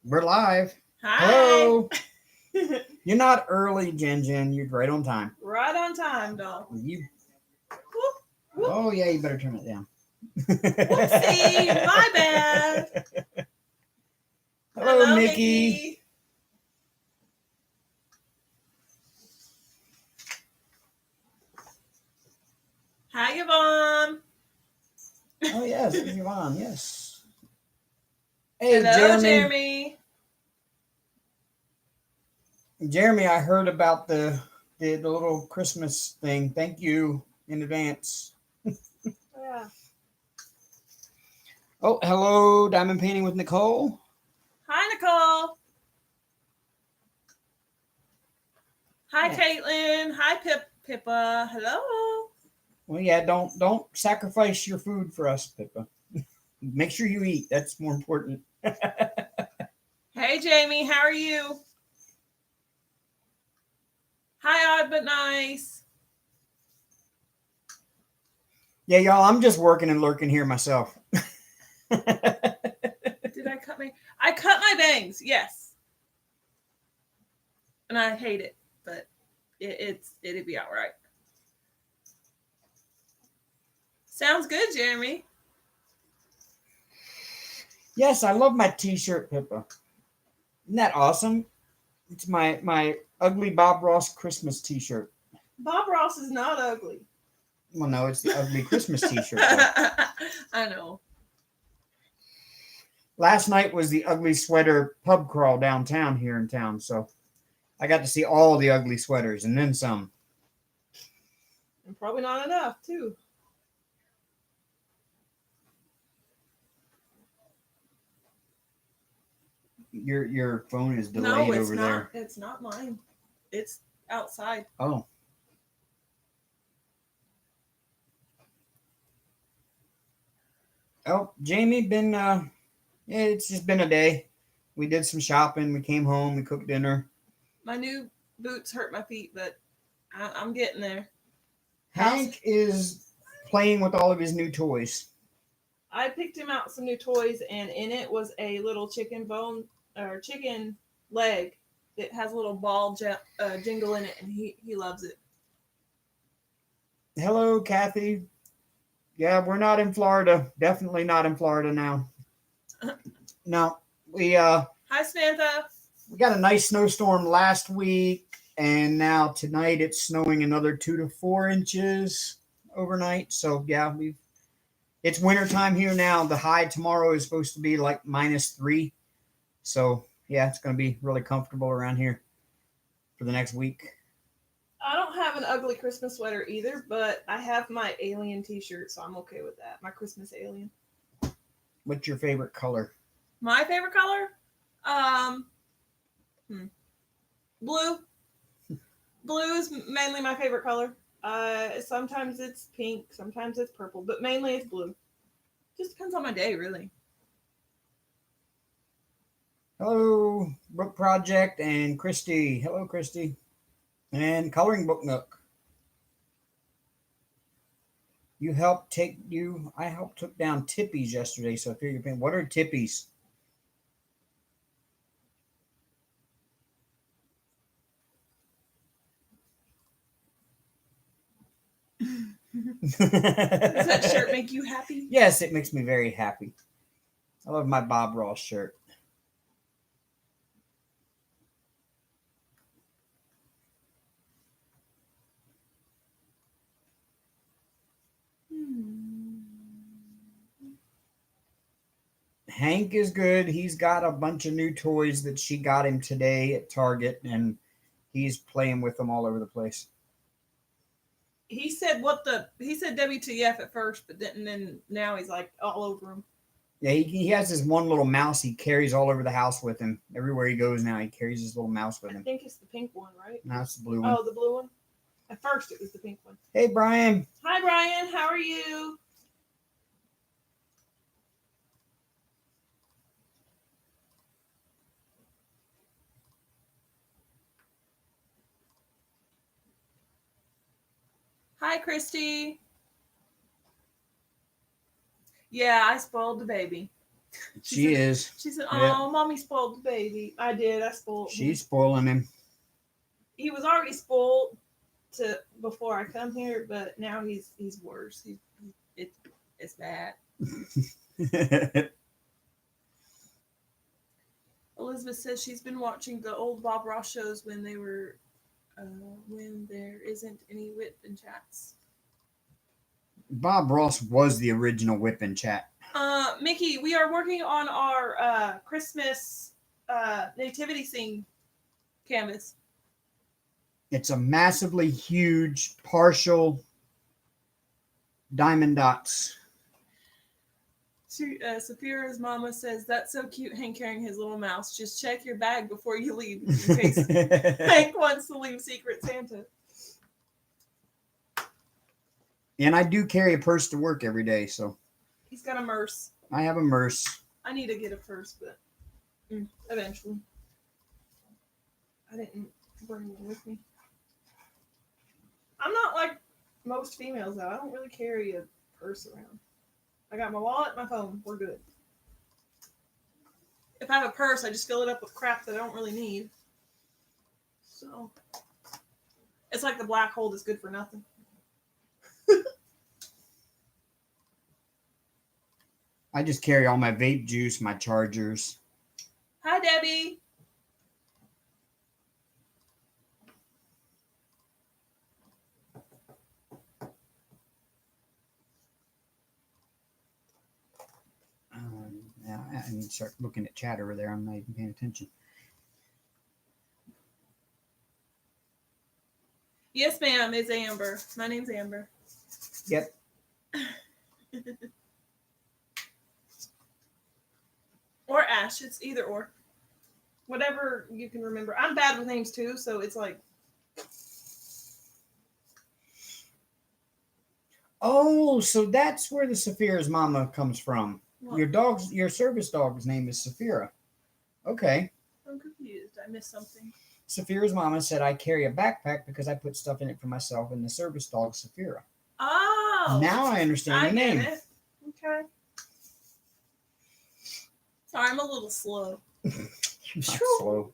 We're live. Hi. Hello. You're not early, Jen. You're right on time. Right on time, doll. You. Whoop, whoop. Oh yeah, you better turn it down. Whoopsie, my bad. Hello, Mickey. Hi, Yvonne. Oh yes, it's Yvonne. Yes. Hey, Hello, Jeremy. Jeremy, I heard about the little Christmas thing. Thank you in advance. Yeah. Oh, hello, Diamond Painting with Nicole. Hi, Nicole. Hi, Yeah. Caitlin. Hi, Pippa. Hello. Well, yeah, don't sacrifice your food for us, Pippa. Make sure you eat. That's more important. Hey, Jamie. How are you? Hi, Odd But Nice. Yeah, y'all, I'm just working and lurking here myself. Did I cut my bangs, yes. And I hate it, but it'd be all right. Sounds good, Jeremy. Yes, I love my t-shirt, Pippa. Isn't that awesome? It's my ugly Bob Ross Christmas t-shirt. Bob Ross is not ugly. Well, no, it's the ugly Christmas t-shirt. I know. Last night was the ugly sweater pub crawl downtown here in town, so I got to see all the ugly sweaters and then some. And probably not enough, too. Your phone is delayed No, it's over not. there. It's not mine. It's outside. Oh. Oh, Jamie, yeah, it's just been a day. We did some shopping. We came home. We cooked dinner. My new boots hurt my feet, but I'm getting there. Hank is playing with all of his new toys. I picked him out some new toys, and in it was a little chicken bone or chicken leg that has a little ball jingle in it, and he loves it. Hello, Kathy. Yeah, we're not in Florida. Definitely not in Florida now. No, we Hi, Samantha. we got a nice snowstorm last week, and now tonight it's snowing another 2 to 4 inches overnight. So yeah, it's wintertime here now. The high tomorrow is supposed to be like -3. So yeah, it's gonna be really comfortable around here for the next week. I don't have an ugly Christmas sweater either, but I have my alien t-shirt, so I'm okay with that. My Christmas alien. What's your favorite color? My favorite color? Blue. Blue is mainly my favorite color. Sometimes it's pink, sometimes it's purple, but mainly it's blue. Just depends on my day, really. Hello, Book Project and Christy. Hello, Christy. And Coloring Book Nook. I helped took down tippies yesterday, so I figured, what are tippies? Does that shirt make you happy? Yes, it makes me very happy. I love my Bob Ross shirt. Hank is good. He's got a bunch of new toys that she got him today at Target, and he's playing with them all over the place. He said WTF at first, but then now he's like all over him. Yeah, he has this one little mouse he carries all over the house with him. Everywhere he goes now, he carries his little mouse with him. I think it's the pink one, right? No, it's the blue one. Oh, the blue one? At first, it was the pink one. Hey, Brian. Hi, Brian. How are you? Hi, Christy. Yeah, I spoiled the baby. She is. She said, Yep. "Oh, mommy spoiled the baby." I did. I spoiled him. She's spoiling him. He was already spoiled before I come here, but now he's worse. It's bad. Elizabeth says she's been watching the old Bob Ross shows when there isn't any WIP and chats. Bob Ross was the original WIP and chat. Mickey, we are working on our Christmas nativity scene canvas. It's a massively huge partial diamond dots. Saphira's mama says, "That's so cute, Hank carrying his little mouse. Just check your bag before you leave in case Hank wants to leave Secret Santa." And I do carry a purse to work every day, so. He's got a merce. I have a merce. I need to get a purse, but eventually. I didn't bring one with me. I'm not like most females, though. I don't really carry a purse around. I got my wallet, my phone. We're good. If I have a purse, I just fill it up with crap that I don't really need. So, it's like the black hole that's good for nothing. I just carry all my vape juice, my chargers. Hi, Debbie. Yeah, I need to start looking at chat over there. I'm not even paying attention. Yes, ma'am. It's Amber. My name's Amber. Yep. Or Ash. It's either or. Whatever you can remember. I'm bad with names too, so it's like. Oh, so that's where the Saphira's mama comes from. What? Your service dog's name is Saphira. Okay. I'm confused. I missed something. Saphira's mama said I carry a backpack because I put stuff in it for myself and the service dog Saphira. Oh. Now I understand the name. Get it. Okay. Sorry, I'm a little slow. You're not slow.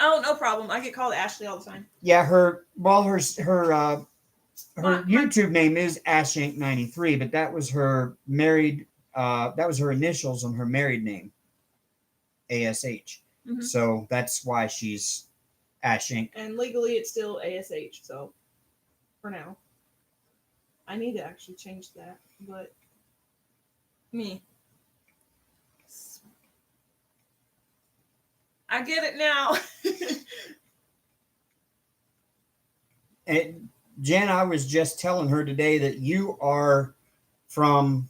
Oh, no problem. I get called Ashley all the time. Yeah, her YouTube name is Ashank93, but that was her initials on her married name, ASH. Mm-hmm. So that's why she's Ashank. And legally it's still ASH, so for now. I need to actually change that, but me. I get it now. And Jen, I was just telling her today that you are from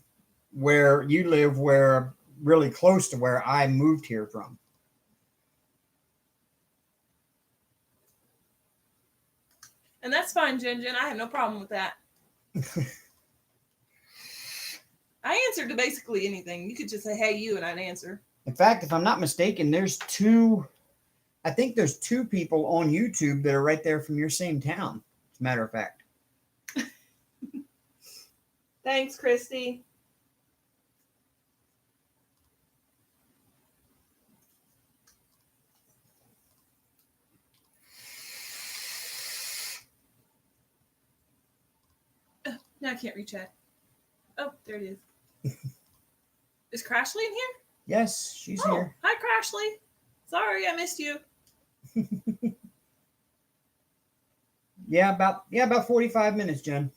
where you live, where really close to where I moved here from. And that's fine, Jen. I have no problem with that. I answered to basically anything. You could just say, "Hey, you," and I'd answer. In fact, if I'm not mistaken, I think there's two people on YouTube that are right there from your same town, as a matter of fact. Thanks, Christy. Now I can't reach it. Oh, there it is. Is Crashly in here? Yes, she's here. Hi, Crashly. Sorry, I missed you. Yeah, about 45 minutes, Jen.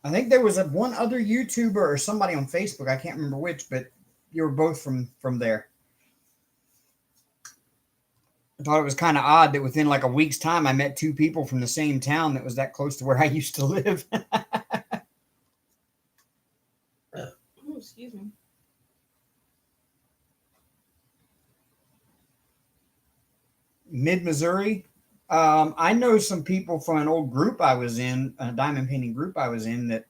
I think there was one other YouTuber or somebody on Facebook. I can't remember which, but you were both from there. I thought it was kind of odd that within like a week's time, I met two people from the same town that was that close to where I used to live. Oh, excuse me. Mid-Missouri. I know some people from an old group I was in, a diamond painting group I was in, that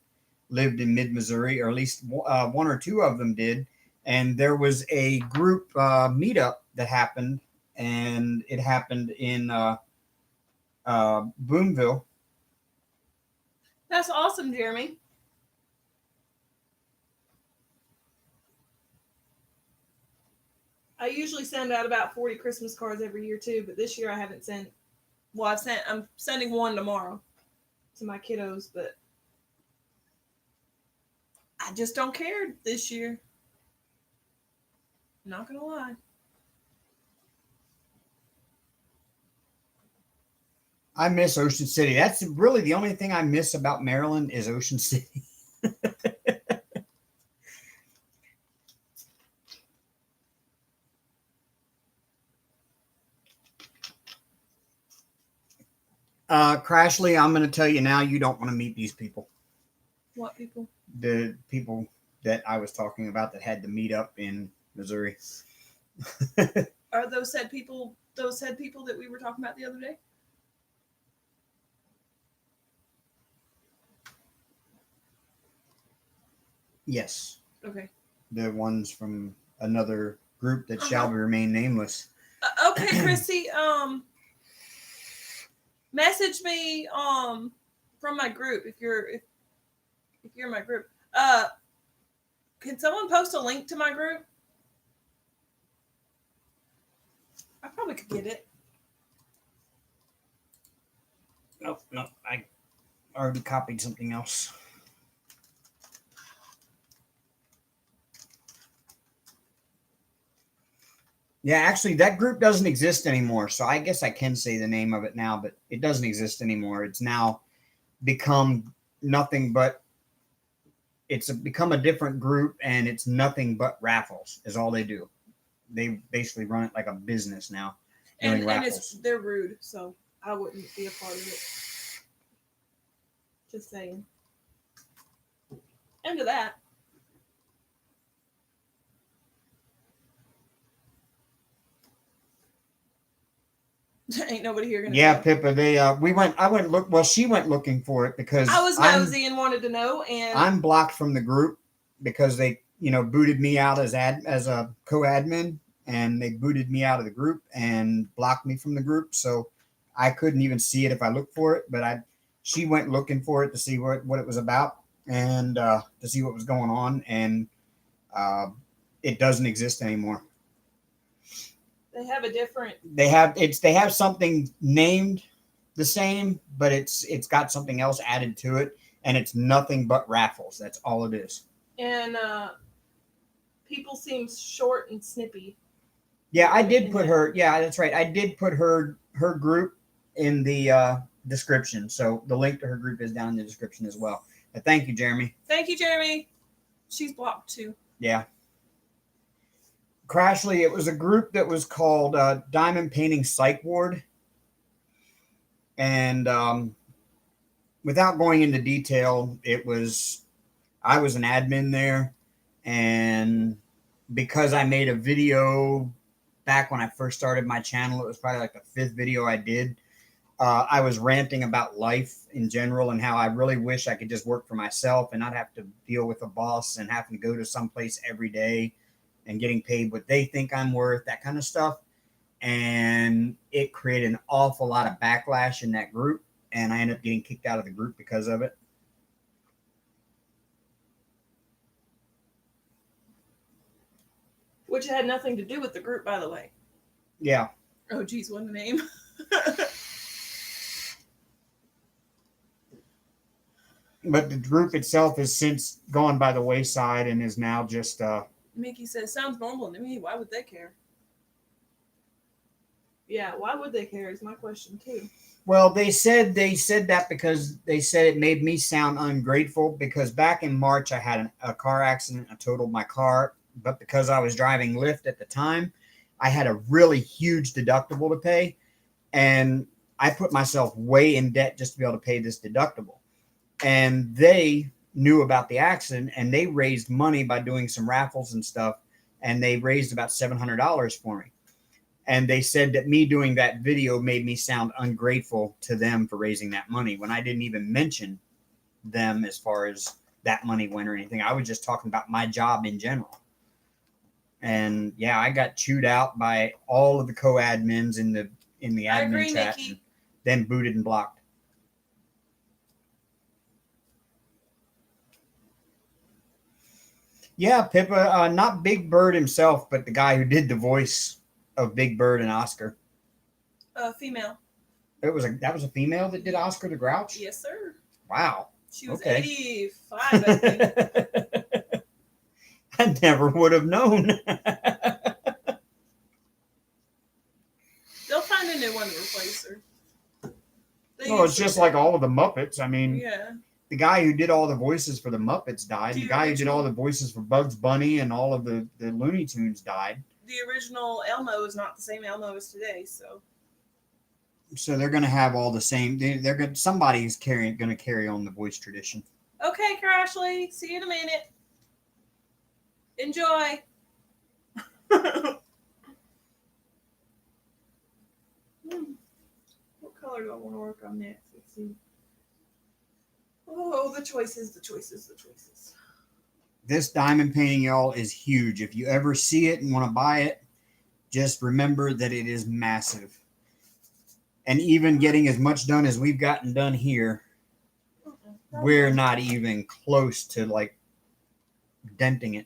lived in mid-Missouri, or at least one or two of them did. And there was a group meetup that happened, and it happened in Boonville. That's awesome, Jeremy. I usually send out about 40 Christmas cards every year too, but this year I haven't sent. Well, I'm sending one tomorrow to my kiddos, but I just don't care this year. Not gonna lie. I miss Ocean City. That's really the only thing I miss about Maryland is Ocean City. Crashly, I'm going to tell you now, you don't want to meet these people. What people? The people that I was talking about that had to meet up in Missouri. Are those said people that we were talking about the other day? Yes. Okay. The ones from another group that shall remain nameless. Okay, Chrissy. Message me from my group if you're in my group. Can someone post a link to my group? I probably could get it. No, I already copied something else. Yeah, actually, that group doesn't exist anymore. So I guess I can say the name of it now, but it doesn't exist anymore. It's now become nothing but, it's become a different group, and it's nothing but raffles is all they do. They basically run it like a business now. And they're rude, so I wouldn't be a part of it. Just saying. End of that. Ain't nobody here gonna know. Pippa, she went looking for it because I was nosy and wanted to know, and I'm blocked from the group because they, booted me out as a co-admin, and they booted me out of the group and blocked me from the group, so I couldn't even see it if I looked for it. But she went looking for it to see what it was about and to see what was going on, and it doesn't exist anymore. They have a different. They have something named the same, but it's got something else added to it, and it's nothing but raffles. That's all it is. And people seem short and snippy. Yeah, I did put her. Yeah, that's right. I did put her group in the description, so the link to her group is down in the description as well. But thank you, Jeremy. Thank you, Jeremy. She's blocked too. Yeah. Crashly, it was a group that was called Diamond Painting Psych Ward. And without going into detail, I was an admin there. And because I made a video back when I first started my channel, it was probably like the 5th video I did. I was ranting about life in general and how I really wish I could just work for myself and not have to deal with a boss and having to go to some place every day and getting paid what they think I'm worth, that kind of stuff. And it created an awful lot of backlash in that group, and I ended up getting kicked out of the group because of it. Which had nothing to do with the group, by the way. Yeah. Oh, geez, what a name. But the group itself has since gone by the wayside and is now just... Mickey says, sounds normal to me. Why would they care? Yeah, why would they care is my question, too. Well, they said that because they said it made me sound ungrateful because back in March I had a car accident. I totaled my car, but because I was driving Lyft at the time, I had a really huge deductible to pay, and I put myself way in debt just to be able to pay this deductible. And they knew about the accident, and they raised money by doing some raffles and stuff, and they raised about $700 for me. And they said that me doing that video made me sound ungrateful to them for raising that money when I didn't even mention them as far as that money went or anything. I was just talking about my job in general. And yeah, I got chewed out by all of the co-admins in the admin chat. then booted and blocked. Yeah, Pippa, not Big Bird himself, but the guy who did the voice of Big Bird and Oscar. Female. That was a female that did Oscar the Grouch? Yes, sir. Wow. She was Okay. 85, I think. I never would have known. They'll find a new one to replace her. No, it's just like all of the Muppets. I mean, yeah. The guy who did all the voices for the Muppets died. The guy who did all the voices for Bugs Bunny and all of the Looney Tunes died. The original Elmo is not the same Elmo as today, so. So they're going to have all the same. They're going. Somebody's going to carry on the voice tradition. Okay, Crashly. See you in a minute. Enjoy. What color do I want to work on next? Let's see. Oh, the choices. This diamond painting, y'all, is huge. If you ever see it and want to buy it, just remember that it is massive. And even getting as much done as we've gotten done here, we're not even close to like denting it.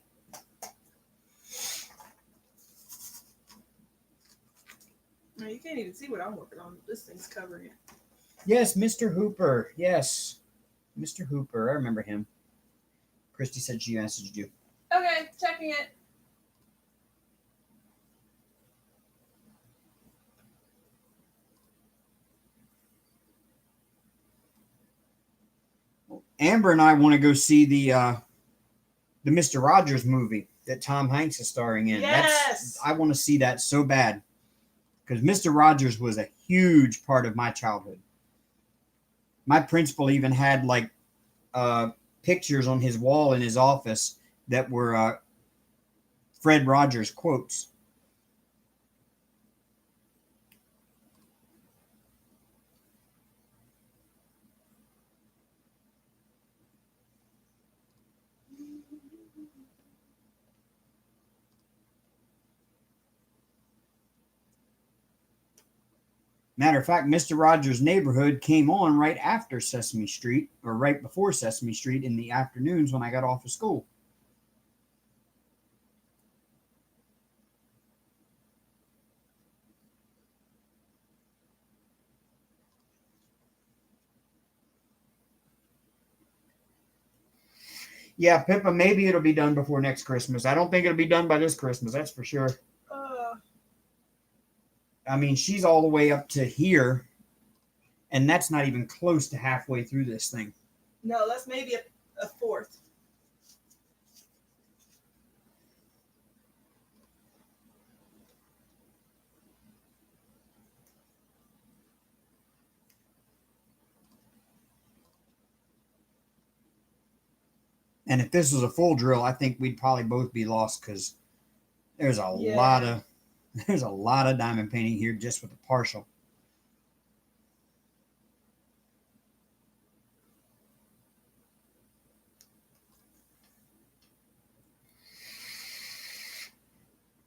No, you can't even see what I'm working on. This thing's covering it. Yes, Mr. Hooper. Yes, Mr. Hooper. I remember him. Christy said she messaged you. Okay, checking it. Amber and I want to go see the Mr. Rogers movie that Tom Hanks is starring in. Yes! I want to see that so bad because Mr. Rogers was a huge part of my childhood. My principal even had like pictures on his wall in his office that were Fred Rogers quotes. Matter of fact, Mr. Rogers' Neighborhood came on right after Sesame Street, or right before Sesame Street in the afternoons when I got off of school. Yeah, Pippa, maybe it'll be done before next Christmas. I don't think it'll be done by this Christmas, that's for sure. I mean, she's all the way up to here, and that's not even close to halfway through this thing. No, that's maybe a fourth. And if this was a full drill, I think we'd probably both be lost because there's a lot of diamond painting here just with the partial.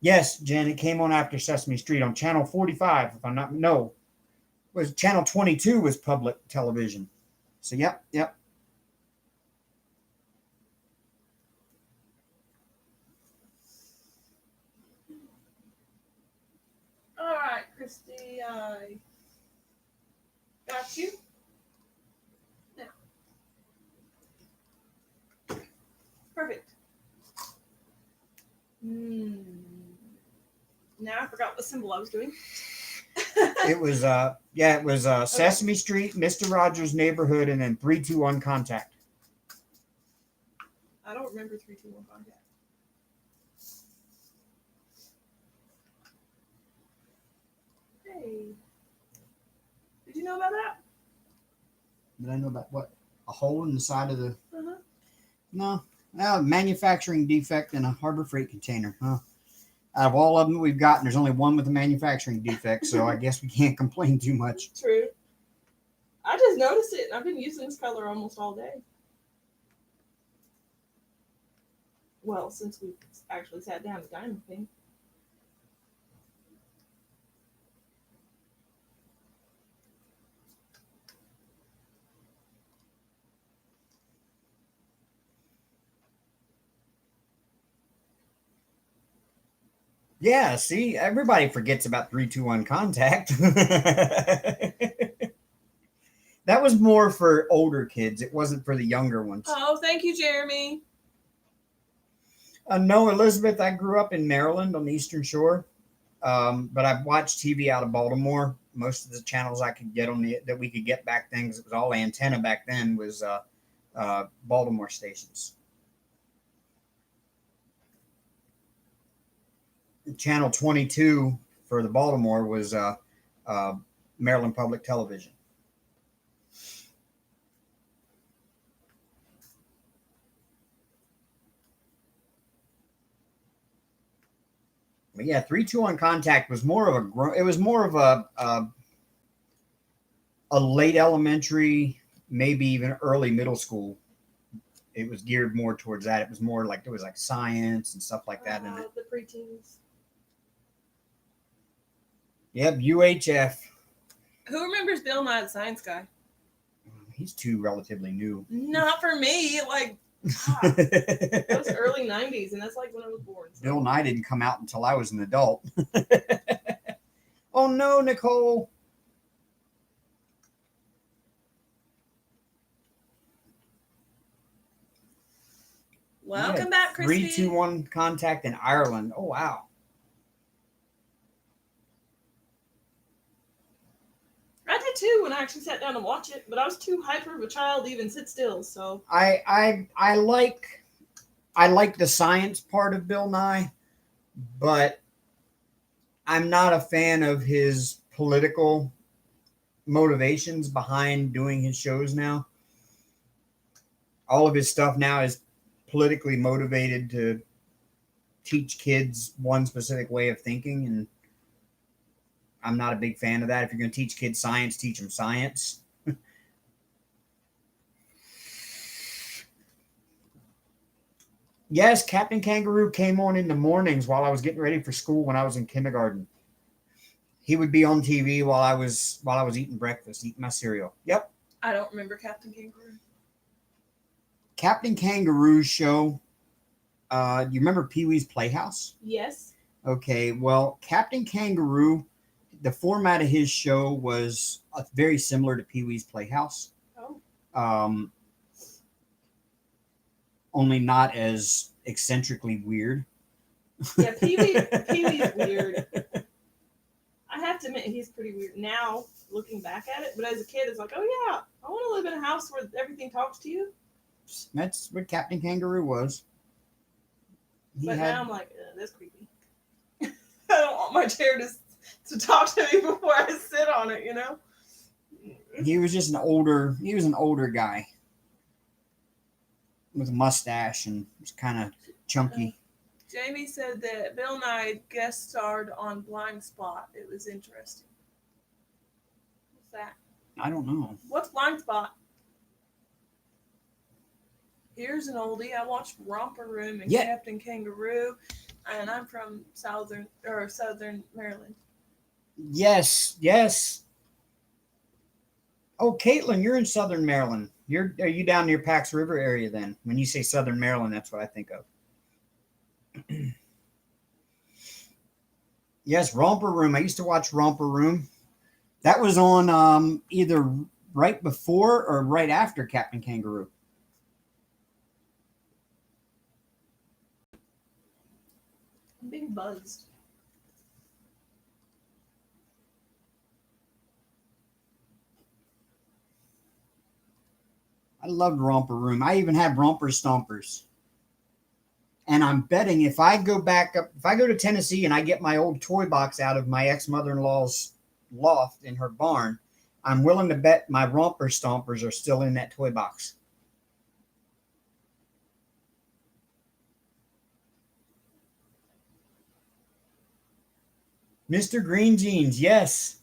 Yes, Jen, it came on after Sesame Street on Channel 45, if I'm not, no. Was Channel 22 was public television. So, yep. All right, Christy, I got you. Now. Perfect. Now I forgot what symbol I was doing. It was Sesame Street, Mr. Rogers' Neighborhood, and then 3-2-1 Contact. I don't remember 3-2-1 Contact. Hey, did you know about that? Did I know about what? A hole in the side of the? Uh-huh. No, manufacturing defect in a Harbor Freight container. Huh? Out of all of them we've gotten, there's only one with a manufacturing defect, so I guess we can't complain too much. True. I just noticed it, and I've been using this color almost all day. Well, since we actually sat down to diamond paint. Yeah, see, everybody forgets about 321 Contact. That was more for older kids. It wasn't for the younger ones. Oh, thank you, Jeremy. No, Elizabeth, I grew up in Maryland on the Eastern Shore, but I've watched TV out of Baltimore. Most of the channels I could get that we could get back then, because it was all antenna back then, was Baltimore stations. Channel 22 for the Baltimore was Maryland Public Television. But yeah, 321 Contact was more of a late elementary, maybe even early middle school. It was geared more towards that. It was more like there was like science and stuff like that in it. The preteens. Yep, UHF. Who remembers Bill Nye the Science Guy? He's too relatively new. Not for me. Like, that was early 90s, and that's like when I was born. So. Bill Nye didn't come out until I was an adult. Oh no, Nicole. Welcome back, Christy. 321 Contact in Ireland. Oh wow. I did too when I actually sat down and watched it, but I was too hyper of a child to even sit still. So I like the science part of Bill Nye, but I'm not a fan of his political motivations behind doing his shows now. All of his stuff now is politically motivated to teach kids one specific way of thinking, and I'm not a big fan of that. If you're going to teach kids science, teach them science. Yes, Captain Kangaroo came on in the mornings while I was getting ready for school when I was in kindergarten. He would be on TV while I was eating breakfast, eating my cereal. Yep. I don't remember Captain Kangaroo. Captain Kangaroo's show. You remember Pee-wee's Playhouse? Yes. Okay, well, Captain Kangaroo, the format of his show was very similar to Pee-wee's Playhouse. Oh. Only not as eccentrically weird. Yeah, Pee-wee's weird. I have to admit, he's pretty weird now, looking back at it. But as a kid, it's like, oh yeah, I want to live in a house where everything talks to you. That's what Captain Kangaroo was. Now I'm like, that's creepy. I don't want my chair to talk to me before I sit on it, you know? He was just an older guy with a mustache and was kind of chunky. Jamie said that Bill Nye guest starred on Blind Spot. It was interesting. What's that? I don't know. What's Blind Spot? Here's an oldie. I watched Romper Room and Captain Kangaroo, and I'm from southern Maryland. Yes. Oh, Caitlin, you're in Southern Maryland. Are you down near Pax River area then? When you say Southern Maryland, that's what I think of. Yes, Romper Room. I used to watch Romper Room. That was on either right before or right after Captain Kangaroo. I'm being buzzed. I loved Romper Room. I even had Romper Stompers. And I'm betting if I go to Tennessee and I get my old toy box out of my ex-mother-in-law's loft in her barn, I'm willing to bet my Romper Stompers are still in that toy box. Mr. Green Jeans, yes.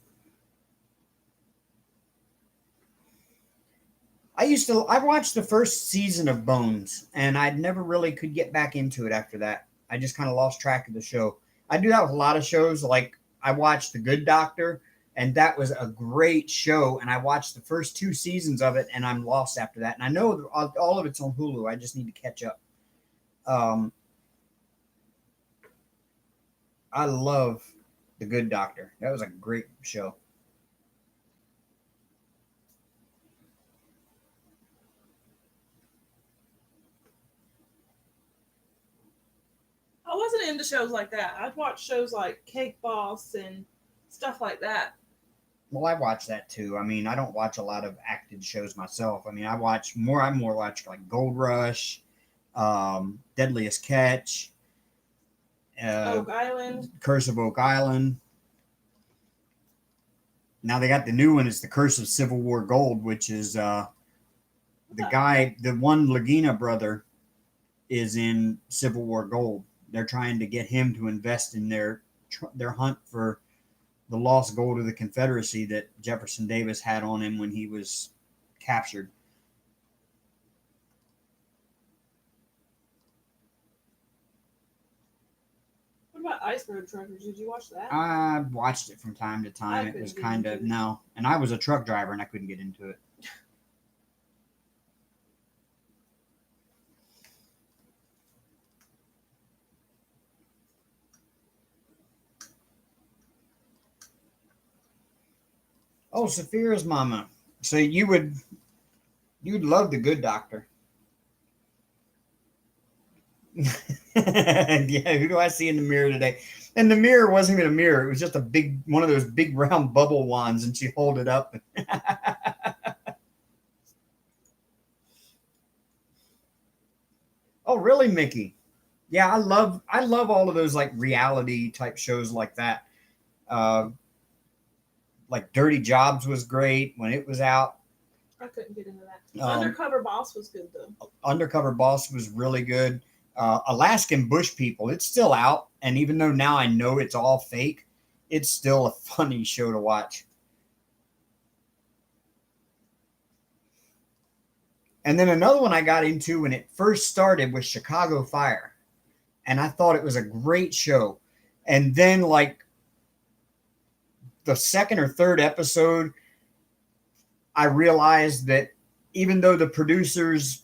I watched the first season of Bones, and I never really could get back into it after that. I just kind of lost track of the show. I do that with a lot of shows. Like I watched The Good Doctor, and that was a great show, and I watched the first 2 seasons of it, and I'm lost after that. And I know all of it's on Hulu. I just need to catch up. I love The Good Doctor. That was a great show. I wasn't into shows like that. I'd watch shows like Cake Boss and stuff like that. Well, I watch that too. I mean, I don't watch a lot of acted shows myself. I mean, I more watch like Gold Rush, Deadliest Catch, Oak Island. Curse of Oak Island. Now they got the new one. It's the Curse of Civil War Gold, which is the one Lagina brother is in Civil War Gold. They're trying to get him to invest in their hunt for the lost gold of the Confederacy that Jefferson Davis had on him when he was captured. What about Iceberg Truckers? Did you watch that? I watched it from time to time. It was kind of no, and I was a truck driver and I couldn't get into it. Oh, Saphira's mama. So you'd love The Good Doctor. Yeah, who do I see in the mirror today? And the mirror wasn't even a mirror. It was just one of those big round bubble wands, and she hold it up. Oh, really, Mickey? Yeah, I love all of those like reality type shows like that. Uh, like Dirty Jobs was great when it was out. I couldn't get into that. Undercover Boss was good though. Undercover Boss was really good. Alaskan Bush People, it's still out, and even though now I know it's all fake, it's still a funny show to watch. And then another one I got into when it first started was Chicago Fire, and I thought it was a great show. And then like the second or third episode, I realized that even though the producers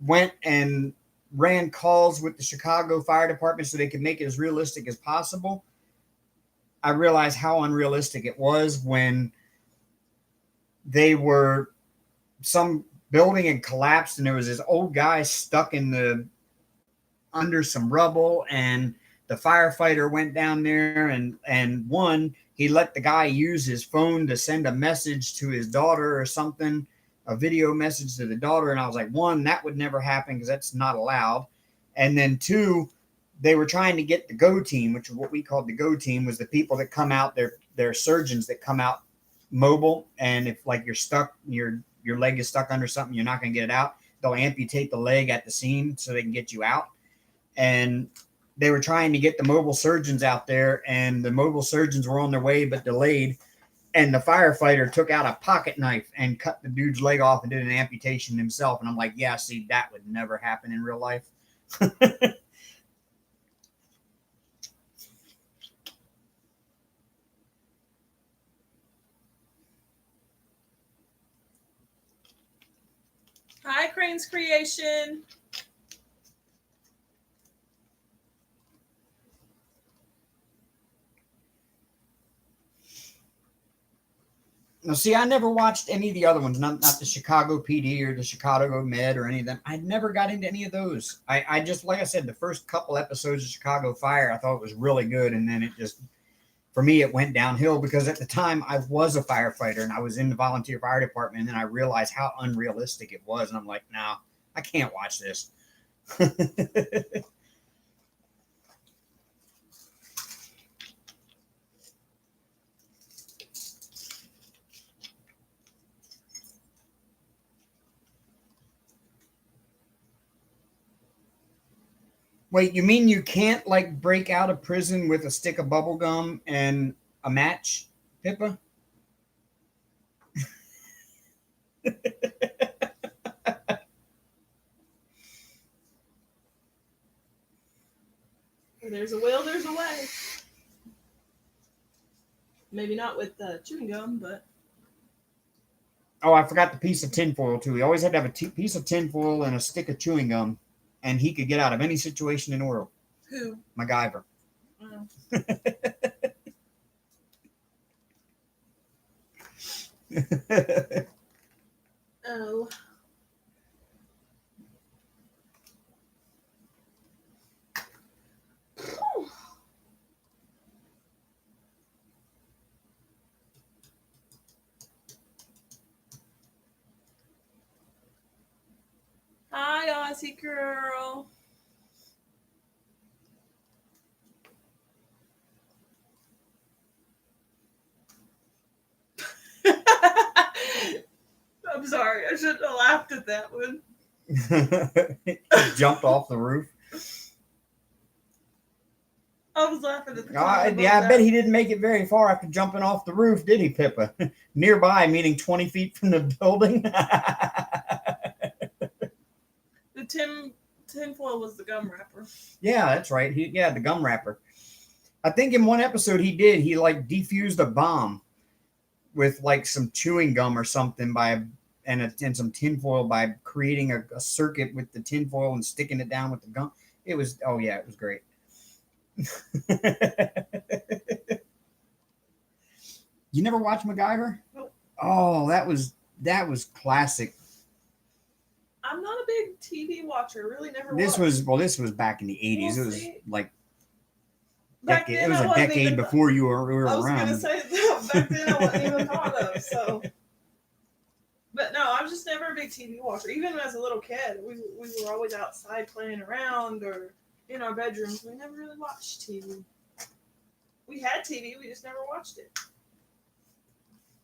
went and ran calls with the Chicago Fire Department so they could make it as realistic as possible, I realized how unrealistic it was when some building had collapsed and there was this old guy stuck under some rubble, and the firefighter went down there and he let the guy use his phone to send a message to his daughter or something, a video message to the daughter. And I was like, one, that would never happen because that's not allowed. And then two, they were trying to get the go team, which is what we called the go team, was the people that come out, they're surgeons that come out mobile. And if like you're stuck, your leg is stuck under something, you're not going to get it out, they'll amputate the leg at the seam so they can get you out. And they were trying to get the mobile surgeons out there, and the mobile surgeons were on their way but delayed. And the firefighter took out a pocket knife and cut the dude's leg off and did an amputation himself. And I'm like, yeah, see, that would never happen in real life. Hi, Crane's Creation. Now, see, I never watched any of the other ones, not the Chicago PD or the Chicago Med or any of them. I never got into any of those. I just, like I said, the first couple episodes of Chicago Fire, I thought it was really good. And then it just, for me, it went downhill because at the time I was a firefighter and I was in the volunteer fire department. And then I realized how unrealistic it was. And I'm like, no, I can't watch this. Wait, you mean you can't like break out of prison with a stick of bubble gum and a match, Pippa? There's a will, there's a way. Maybe not with chewing gum, but. Oh, I forgot the piece of tinfoil too. He always had to have a piece of tinfoil and a stick of chewing gum, and he could get out of any situation in the world. Who? MacGyver. Oh. Hi, Aussie girl. I'm sorry, I shouldn't have laughed at that one. Jumped off the roof. I was laughing at the time. Yeah, I bet he didn't make it very far after jumping off the roof, did he, Pippa? Nearby, meaning 20 feet from the building. The tinfoil was the gum wrapper. Yeah, that's right. The gum wrapper. I think in one episode he like defused a bomb with like some chewing gum or something and some tinfoil by creating a circuit with the tinfoil and sticking it down with the gum. It was great. You never watched MacGyver? Nope. Oh, that was classic. I'm not a big TV watcher. Really, never. This was back in the 80s. Well, it was like back decade. then It was a decade before you were around. I was gonna say that back then I wasn't even thought of. So, but no, I was just never a big TV watcher. Even as a little kid, we were always outside playing around or in our bedrooms. We never really watched TV. We had TV, we just never watched it.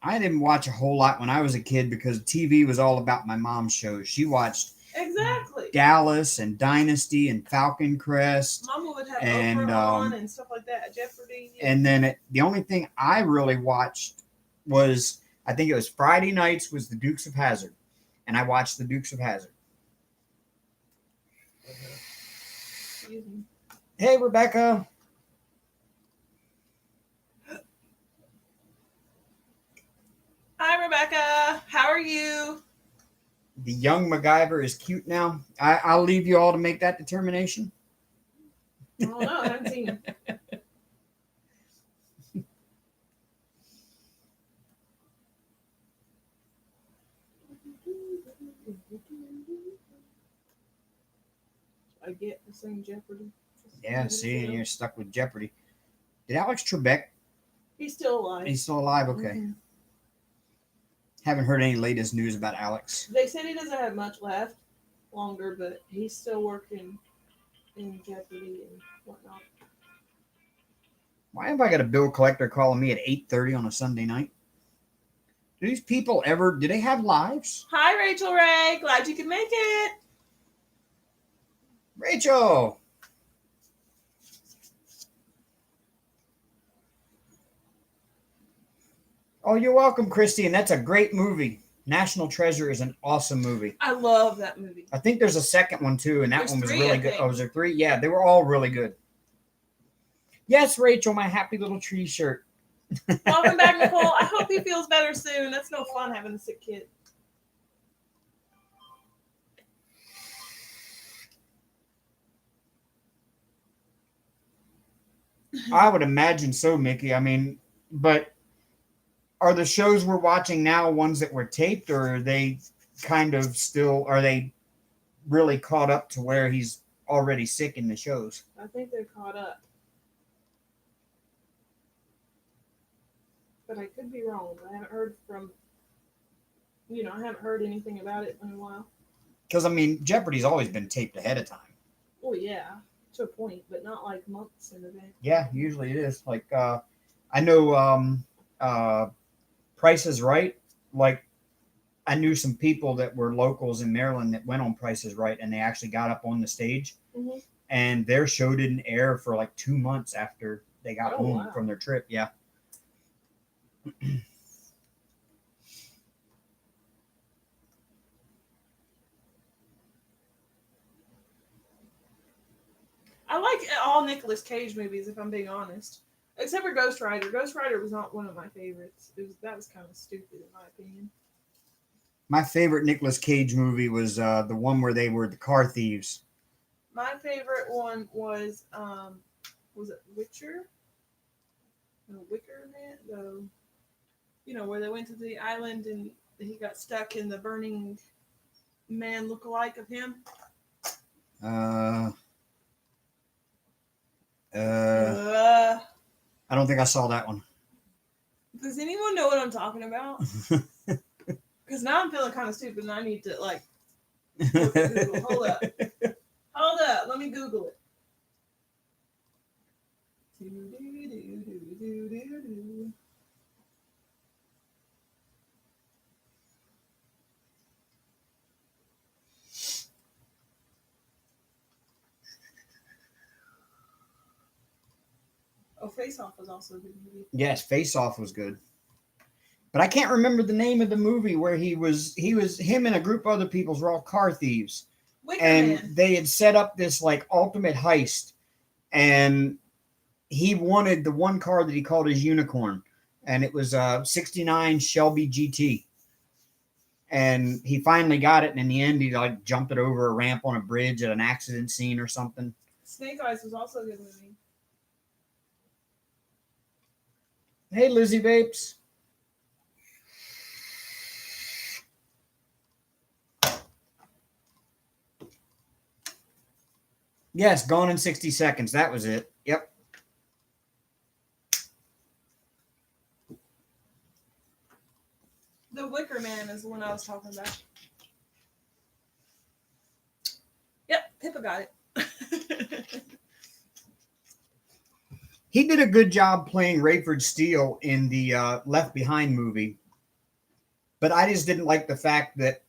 I didn't watch a whole lot when I was a kid because TV was all about my mom's shows. She watched Exactly Dallas and Dynasty and Falcon Crest. Mama would have and Oprah on and stuff like that, Jeopardy. And then the only thing I really watched was, I think it was Friday nights, was the Dukes of Hazzard, and I watched the Dukes of Hazzard. Excuse me. Hey, Rebecca. Hi, Rebecca. How are you? The young MacGyver is cute now. I'll leave you all to make that determination. I don't know. I haven't seen him. I get for saying Jeopardy. Yeah, see, and you're stuck with Jeopardy. Did Alex Trebek? He's still alive. He's still alive? Okay. Mm-hmm. Haven't heard any latest news about Alex. They said he doesn't have much left longer, but he's still working in Jeopardy and whatnot. Why have I got a bill collector calling me at 8:30 on a Sunday night? Do these people do they have lives? Hi, Rachel Ray. Glad you could make it. Rachel! Oh, you're welcome, Christy, and that's a great movie. National Treasure is an awesome movie. I love that movie. I think there's a second one, too, and that one was really good. Oh, was there 3? Yeah, they were all really good. Yes, Rachel, my happy little tree shirt. Welcome back, Nicole. I hope he feels better soon. That's no fun having a sick kid. I would imagine so, Mickey. I mean, but are the shows we're watching now ones that were taped, or are they are they really caught up to where he's already sick in the shows? I think they're caught up. But I could be wrong. I haven't heard I haven't heard anything about it in a while. Because, I mean, Jeopardy's always been taped ahead of time. Oh, yeah, to a point, but not like months in advance. Yeah, usually it is. Like, I know Price is Right. Like, I knew some people that were locals in Maryland that went on Price is Right, and they actually got up on the stage. Mm-hmm. And their show didn't air for like 2 months after they got home from their trip. Yeah. I like all Nicolas Cage movies, if I'm being honest. Except for Ghost Rider. Ghost Rider was not one of my favorites. That was kind of stupid, in my opinion. My favorite Nicolas Cage movie was the one where they were the car thieves. My favorite one was was it Witcher? No, Wicker Man? No. You know, where they went to the island and he got stuck in the burning man look-alike of him. I Uh, don't think I saw that one. Does anyone know what I'm talking about? Because now I'm feeling kind of stupid and I need to, like, look at Google. Hold up. Hold up. Let me Google it. Oh, Face Off was also a good movie. Yes, Face Off was good. But I can't remember the name of the movie where him and a group of other peoples were all car thieves. Wicker And Man. they had set up this like ultimate heist, and he wanted the one car that he called his unicorn, and it was a 69 Shelby GT. And he finally got it, and in the end he like jumped it over a ramp on a bridge at an accident scene or something. Snake Eyes was also a good movie. Hey, Lizzie Vapes. Yes, Gone in 60 Seconds. That was it. Yep. The Wicker Man is the one I was talking about. Yep, Pippa got it. He did a good job playing Rayford Steele in the Left Behind movie. But I just didn't like the fact that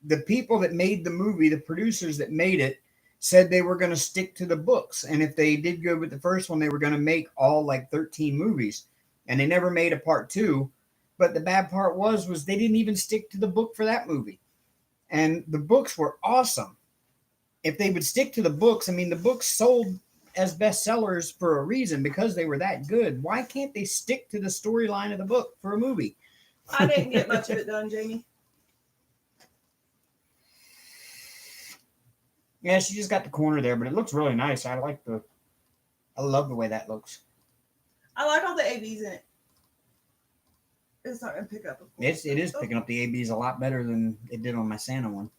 the people that made the movie, the producers that made it, said they were going to stick to the books. And if they did good with the first one, they were going to make all like 13 movies. And they never made a part 2. But the bad part was they didn't even stick to the book for that movie. And the books were awesome. If they would stick to the books, I mean, the books sold as bestsellers for a reason, because they were that good. Why can't they stick to the storyline of the book for a movie? I didn't get much of it done, Jamie. Yeah, she just got the corner there, but it looks really nice. I love the way that looks. I like all the ABs in it. It's not going to pick up. Of course. It is picking up the ABs a lot better than it did on my Santa one.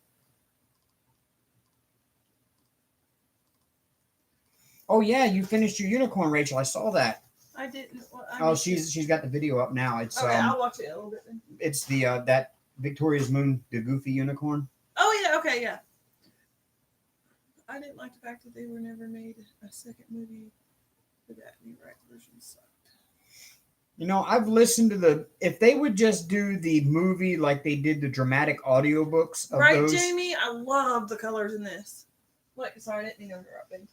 Oh yeah, you finished your unicorn, Rachel. I saw that. I didn't. Well, Oh, she's got the video up now. It's okay, I'll watch it a little bit then. It's the that Victoria's Moon, the goofy unicorn. Oh yeah, okay, yeah. I didn't like the fact that they were never made a second movie for that new right version. Sucked. You know, I've listened to if they would just do the movie like they did the dramatic audiobooks of right, those. Jamie? I love the colors in this. Look, sorry, I didn't mean to interrupt, baby.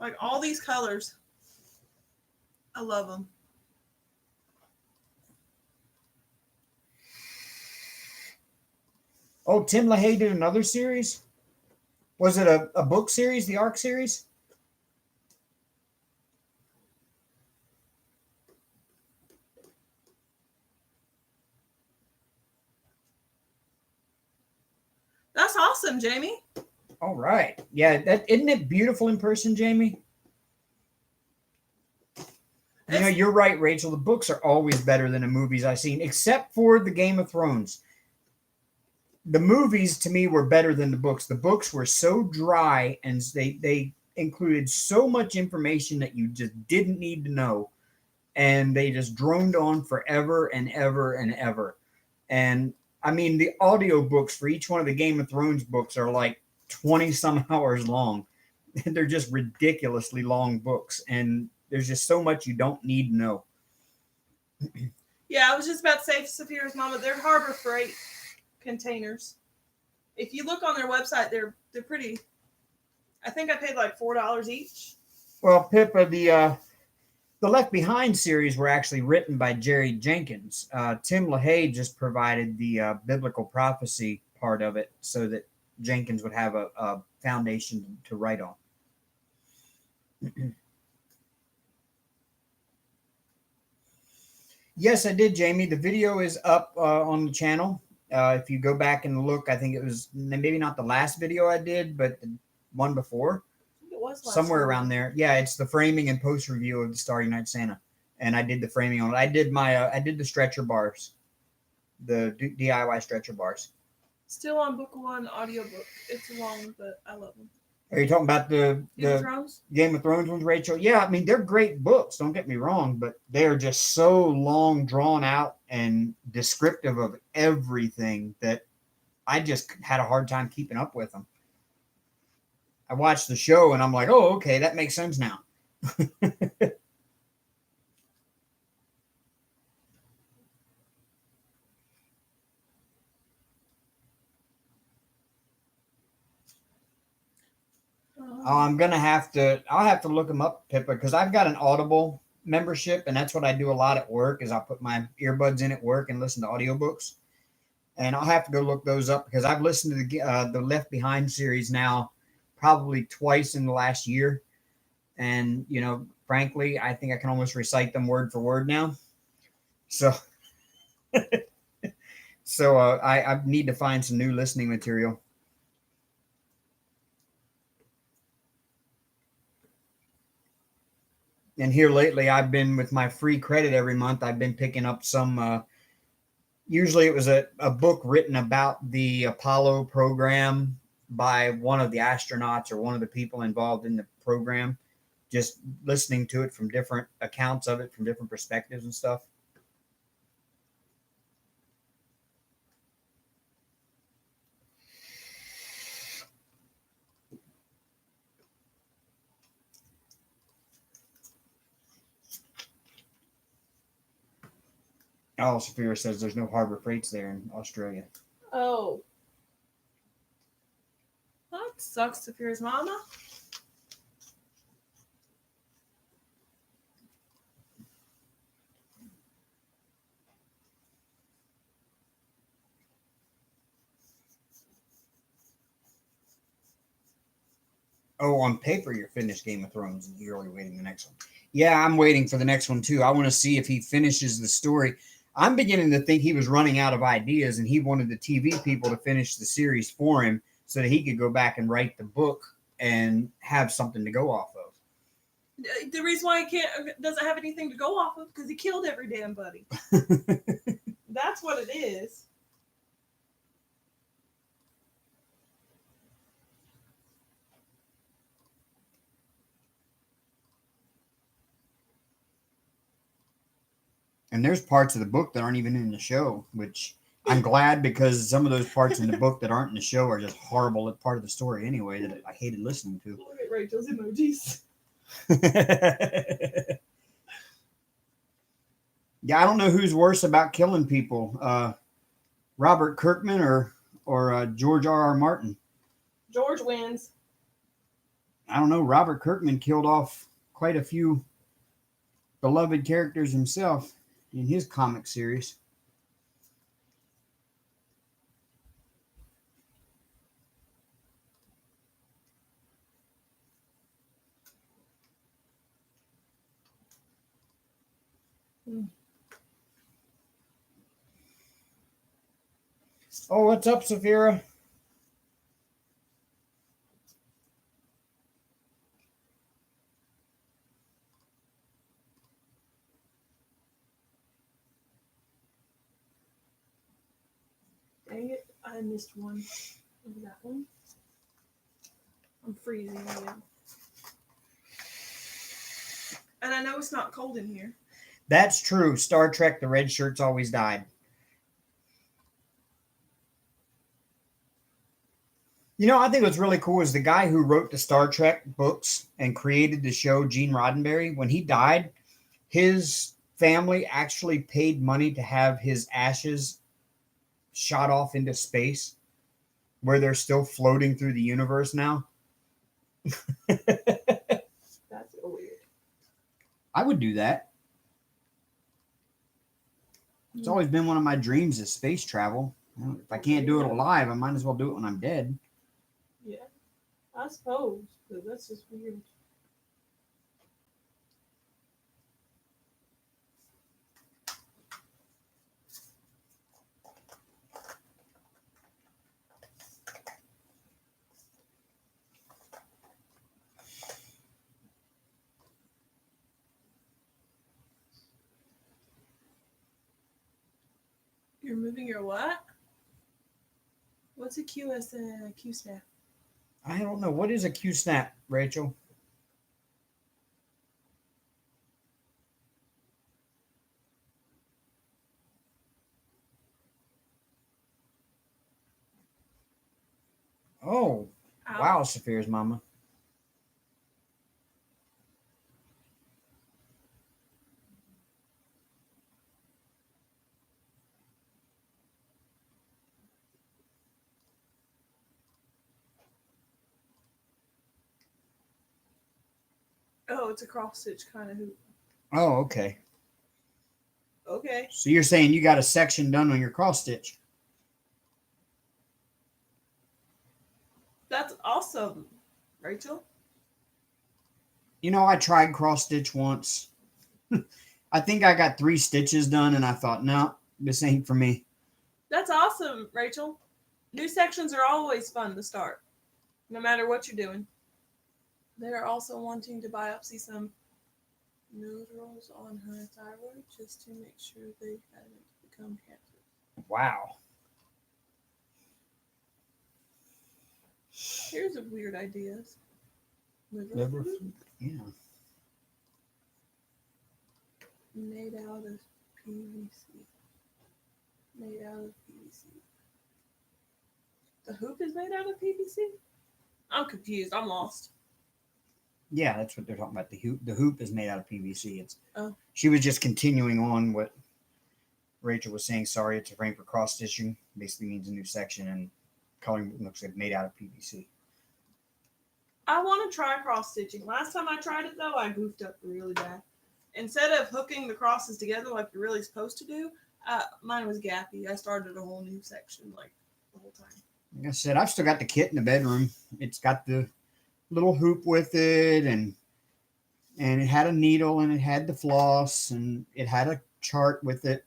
Like all these colors. I love them. Oh, Tim LaHaye did another series? Was it a book series, the Arc series? That's awesome, Jamie. All right. Yeah, isn't it beautiful in person, Jamie? You know, you're right, Rachel. The books are always better than the movies I've seen, except for the Game of Thrones. The movies, to me, were better than the books. The books were so dry, and they included so much information that you just didn't need to know. And they just droned on forever and ever and ever. And, I mean, the audiobooks for each one of the Game of Thrones books are like 20-some hours long. They're just ridiculously long books. And there's just so much you don't need to know. Yeah, I was just about to say, Saphira's mama, they're Harbor Freight containers. If you look on their website, they're pretty. I think I paid like $4 each. Well, Pippa, the Left Behind series were actually written by Jerry Jenkins. Tim LaHaye just provided the biblical prophecy part of it so that Jenkins would have a foundation to write on. Yes, I did, Jamie. The video is up on the channel. If you go back and look, I think it was maybe not the last video I did, but the one before. I think it was was last somewhere year. around there. Yeah, it's the framing and post review of the Starry Night Santa, and I did the framing on it. I did I did the stretcher bars, the DIY stretcher bars. Still on book 1 audiobook. It's long, but I love them. Are you talking about the Game of Thrones? Game of Thrones ones, Rachel? Yeah, I mean they're great books. Don't get me wrong, but they're just so long, drawn out, and descriptive of everything that I just had a hard time keeping up with them. I watched the show and I'm like, oh, okay, that makes sense now. I'll have to look them up, Pippa, because I've got an Audible membership, and that's what I do a lot at work. Is I put my earbuds in at work and listen to audiobooks, and I'll have to go look those up because I've listened to the Left Behind series now probably twice in the last year, and frankly, I think I can almost recite them word for word now. So, I need to find some new listening material. And here lately, I've been with my free credit every month. I've been picking up some. Usually, it was a book written about the Apollo program by one of the astronauts or one of the people involved in the program. Just listening to it from different accounts of it, from different perspectives and stuff. Oh, Saphira says there's no Harbor Freights there in Australia. Oh. That sucks, Saphira's mama. Oh, on paper, you're finished Game of Thrones, and you're only waiting the next one. Yeah, I'm waiting for the next one, too. I want to see if he finishes the story. I'm beginning to think he was running out of ideas, and he wanted the TV people to finish the series for him so that he could go back and write the book and have something to go off of. The reason why he doesn't have anything to go off of because he killed every damn buddy. That's what it is. And there's parts of the book that aren't even in the show, which I'm glad, because some of those parts in the book that aren't in the show are just horrible part of the story anyway that I hated listening to. Look at Rachel's emojis. Yeah, I don't know who's worse about killing people, Robert Kirkman or George R.R. Martin. George wins. I don't know. Robert Kirkman killed off quite a few beloved characters himself in his comic series. Oh, what's up, Saphira? Dang it, I missed one. Look at that one. I'm freezing again. And I know it's not cold in here. That's true. Star Trek, the red shirts always died. I think what's really cool is the guy who wrote the Star Trek books and created the show, Gene Roddenberry, when he died, his family actually paid money to have his ashes shot off into space, where they're still floating through the universe now. That's weird. I would do that. It's always been one of my dreams is space travel. If I can't do it alive, I might as well do it when I'm dead. Yeah, I suppose, but that's just weird. You're moving your what? What's a Q snap? I don't know. What is a Q snap, Rachel? Oh, Ow. wow, Saphira's mama. Oh, it's a cross stitch kind of hoop. Oh, okay. Okay. So you're saying you got a section done on your cross stitch? That's awesome, Rachel. You know, I tried cross stitch once. I think I got 3 stitches done, and I thought, no, this ain't for me. That's awesome, Rachel. New sections are always fun to start, no matter what you're doing. They're also wanting to biopsy some nodules on her thyroid just to make sure they haven't become cancer. Wow. Here's a weird ideas. Liver food? Yeah. Made out of PVC. Made out of PVC. The hoop is made out of PVC? I'm confused. I'm lost. Yeah, that's what they're talking about. The hoop is made out of PVC. It's Oh. She was just continuing on what Rachel was saying. Sorry, it's a frame for cross stitching. Basically means a new section, and coloring looks like made out of PVC. I want to try cross stitching. Last time I tried it though, I goofed up really bad. Instead of hooking the crosses together like you're really supposed to do, mine was gappy. I started a whole new section like the whole time. Like I said, I've still got the kit in the bedroom. It's got the little hoop with it, and it had a needle, and it had the floss, and it had a chart with it.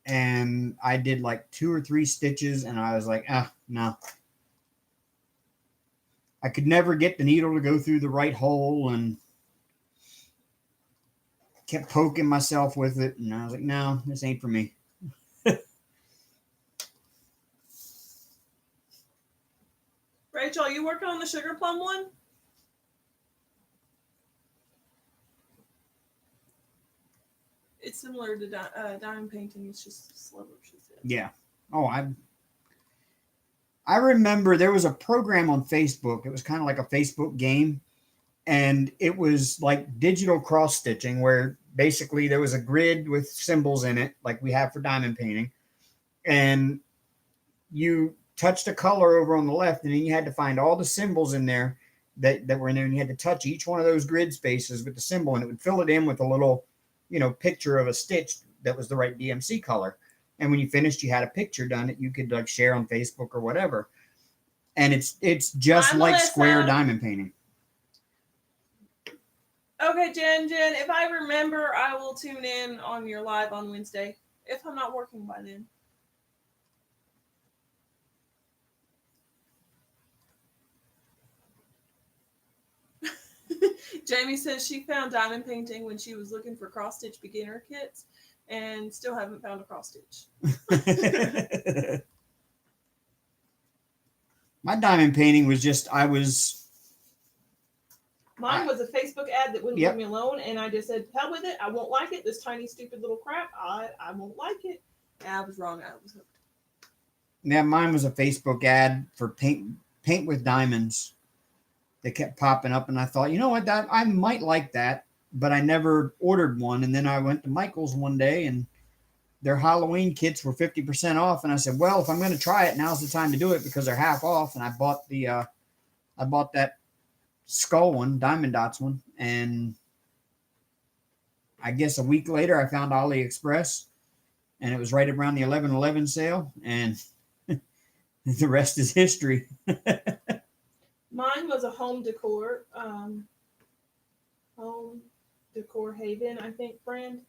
And I did like 2 or 3 stitches, and I was like, no. I could never get the needle to go through the right hole, and kept poking myself with it, and I was like, no, this ain't for me. Rachel, are you working on the sugar plum one? It's similar to diamond painting. It's just slower, she said. Yeah. Oh, I remember there was a program on Facebook. It was kind of like a Facebook game, and it was like digital cross stitching, where basically there was a grid with symbols in it, like we have for diamond painting, and you touched a color over on the left, and then you had to find all the symbols in there that were in there, and you had to touch each one of those grid spaces with the symbol, and it would fill it in with a little, picture of a stitch that was the right DMC color. And when you finished, you had a picture done that you could like share on Facebook or whatever. And it's just Hi, like Melissa. square diamond painting. Okay, Jen, if I remember, I will tune in on your live on Wednesday, if I'm not working by then. Jamie says she found diamond painting when she was looking for cross-stitch beginner kits and still haven't found a cross-stitch. My diamond painting was just, Mine was a Facebook ad that wouldn't leave me alone, and I just said, hell with it. I won't like it. This tiny, stupid little crap. I won't like it. And I was wrong. I was hooked. Yeah, mine was a Facebook ad for paint with diamonds. They kept popping up, and I thought, you know what, that I might like that, but I never ordered one. And then I went to Michael's one day, and their Halloween kits were 50% off, and I said, well, if I'm going to try it, now's the time to do it because they're half off. And I bought that skull one, diamond dots one, and I guess a week later I found AliExpress, and it was right around the 11/11 sale, and the rest is history. Mine was a home decor haven, I think, brand,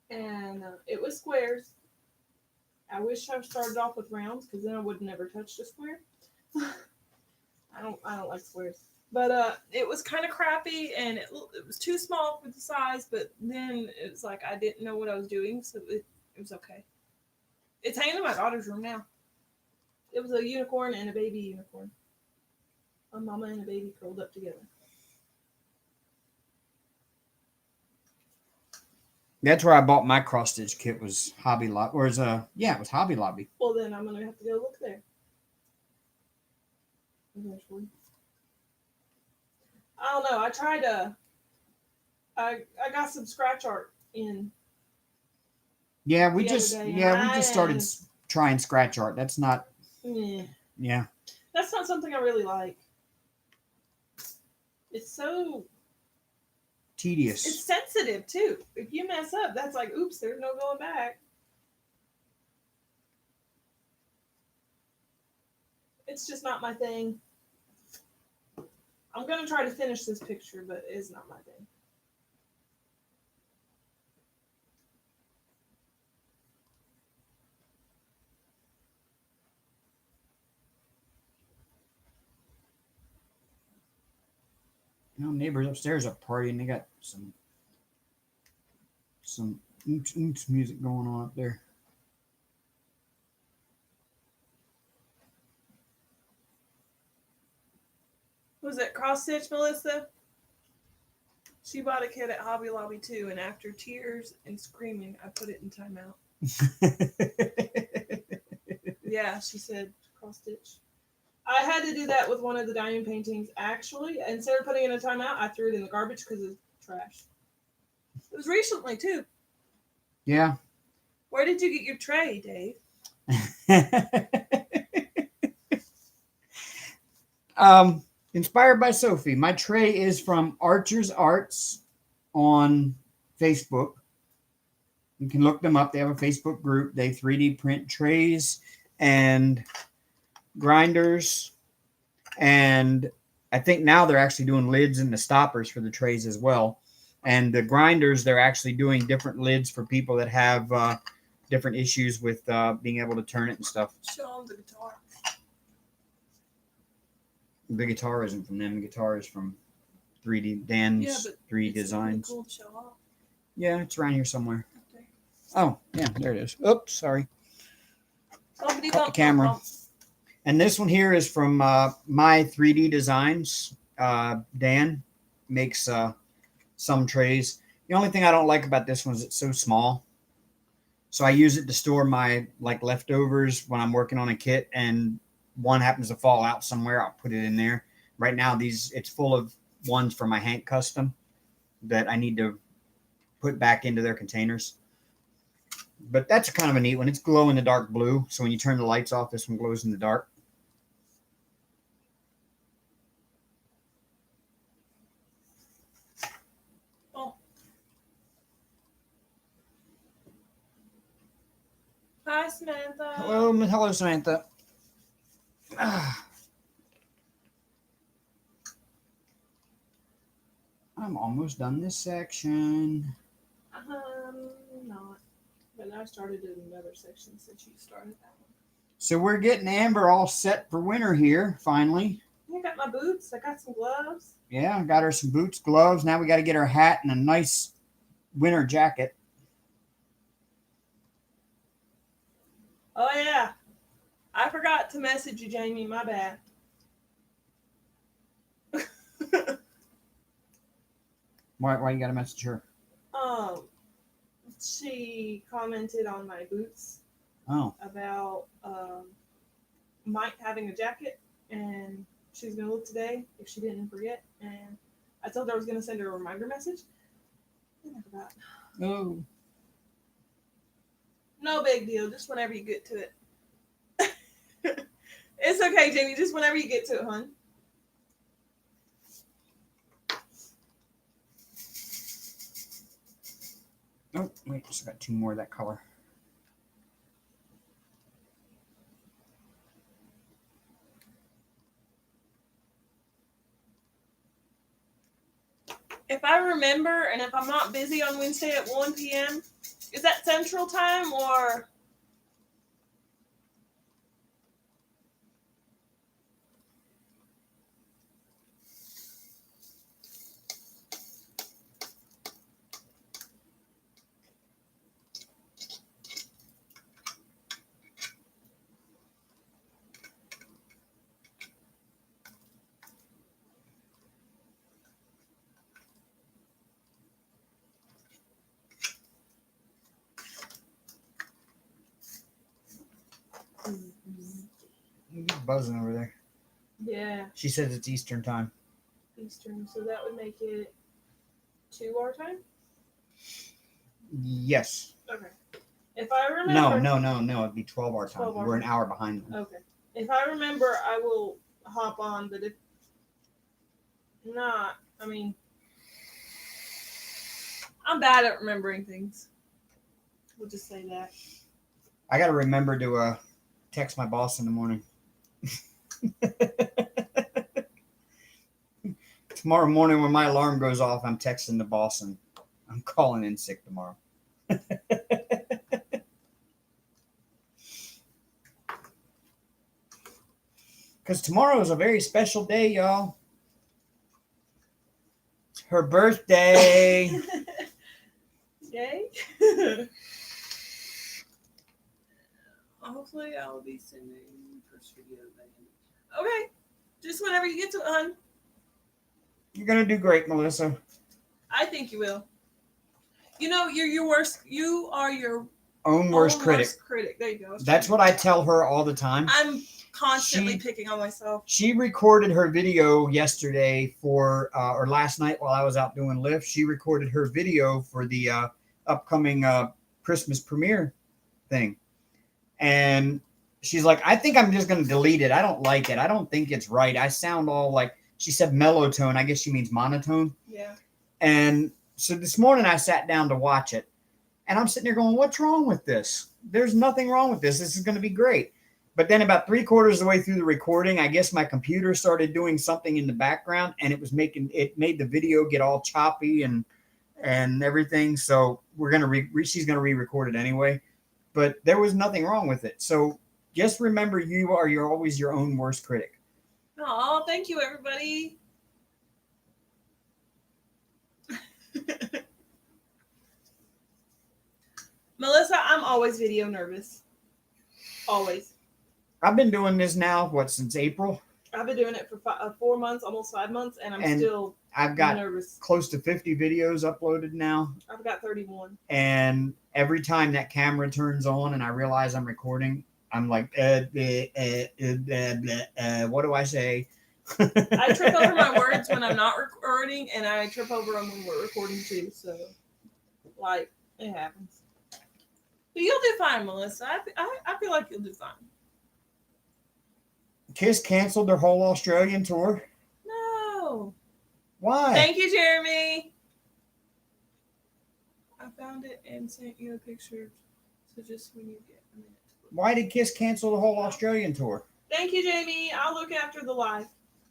and it was squares. I wish I started off with rounds because then I would never touch a square. I don't like squares, but it was kind of crappy, and it was too small for the size. But then it was like I didn't know what I was doing, so it was okay. It's hanging in my daughter's room now. It was a unicorn and a baby unicorn. A mama and a baby curled up together. That's where I bought my cross stitch kit. Was Hobby Lobby, or it was Hobby Lobby. Well, then I'm gonna have to go look there eventually. I don't know. I tried to. I got some scratch art in. Yeah, we The just other day, started trying scratch art. That's not. Yeah. That's not something I really like. It's so Tedious. It's sensitive too. If you mess up, that's like, oops, there's no going back. It's just not my thing. I'm gonna try to finish this picture, but it's not my thing. Neighbors upstairs are partying. They got some oomph music going on up there. Was it cross stitch, Melissa? She bought a kit at Hobby Lobby too, and after tears and screaming, I put it in timeout. Yeah, she said cross stitch. I had to do that with one of the diamond paintings. Actually, instead of putting it in a timeout, I threw it in the garbage because it's trash. It was recently too. Yeah. Where did you get your tray, Dave? Inspired by Sophie. My tray is from Archer's Arts on Facebook. You can look them up. They have a Facebook group. They 3D print trays and grinders. And I think now they're actually doing lids and the stoppers for the trays as well. And the grinders, they're actually doing different lids for people that have different issues with being able to turn it and stuff. Show them the guitar. The guitar isn't from them. The guitar is from 3D Dan's 3D Designs. Really cool to show off. Yeah, it's around here somewhere. Okay. Oh, yeah, there it is. Oops, sorry. Bumpity Cut the bump, camera. bump, bump. And this one here is from my 3D Designs. Dan makes some trays. The only thing I don't like about this one is it's so small. So I use it to store my leftovers when I'm working on a kit, and one happens to fall out somewhere, I'll put it in there. Right now, it's full of ones for my Hank Custom that I need to put back into their containers. But that's kind of a neat one. It's glow in the dark blue, so when you turn the lights off, this one glows in the dark. Oh. Hi, Samantha. Hello, Samantha. I'm almost done this section. Not. But I started another section since you started that one. So we're getting Amber all set for winter here, finally. I got my boots. I got some gloves. Yeah, got her some boots, gloves. Now we got to get her a hat and a nice winter jacket. Oh, yeah. I forgot to message you, Jamie. My bad. Why you got to message her? She commented on my boots. Oh. About Mike having a jacket, and she was going to look today if she didn't forget. And I told her I was going to send her a reminder message. I forgot. Oh. No big deal. Just whenever you get to it. It's okay, Jamie. Just whenever you get to it, hon. Oh, wait. Just got two more of that color. If I remember, and if I'm not busy on Wednesday at 1 p.m., is that Central Time or? You're buzzing over there. Yeah, She says it's Eastern time. Eastern. So that would make it 2 our time? Yes. Okay. If I remember. No. It'd be 12 our time. 12 our We're an time. hour behind them. Okay. If I remember, I will hop on, but if not, I mean, I'm bad at remembering things. We'll just say that. I got to remember to text my boss in the morning. Tomorrow morning when my alarm goes off, I'm texting the boss and I'm calling in sick tomorrow. Because tomorrow is a very special day, y'all. It's her birthday. Yay. Hopefully I'll be sending first video then. Okay. Just whenever you get to it, hon. You're going to do great, Melissa. I think you will. You know, you're your worst. You are your Own worst critic. There you go. That's what I tell her all the time. I'm constantly picking on myself. She recorded her video yesterday or last night while I was out doing Lyft. She recorded her video for the upcoming Christmas premiere thing. And she's like, I think I'm just going to delete it. I don't like it. I don't think it's right. I sound all like, she said mellow tone. I guess she means monotone. Yeah. And so this morning I sat down to watch it. And I'm sitting there going, what's wrong with this? There's nothing wrong with this. This is going to be great. But then about 3/4 of the way through the recording, I guess my computer started doing something in the background, and it made the video get all choppy and everything. So she's gonna re-record it anyway. But there was nothing wrong with it. So just remember, you're always your own worst critic. Oh, thank you, everybody. Melissa, I'm always video nervous. Always. I've been doing this now, since April? I've been doing it for 4 months, almost 5 months, and I'm still I've got nervous. Close to 50 videos uploaded now. I've got 31. And every time that camera turns on and I realize I'm recording, I'm like, what do I say? I trip over my words when I'm not recording, and I trip over them when we're recording too. So, like, it happens. But you'll do fine, Melissa. I feel like you'll do fine. Kiss canceled their whole Australian tour. No. Why? Thank you, Jeremy. I found it and sent you a picture. So just when you get a minute. Why did Kiss cancel the whole Australian tour? Thank you, Jamie. I'll look after the live.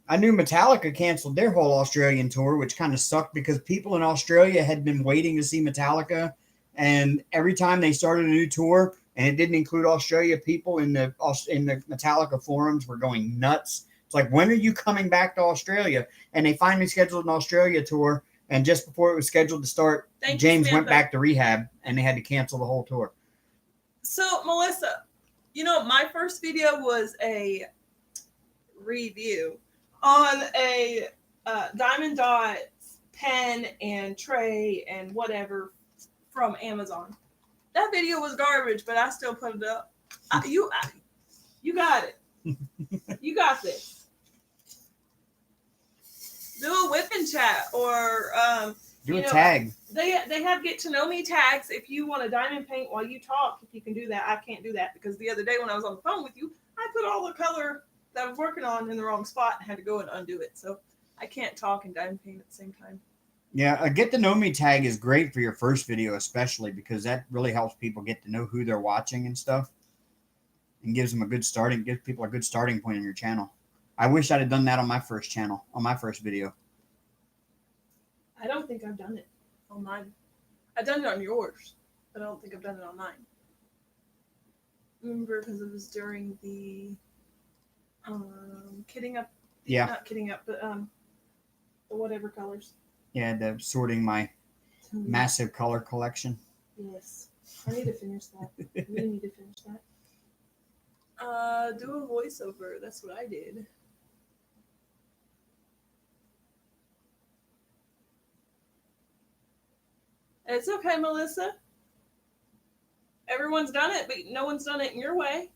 I knew Metallica canceled their whole Australian tour, which kind of sucked because people in Australia had been waiting to see Metallica. And every time they started a new tour, and it didn't include Australia, people in the Metallica forums were going nuts. It's like, when are you coming back to Australia? And they finally scheduled an Australia tour, and just before it was scheduled to start, James went back to rehab, and they had to cancel the whole tour. So, Melissa, my first video was a review on a Diamond Dots pen and tray and whatever from Amazon. That video was garbage, but I still put it up. You got it. You got this. Do a WIP and chat, or do a tag. They have get to know me tags. If you want to diamond paint while you talk, if you can do that. I can't do that because the other day when I was on the phone with you, I put all the color that I was working on in the wrong spot and had to go and undo it. So I can't talk and diamond paint at the same time. Yeah, a get to know me tag is great for your first video, especially because that really helps people get to know who they're watching and stuff, and gives people a good starting point on your channel. I wish I'd have done that on my first channel, on my first video. I don't think I've done it on mine. I've done it on yours, but I don't think I've done it on mine. Remember, because it was during the kitting up. Yeah. Not kitting up, but the whatever colors. Yeah, the sorting my massive color collection. Yes. I need to finish that. We need to finish that. Do a voiceover. That's what I did. It's okay, Melissa. Everyone's done it, but no one's done it in your way.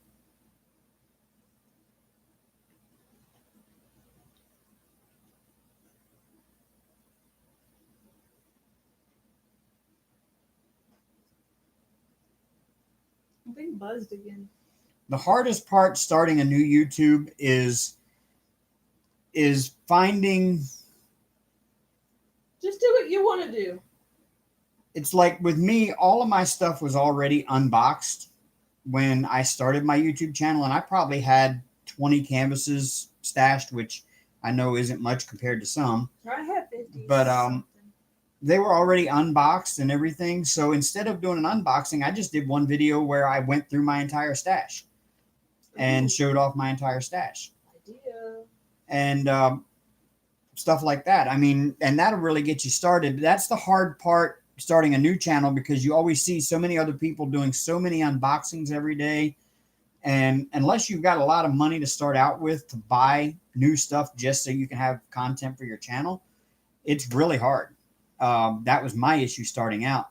I'm being buzzed again. The hardest part starting a new YouTube is finding. Just do what you want to do. It's like with me, all of my stuff was already unboxed when I started my YouTube channel, and I probably had 20 canvases stashed, which I know isn't much compared to some. I have 50. But they were already unboxed and everything. So instead of doing an unboxing, I just did one video where I went through my entire stash and showed off my entire stash. Idea. And stuff like that. I mean, and that'll really get you started. That's the hard part starting a new channel, because you always see so many other people doing so many unboxings every day. And unless you've got a lot of money to start out with to buy new stuff just so you can have content for your channel, it's really hard. That was my issue starting out.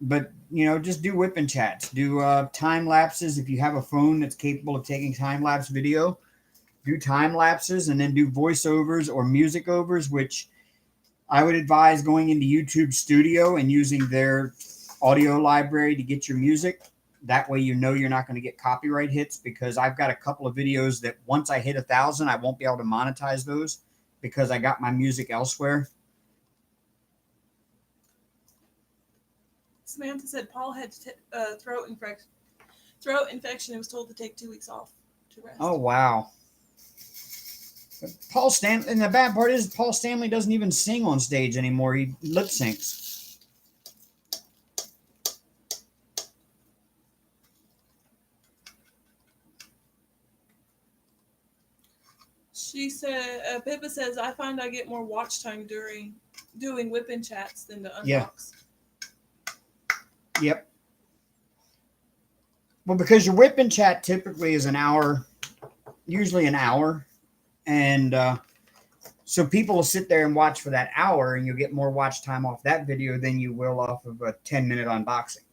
But, you know, just do whip and chats. Do time lapses. If you have a phone that's capable of taking time lapse video, do time lapses, and then do voiceovers or music overs, which I would advise going into YouTube Studio and using their audio library to get your music. That way you know you're not going to get copyright hits, because I've got a couple of videos that once I hit 1,000, I won't be able to monetize those because I got my music elsewhere. Samantha said Paul had throat infection and was told to take 2 weeks off to rest. Oh, wow. Paul Stanley, and the bad part is Paul Stanley doesn't even sing on stage anymore. He lip syncs. She said, Pippa says, I find I get more watch time during doing whip and chats than to unbox. Yeah. Yep. Well, because your whip and chat typically is an hour, usually an hour. And so people will sit there and watch for that hour, and you'll get more watch time off that video than you will off of a 10-minute unboxing.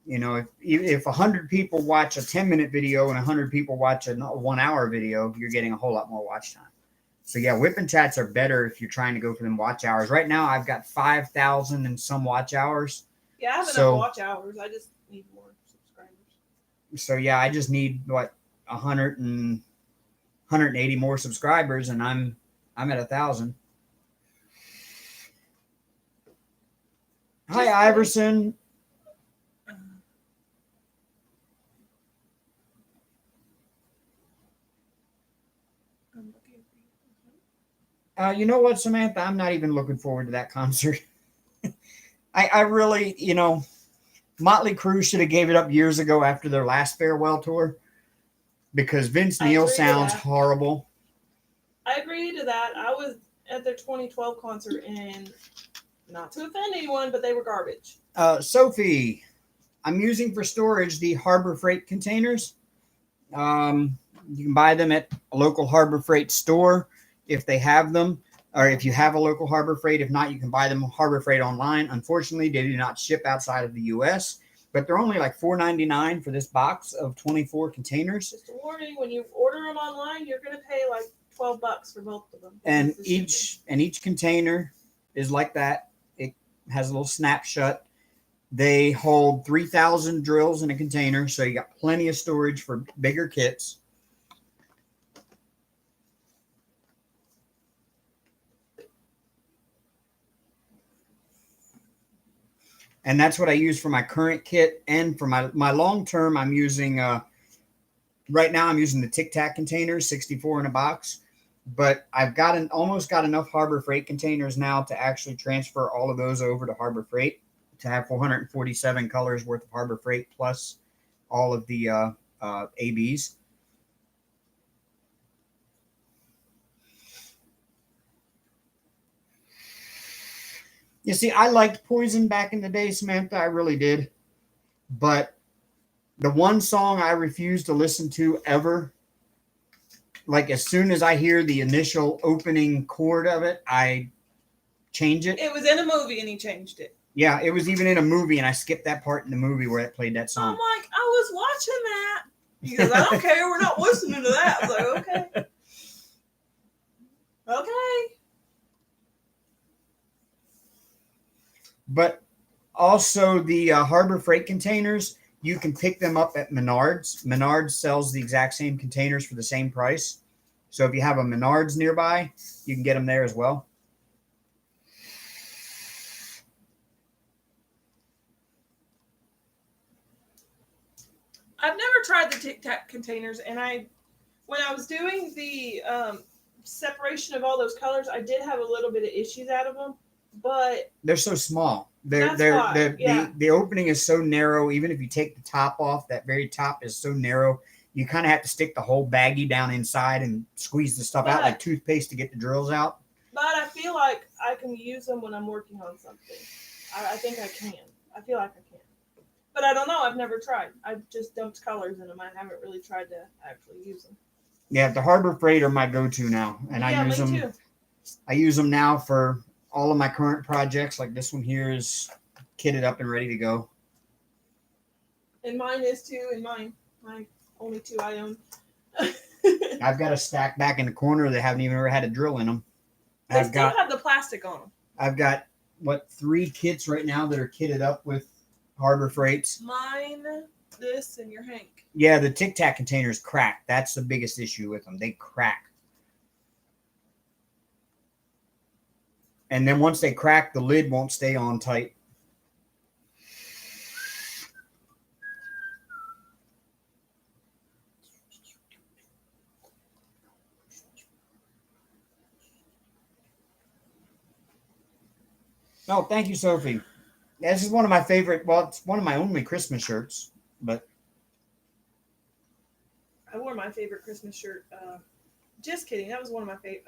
You know, if 100 people watch a 10-minute video and 100 people watch a 1-hour video, you're getting a whole lot more watch time. So yeah, whip and chats are better if you're trying to go for them watch hours. Right now, I've got 5,000 and some watch hours. Yeah, I have enough watch hours. I just need more subscribers. So yeah, I just need 180 more subscribers, and I'm at 1,000. Hi, Iverson. You know what, Samantha? I'm not even looking forward to that concert. I really, you know, Motley Crue should have gave it up years ago after their last farewell tour, because Vince Neil sounds horrible. I agree to that. I was at their 2012 concert, and not to offend anyone, but they were garbage. Sophie, I'm using for storage the Harbor Freight containers. You can buy them at a local Harbor Freight store if they have them, or if you have a local Harbor Freight. If not, you can buy them Harbor Freight online. Unfortunately, they do not ship outside of the U.S., but they're only like $4.99 for this box of 24 containers. Just a warning: when you order them online, you're going to pay like $12 for both of them. And each container is like that. It has a little snap shut. They hold 3,000 drills in a container, so you got plenty of storage for bigger kits. And that's what I use for my current kit, and for my long term, I'm using right now I'm using the Tic-Tac containers, 64 in a box. But I've almost got enough Harbor Freight containers now to actually transfer all of those over to Harbor Freight, to have 447 colors worth of Harbor Freight plus all of the ABs. You see, I liked Poison back in the day, Samantha. I really did. But the one song I refuse to listen to ever, like as soon as I hear the initial opening chord of it, I change it. It was in a movie and he changed it. Yeah, it was even in a movie, and I skipped that part in the movie where it played that song. I'm like, I was watching that. He goes, I don't care. We're not listening to that. I was like, okay. Okay. But also the Harbor Freight containers, you can pick them up at Menards. Menards sells the exact same containers for the same price. So if you have a Menards nearby, you can get them there as well. I've never tried the Tic Tac containers, and when I was doing the separation of all those colors, I did have a little bit of issues out of them, but they're so small. Yeah. The opening is so narrow. Even if you take the top off, that very top is so narrow. You kind of have to stick the whole baggie down inside and squeeze the stuff out like toothpaste to get the drills out. But I feel like I can use them when I'm working on something. I think I can. I feel like I can. But I don't know. I've never tried. I've just dumped colors in them. I haven't really tried to actually use them. Yeah, the Harbor Freight are my go-to now, and I use them. Too. I use them now for all of my current projects. Like this one here is kitted up and ready to go. And mine is too. And my only two I own. I've got a stack back in the corner that haven't even ever had a drill in them. They still have the plastic on them. I've got 3 kits right now that are kitted up with Harbor Freights. Mine, this, and your Hank. Yeah, the Tic Tac containers crack. That's the biggest issue with them. They crack. And then once they crack, the lid won't stay on tight. Oh, thank you, Sophie. This is one of my favorite. Well, it's one of my only Christmas shirts, but I wore my favorite Christmas shirt. Just kidding. That was one of my favorite.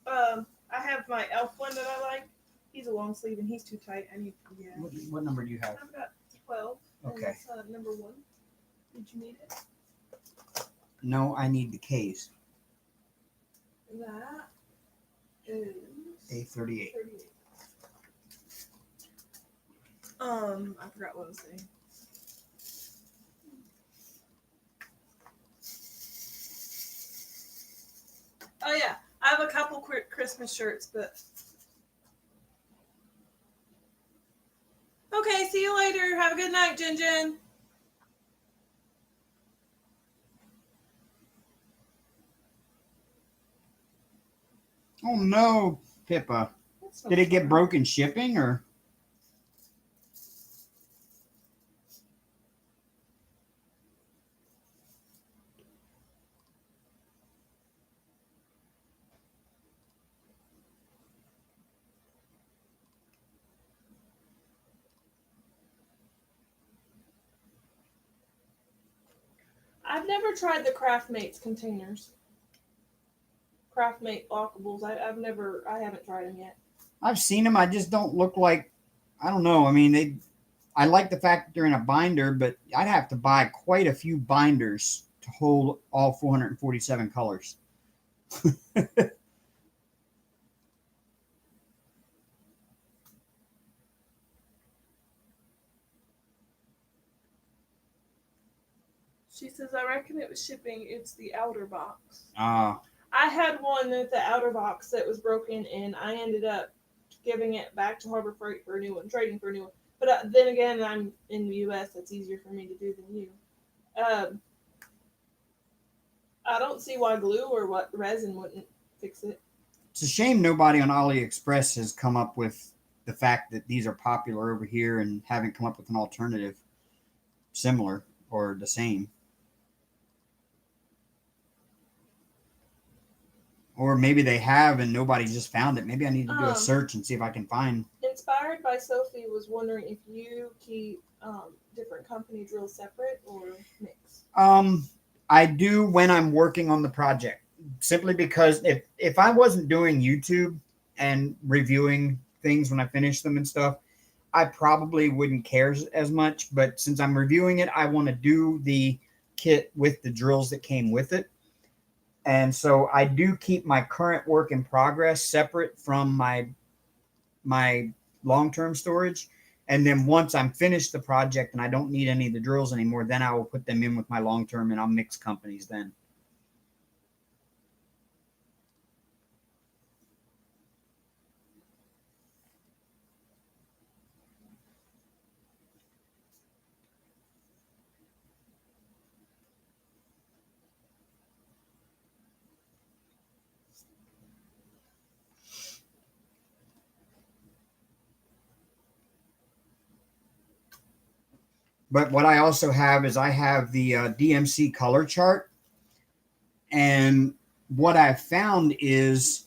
I have my elf one that I like. He's a long sleeve and he's too tight. I need. Yeah. What number do you have? I've got 12. Okay. And that's, number 1. Did you need it? No, I need the case. That is A38. I forgot what I was saying. Oh yeah, I have a couple quick Christmas shirts, but okay. See you later. Have a good night, Jin Jin. Oh no, Pippa! Did it get broken shipping or? I've never tried the Craftmates containers. Craftmate lockables. I haven't tried them yet. I've seen them. I just don't look like. I don't know. I mean, I like the fact that they're in a binder, but I'd have to buy quite a few binders to hold all 447 colors. She says, I reckon it was shipping. It's the outer box. Ah. I had one at the outer box that was broken, and I ended up giving it back to Harbor Freight for a new one, trading for a new one. But then again, I'm in the U.S. That's easier for me to do than you. I don't see why glue or what resin wouldn't fix it. It's a shame nobody on AliExpress has come up with the fact that these are popular over here and haven't come up with an alternative similar or the same. Or maybe they have and nobody just found it. Maybe I need to do a search and see if I can find. Inspired by Sophie was wondering if you keep different company drills separate or mix. I do when I'm working on the project. Simply because if I wasn't doing YouTube and reviewing things when I finish them and stuff, I probably wouldn't care as much. But since I'm reviewing it, I want to do the kit with the drills that came with it. And so I do keep my current work in progress separate from my long-term storage. And then once I'm finished the project and I don't need any of the drills anymore, then I will put them in with my long-term and I'll mix companies then. But what I also have is I have the DMC color chart. And what I've found is,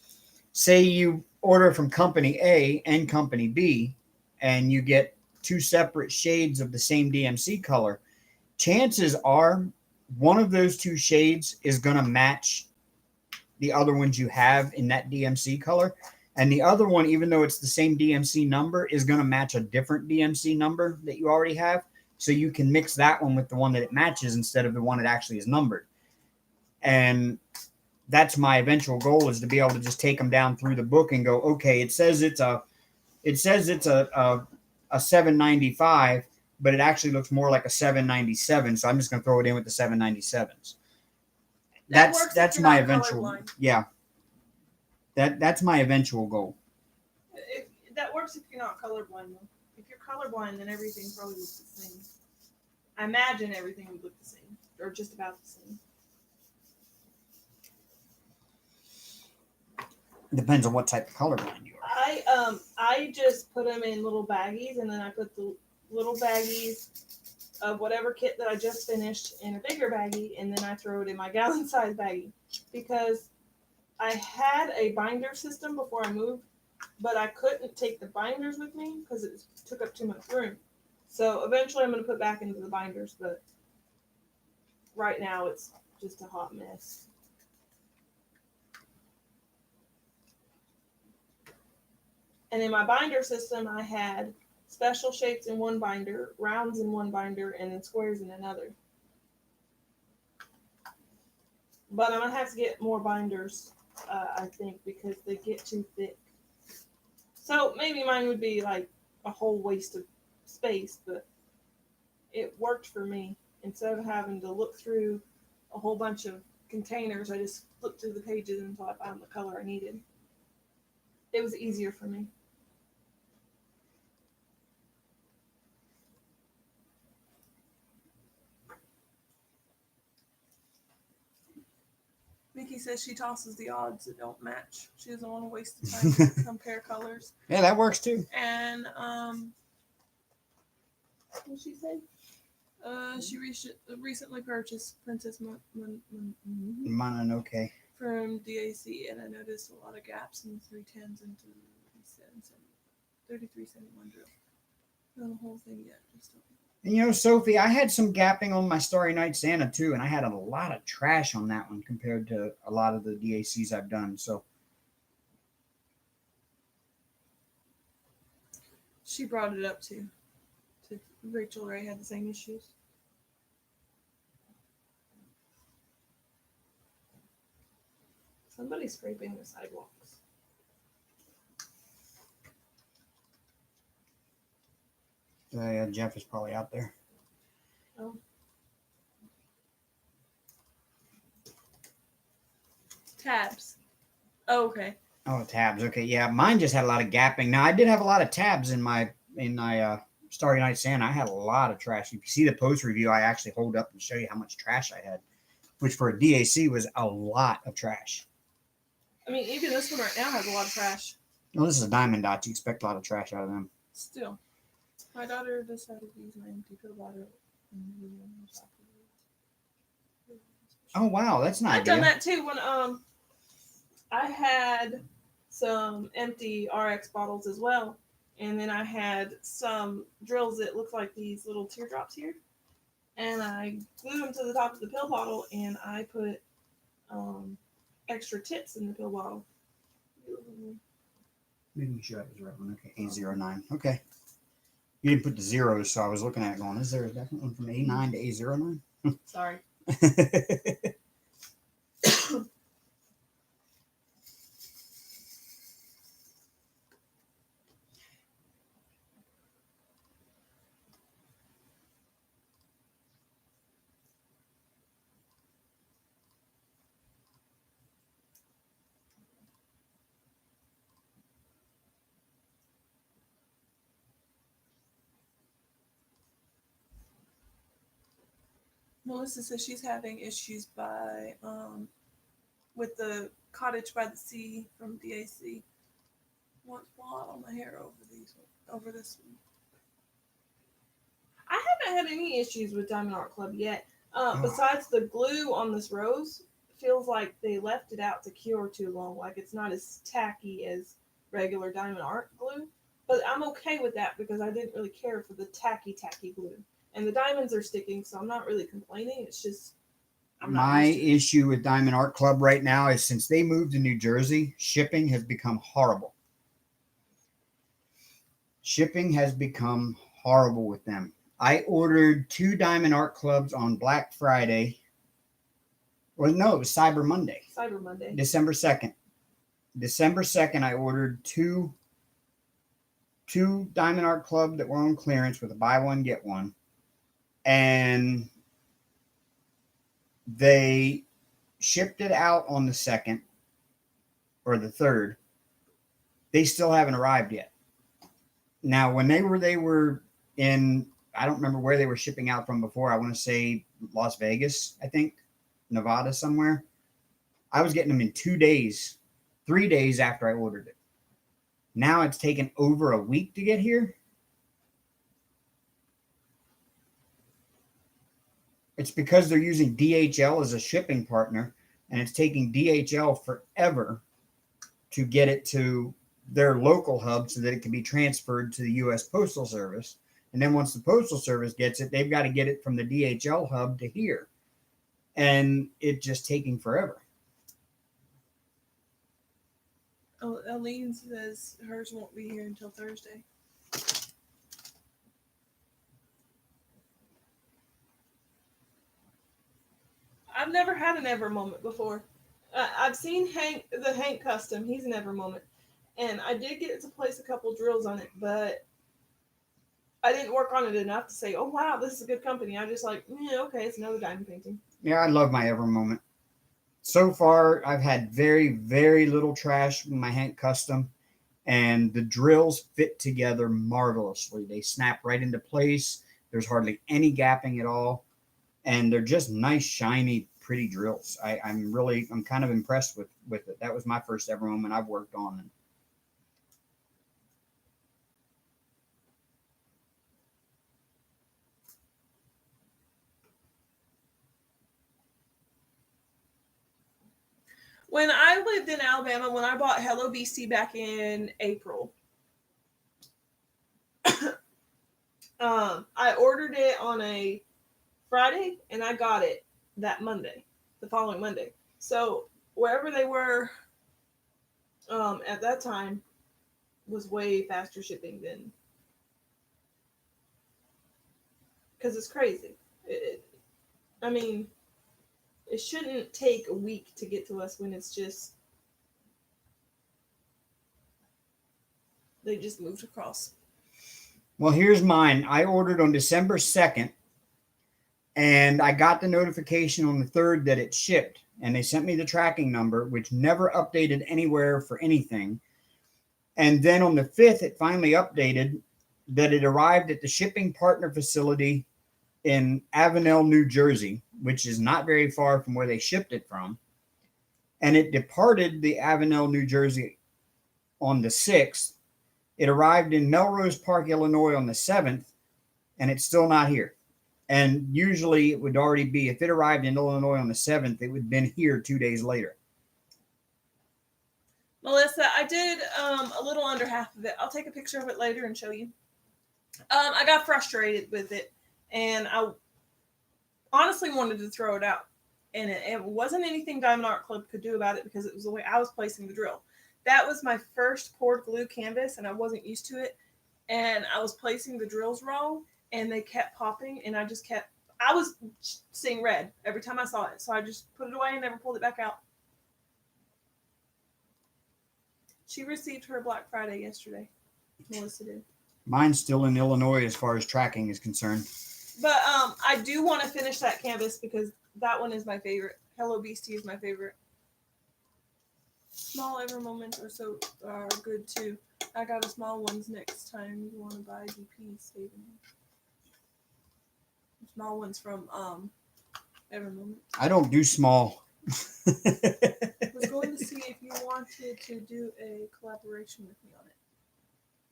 say you order from company A and company B, and you get two separate shades of the same DMC color, chances are one of those two shades is going to match the other ones you have in that DMC color. And the other one, even though it's the same DMC number, is going to match a different DMC number that you already have. So you can mix that one with the one that it matches instead of the one that actually is numbered. And that's my eventual goal, is to be able to just take them down through the book and go, okay, it says it's a 795, but it actually looks more like a 797. So I'm just going to throw it in with the 797s. That's my eventual. Yeah. That's my eventual goal. That works if you're not colorblind, though. If you're colorblind, then everything probably looks the same. I imagine everything would look the same, or just about the same. It depends on what type of colorblind you are. I just put them in little baggies, and then I put the little baggies of whatever kit that I just finished in a bigger baggie, and then I throw it in my gallon size baggie, because I had a binder system before I moved, but I couldn't take the binders with me because it took up too much room. So eventually I'm going to put back into the binders, but right now it's just a hot mess. And in my binder system, I had special shapes in one binder, rounds in one binder, and then squares in another. But I'm going to have to get more binders, I think, because they get too thick. So maybe mine would be like a whole waste of space, but it worked for me. Instead of having to look through a whole bunch of containers, I just flipped through the pages until I found the color I needed. It was easier for me. Mickey says she tosses the odds that don't match. She doesn't want to waste the time to compare colors. Yeah, that works too. And what did she say? She recently purchased Princess Mononoke from DAC, and I noticed a lot of gaps in the 310s and 3371 drill. Not the whole thing yet. And Sophie, I had some gapping on my Starry Night Santa too, and I had a lot of trash on that one compared to a lot of the DACs I've done. So she brought it up too. Rachel Ray had the same issues. Somebody's scraping the sidewalks. yeah, Jeff is probably out there. Oh. Tabs. Oh, okay. Oh, tabs. Okay, yeah, mine just had a lot of gapping. Now I did have a lot of tabs in my Starry Night Santa. I had a lot of trash. If you see the post review, I actually hold up and show you how much trash I had, which for a DAC was a lot of trash. I mean, even this one right now has a lot of trash. Well, this is a diamond dot. You expect a lot of trash out of them. Still. My daughter decided to use my empty pill bottle. Oh, wow, that's nice. I've done that too when I had some empty RX bottles as well. And then I had some drills that looked like these little teardrops here. And I glued them to the top of the pill bottle, and I put extra tips in the pill bottle. Maybe you should have the right one. Okay, A09. Okay. You didn't put the zeros, so I was looking at it going, is there a definite one from A9 to A09? Sorry. Melissa says she's having issues with the cottage by the sea from DAC. Wants blonde on my hair over this one. I had any issues with Diamond Art Club yet. Besides the glue on this rose, feels like they left it out to cure too long. Like it's not as tacky as regular Diamond Art glue. But I'm okay with that because I didn't really care for the tacky glue. And the diamonds are sticking, so I'm not really complaining. It's just I'm not My used to it. issue with Diamond Art Club right now is since they moved to New Jersey, shipping has become horrible. Shipping has become horrible with them. I ordered 2 Diamond Art Clubs on Black Friday. Well, no, it was Cyber Monday. Cyber Monday. December 2nd. December 2nd, I ordered two Diamond Art Club that were on clearance with a buy one, get one. And they shipped it out on the 2nd or the 3rd. They still haven't arrived yet. Now, when they were in, I don't remember where they were shipping out from before. I want to say Las Vegas, I think, Nevada somewhere. I was getting them in 2 days, 3 days after I ordered it. Now it's taken over a week to get here. It's because they're using DHL as a shipping partner, and it's taking DHL forever to get it to their local hub so that it can be transferred to the U.S. Postal Service. And then once the Postal Service gets it, they've got to get it from the DHL hub to here. And it's just taking forever. Oh, Aline says hers won't be here until Thursday. I've never had an ever moment before. I've seen the Hank custom. He's an ever moment. And I did get to place a couple drills on it, but I didn't work on it enough to say, oh, wow, this is a good company. I just like, yeah, okay, it's another diamond painting. Yeah, I love my ever moment. So far, I've had very, very little trash with my Hank Custom, and the drills fit together marvelously. They snap right into place. There's hardly any gapping at all, and they're just nice, shiny, pretty drills. I'm kind of impressed with it. That was my first ever moment I've worked on. When I lived in Alabama, when I bought Hello Beastie back in April, I ordered it on a Friday and I got it that Monday, the following Monday. So wherever they were at that time was way faster shipping than, because it's crazy. I mean, it shouldn't take a week to get to us when it's just, they just moved across. Well, here's mine. I ordered on December 2nd, and I got the notification on the 3rd that it shipped, and they sent me the tracking number, which never updated anywhere for anything. And then on the 5th, it finally updated that it arrived at the shipping partner facility in Avenel, New Jersey, which is not very far from where they shipped it from. And it departed the Avenel, New Jersey on the 6th. It arrived in Melrose Park, Illinois on the 7th, and it's still not here. And usually it would already be, if it arrived in Illinois on the 7th, it would have been here 2 days later. Melissa, I did a little under half of it. I'll take a picture of it later and show you. I got frustrated with it, and I honestly wanted to throw it out. And it wasn't anything Diamond Art Club could do about it because it was the way I was placing the drill. That was my first poured glue canvas, and I wasn't used to it. And I was placing the drills wrong, and they kept popping, and I was seeing red every time I saw it. So I just put it away and never pulled it back out. She received her Black Friday yesterday. Melissa did. Mine's still in Illinois as far as tracking is concerned. But I do want to finish that canvas because that one is my favorite. Hello Beastie is my favorite. Small ever moments are good too. I got a small ones next time you want to buy DP saving. Small ones from ever moment. I don't do small. I was going to see if you wanted to do a collaboration with me on it.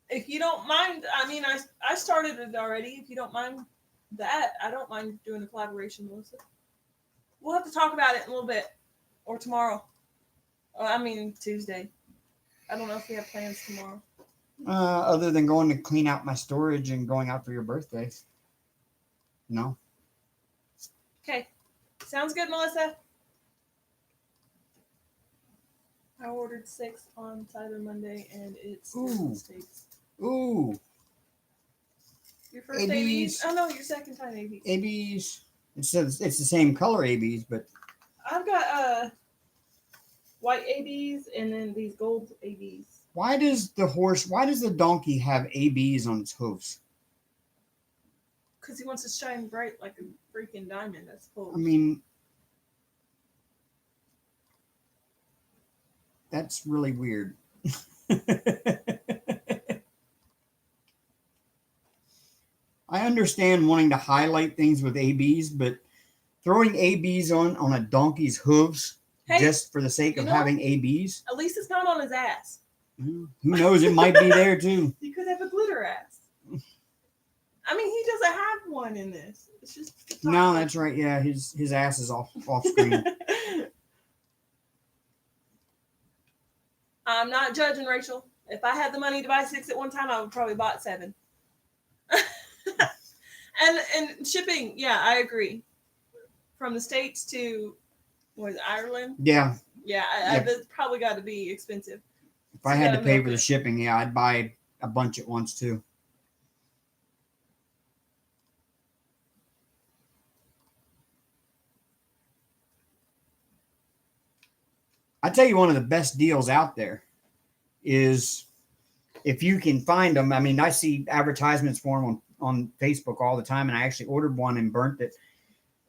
If you don't mind, I mean, I started it already. If you don't mind That I don't mind doing a collaboration, Melissa. We'll have to talk about it in a little bit, or tomorrow. I mean Tuesday. I don't know if we have plans tomorrow. Other than going to clean out my storage and going out for your birthday. No. Okay, sounds good, Melissa. I ordered 6 on Cyber Monday, and it's Ooh. in the States. Ooh. Your first ABs. ABs? Oh no, your second time ABs. ABs. It's the same color ABs, but I've got white ABs and then these gold ABs. why does the donkey have ABs on its hooves? Because he wants to shine bright like a freaking diamond, I suppose. I mean, that's really weird. I understand wanting to highlight things with ABs, but throwing ABs on a donkey's hooves just for the sake of having ABs? At least it's not on his ass. Who knows? It might be there too. You could have a glitter ass. I mean, he doesn't have one in this. It's just no, that's right. Yeah, his ass is off screen. I'm not judging, Rachel. If I had the money to buy 6 at one time, I would probably bought 7. and shipping, yeah, I agree. From the States to Ireland? Yeah. Yeah, that's probably got to be expensive. If I had to pay for the shipping, yeah, I'd buy a bunch at once too. I tell you, one of the best deals out there is if you can find them. I mean, I see advertisements for them on Facebook all the time, and I actually ordered one and burnt it.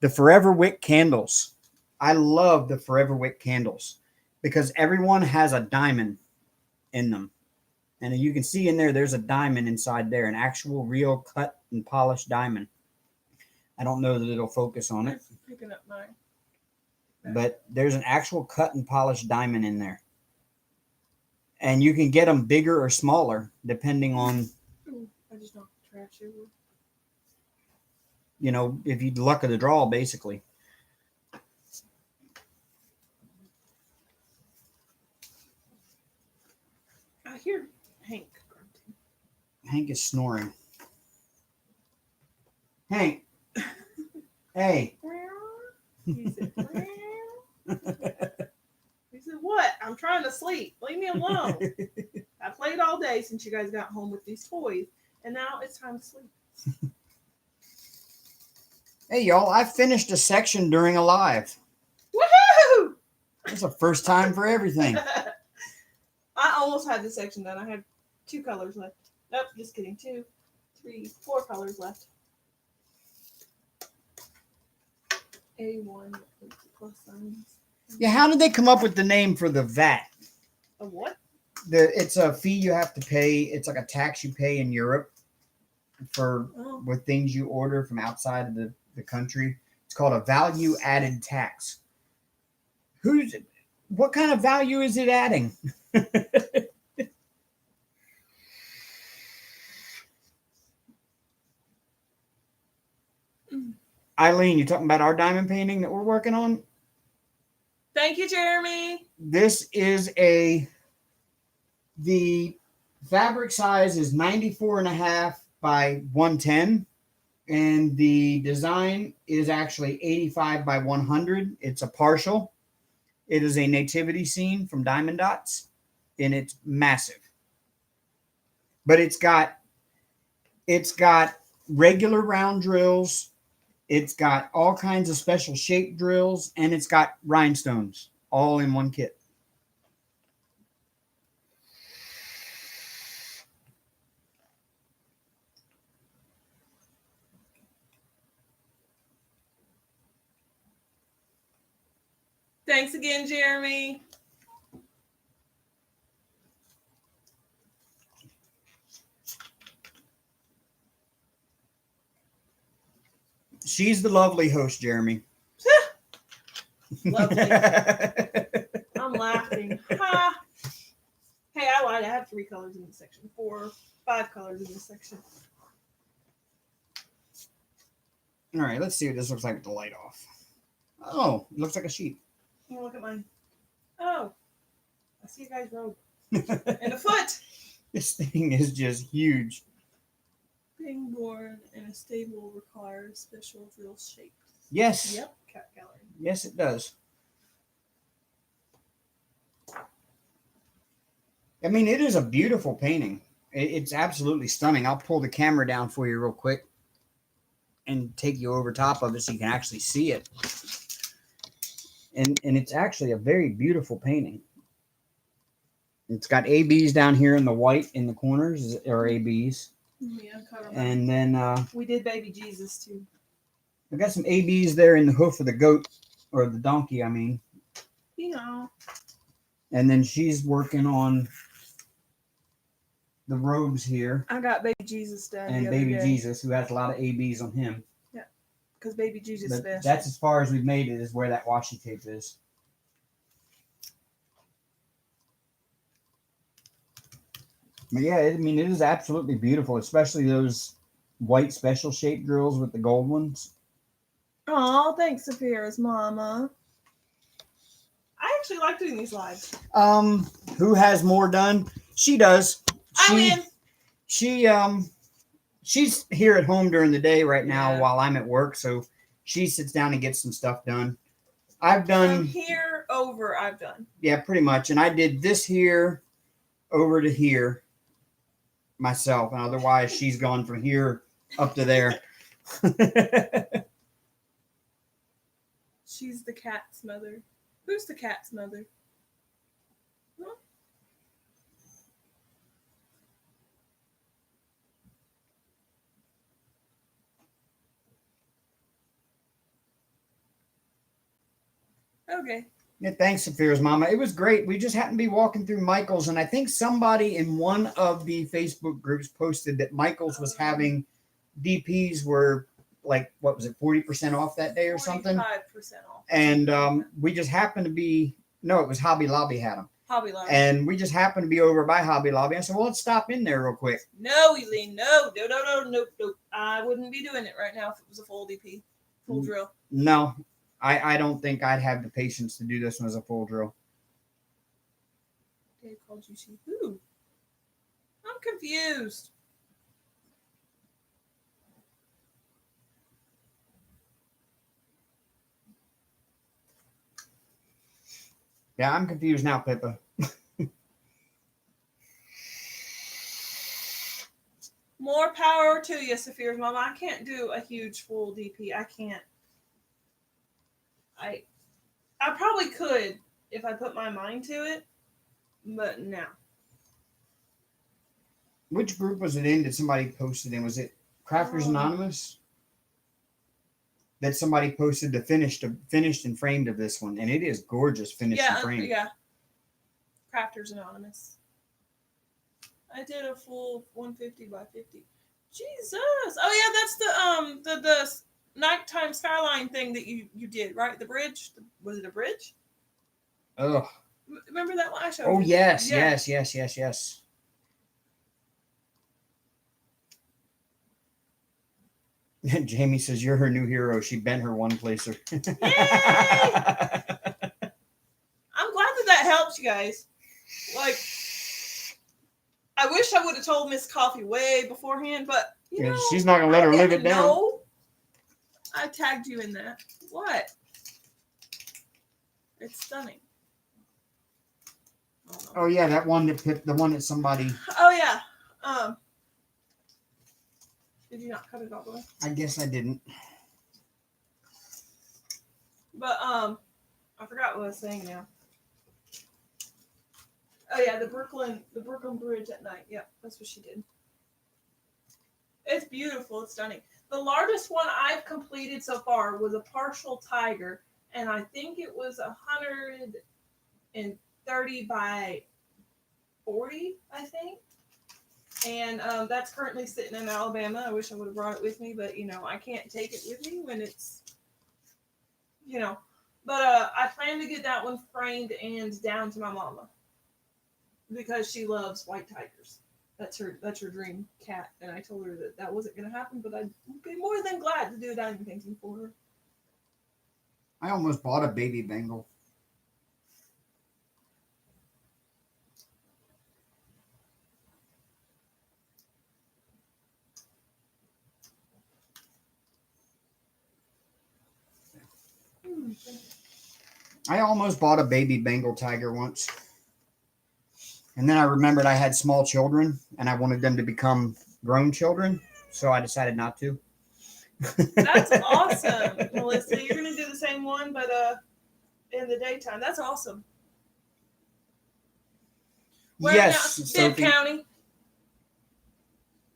The Forever Wick candles. I love the Forever Wick candles because everyone has a diamond in them. And you can see in there's a diamond inside there, an actual real cut and polished diamond. I don't know that it'll focus on it. It's picking up mine. But there's an actual cut and polished diamond in there. And you can get them bigger or smaller depending on, I just knocked the trash over. You know, if you luck of the draw, basically. I hear Hank grunting. Hank is snoring. Hank. Hey. He said, he said, what? I'm trying to sleep. Leave me alone. I played all day since you guys got home with these toys, and now it's time to sleep. Hey, y'all, I finished a section during a live. Woohoo! It's a first time for everything. I almost had this section done. I had 2 colors left. Nope, just kidding. 2, 3, 4 colors left. A1 with the plus signs. Yeah, how did they come up with the name for the VAT? A what? It's a fee you have to pay. It's like a tax you pay in Europe with things you order from outside of the country. It's called a value added tax. What kind of value is it adding? Eileen, you talking about our diamond painting that we're working on? Thank you, Jeremy. This is the fabric size is 94.5 by 110. And the design is actually 85 by 100. It's a partial. It is a nativity scene from Diamond Dots, and it's massive. But it's got regular round drills. It's got all kinds of special shape drills, and it's got rhinestones all in one kit. Thanks again, Jeremy. She's the lovely host, Jeremy. Lovely. I'm laughing. Ha! Hey, I lied. I have 3 colors in this section. 5 colors in this section. All right, let's see what this looks like with the light off. Oh, it looks like a sheep. Oh, look at mine. Oh, I see a guy's robe. And a foot. This thing is just huge. Being born in a stable requires special drill shapes. Yes. Yep, cat gallery. Yes, it does. I mean, it is a beautiful painting. It's absolutely stunning. I'll pull the camera down for you real quick and take you over top of it so you can actually see it. And it's actually a very beautiful painting. It's got ABs down here in the white in the corners, or ABs. Yeah, and then we did baby Jesus too. I got some ABs there in the hoof of the goat, or the donkey, I mean. Yeah. And then she's working on the robes here. I got baby Jesus done. And baby Jesus, who has a lot of ABs on him. Yeah, because baby Jesus But special. that's as far as we've made it, is where that washi tape is. But yeah, I mean, it is absolutely beautiful, especially those white special shape drills with the gold ones. Oh, thanks, Saphira's mama. I actually like doing these lives. Who has more done? She does. I win. She's here at home during the day right now Yeah. while I'm at work, so she sits down and gets some stuff done. I've done From here over, I've done. Yeah, pretty much. And I did this here over to here myself, and otherwise she's gone from here up to there. She's the cat's mother. Who's the cat's mother? Huh? Okay. Yeah, thanks, Saphira's mama. It was great. We just happened to be walking through Michael's, and I think somebody in one of the Facebook groups posted that Michael's was having DPs were like, what was it, 40% off that day or something? 45% off. And we just happened to be, no, it was Hobby Lobby had them. Hobby Lobby. And we just happened to be over by Hobby Lobby. I said, well, let's stop in there real quick. No, Eileen, no. I wouldn't be doing it right now if it was a full DP, full drill. No, I don't think I'd have the patience to do this one as a full drill. Dave called you she who? I'm confused. Yeah, I'm confused now, Pippa. More power to you, Saphira's mama. I can't do a huge full DP. I can't. I probably could if I put my mind to it, but no. Which group was it in that somebody posted in? Was it Crafters Anonymous? That somebody posted the finished and framed of this one, and it is gorgeous finished and framed. Yeah. Crafters Anonymous. I did a full 150 by 50. Jesus. Oh yeah, that's the nighttime skyline thing that you did, right? The bridge. Was it a bridge? Oh. Remember that one I showed you? Oh yes, Yeah. yes. Jamie says you're her new hero. She bent her one placer. Yay! I'm glad that helps you guys. Like, I wish I would have told Miss Coffee way beforehand, but you know, she's not gonna let her live it down. No, I tagged you in that. What? It's stunning. Oh yeah, that one that somebody. Oh yeah. Did you not cut it all the way? I guess I didn't. But I forgot what I was saying now. Oh yeah, the Brooklyn Bridge at night. Yep, that's what she did. It's beautiful. It's stunning. The largest one I've completed so far was a partial tiger, and I think it was 130 by 40, I think. And that's currently sitting in Alabama. I wish I would have brought it with me, but, I can't take it with me when it's, But I plan to get that one framed and down to my mama because she loves white tigers. That's her dream cat, and I told her that wasn't going to happen, but I'd be more than glad to do a diamond painting for her. I almost bought a baby Bengal. I almost bought a baby Bengal tiger once. And then I remembered I had small children and I wanted them to become grown children. So I decided not to. That's awesome, Melissa. You're going to do the same one, but in the daytime. That's awesome. Where Yes, now? Bibb Sophie. County.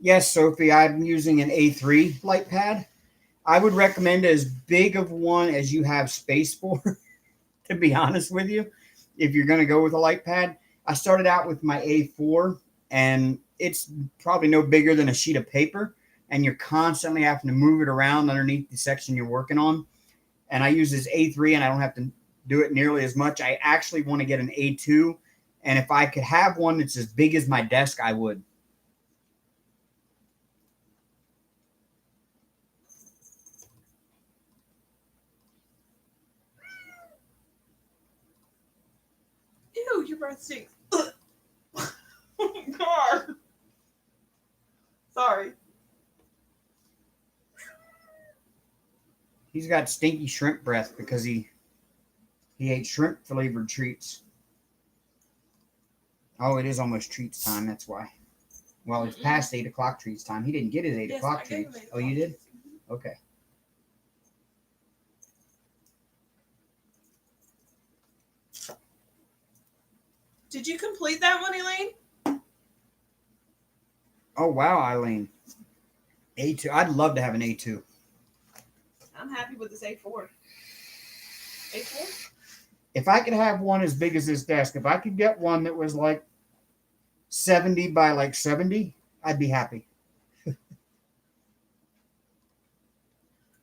Yes, Sophie. I'm using an A3 light pad. I would recommend as big of one as you have space for, to be honest with you, if you're going to go with a light pad. I started out with my A4, and it's probably no bigger than a sheet of paper, and you're constantly having to move it around underneath the section you're working on. And I use this A3, and I don't have to do it nearly as much. I actually want to get an A2, and if I could have one that's as big as my desk, I would. Ew, your breath stinks. God. Sorry. He's got stinky shrimp breath because he ate shrimp flavored treats. Oh, it is almost treats time. That's why. Well, it's past 8 o'clock treats time. He didn't get his 8 o'clock treats. Oh, you did? Okay. Did you complete that one, Elaine? Oh, wow, Eileen. A2. I'd love to have an A2. I'm happy with this A4. A4? If I could have one as big as this desk, if I could get one that was like 70 by like 70, I'd be happy.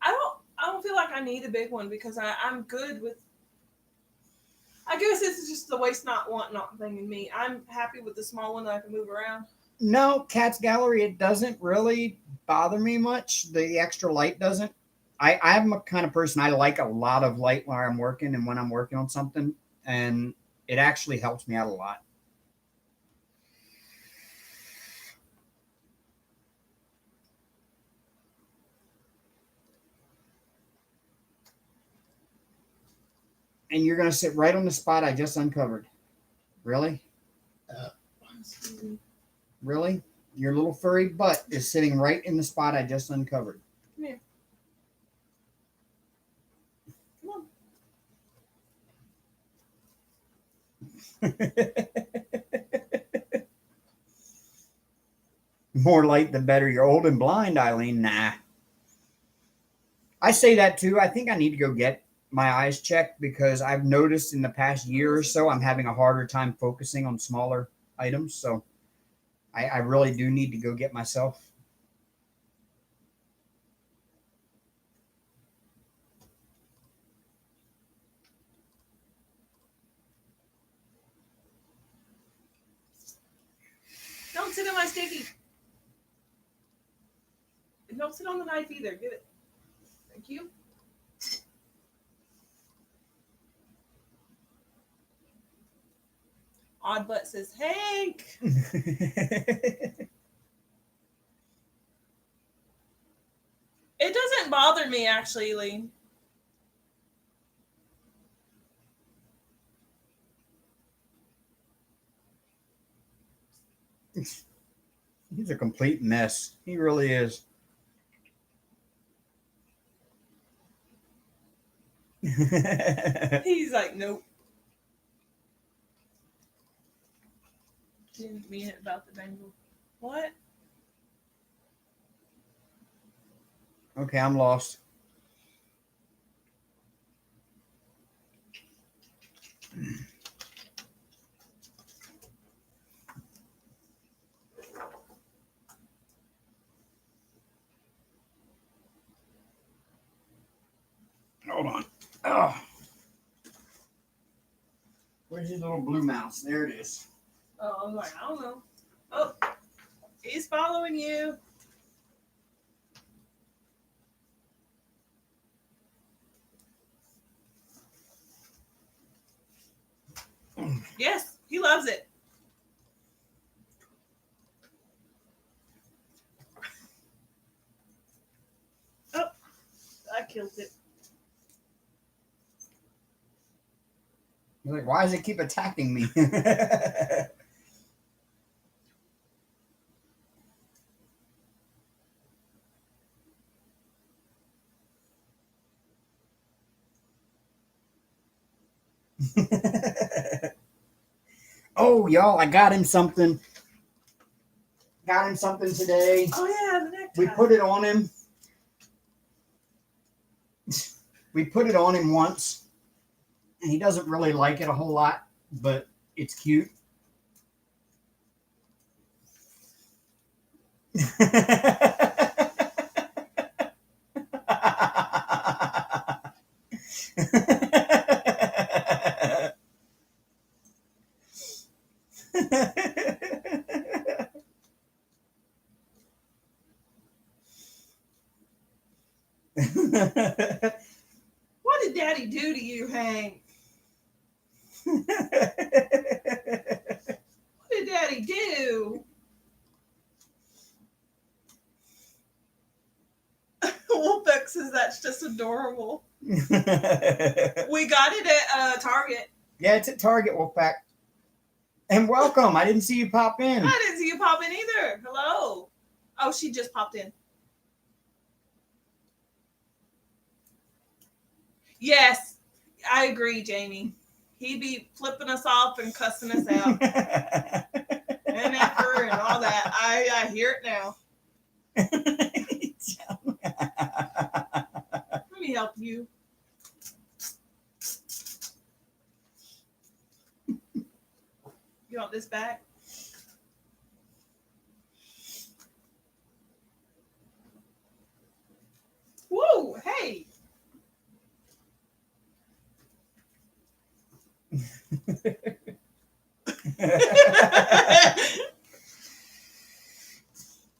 I don't feel like I need a big one because I'm good with. I guess this is just the waste not want not thing in me. I'm happy with the small one that I can move around. No, Cat's Gallery, it doesn't really bother me much. The extra light doesn't. I'm a kind of person, I like a lot of light while I'm working and when I'm working on something, and it actually helps me out a lot. And you're going to sit right on the spot I just uncovered. Really? Really? Your little furry butt is sitting right in the spot I just uncovered. Come here. Come on. More light the better. You're old and blind, Eileen. Nah. I say that too. I think I need to go get my eyes checked because I've noticed in the past year or so I'm having a harder time focusing on smaller items. So I really do need to go get myself. Don't sit on my sticky. And don't sit on the knife either. Give it. Thank you. Odd Butt says, Hank. It doesn't bother me, actually, Lee. He's a complete mess. He really is. He's like, nope. Didn't mean it about the Bengal. What? Okay, I'm lost. Hold on. Oh. Where's his little blue mouse? There it is. Oh, I was like, I don't know. Oh. He's following you. Yes, he loves it. Oh, I killed it. You're like, why does it keep attacking me? Oh, y'all, I got him something. Got him something today. Oh, yeah, the necktie. We put it on him. We put it on him once. And he doesn't really like it a whole lot, but it's cute. What did Daddy do to you, Hank? What did Daddy do? Wolfex says that's just adorable. We got it at Target. Yeah, it's at Target, Wolfpack. And welcome. I didn't see you pop in. I didn't see you pop in either. Hello. Oh, she just popped in. Yes, I agree, Jamie. He'd be flipping us off and cussing us out. And after and all that. I hear it now. Let me help you. You want this back? Whoa, hey.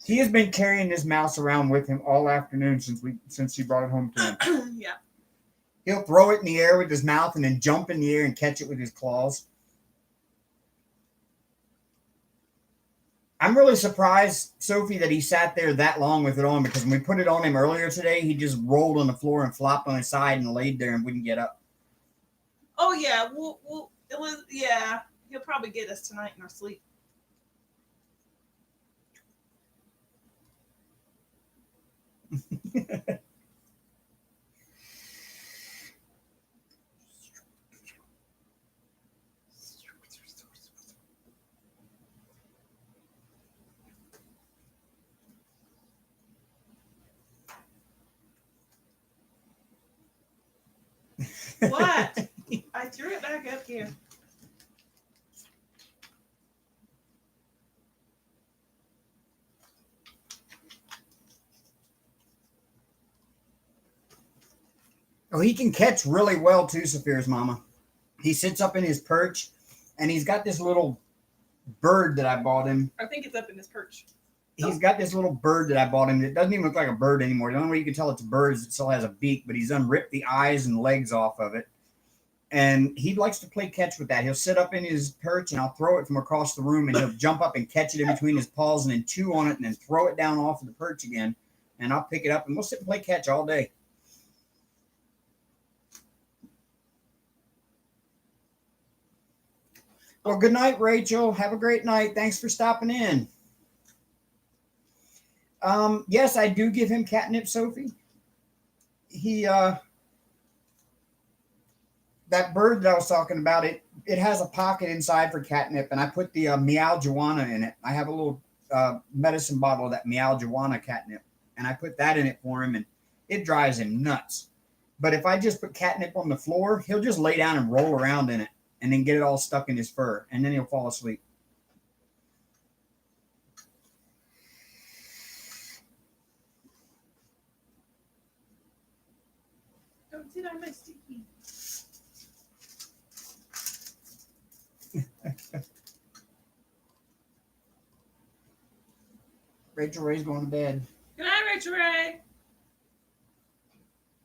He has been carrying this mouse around with him all afternoon since she brought it home to him. Yeah. He'll throw it in the air with his mouth and then jump in the air and catch it with his claws. I'm really surprised, Sophie, that he sat there that long with it on, because when we put it on him earlier today, he just rolled on the floor and flopped on his side and laid there and wouldn't get up. Oh yeah, yeah. He'll probably get us tonight in our sleep. What? I threw it back up here. Oh, he can catch really well too, Saphira's mama. He sits up in his perch, and he's got this little bird that I bought him. I think it's up in his perch. He's got this little bird that I bought him that doesn't even look like a bird anymore. The only way you can tell it's a bird is it still has a beak, but he's unripped the eyes and legs off of it. And he likes to play catch with that. He'll sit up in his perch, and I'll throw it from across the room, and he'll jump up and catch it in between his paws and then chew on it and then throw it down off of the perch again. And I'll pick it up, and we'll sit and play catch all day. Well, good night, Rachel. Have a great night. Thanks for stopping in. Yes, I do give him catnip, Sophie. That bird that I was talking about, it has a pocket inside for catnip, and I put the meow-juana in it. I have a little medicine bottle of that meow-juana catnip, and I put that in it for him, and it drives him nuts. But if I just put catnip on the floor, he'll just lay down and roll around in it, and then get it all stuck in his fur, and then he'll fall asleep. Don't sit on my sticky. Rachel Ray's going to bed. Good night, Rachel Ray.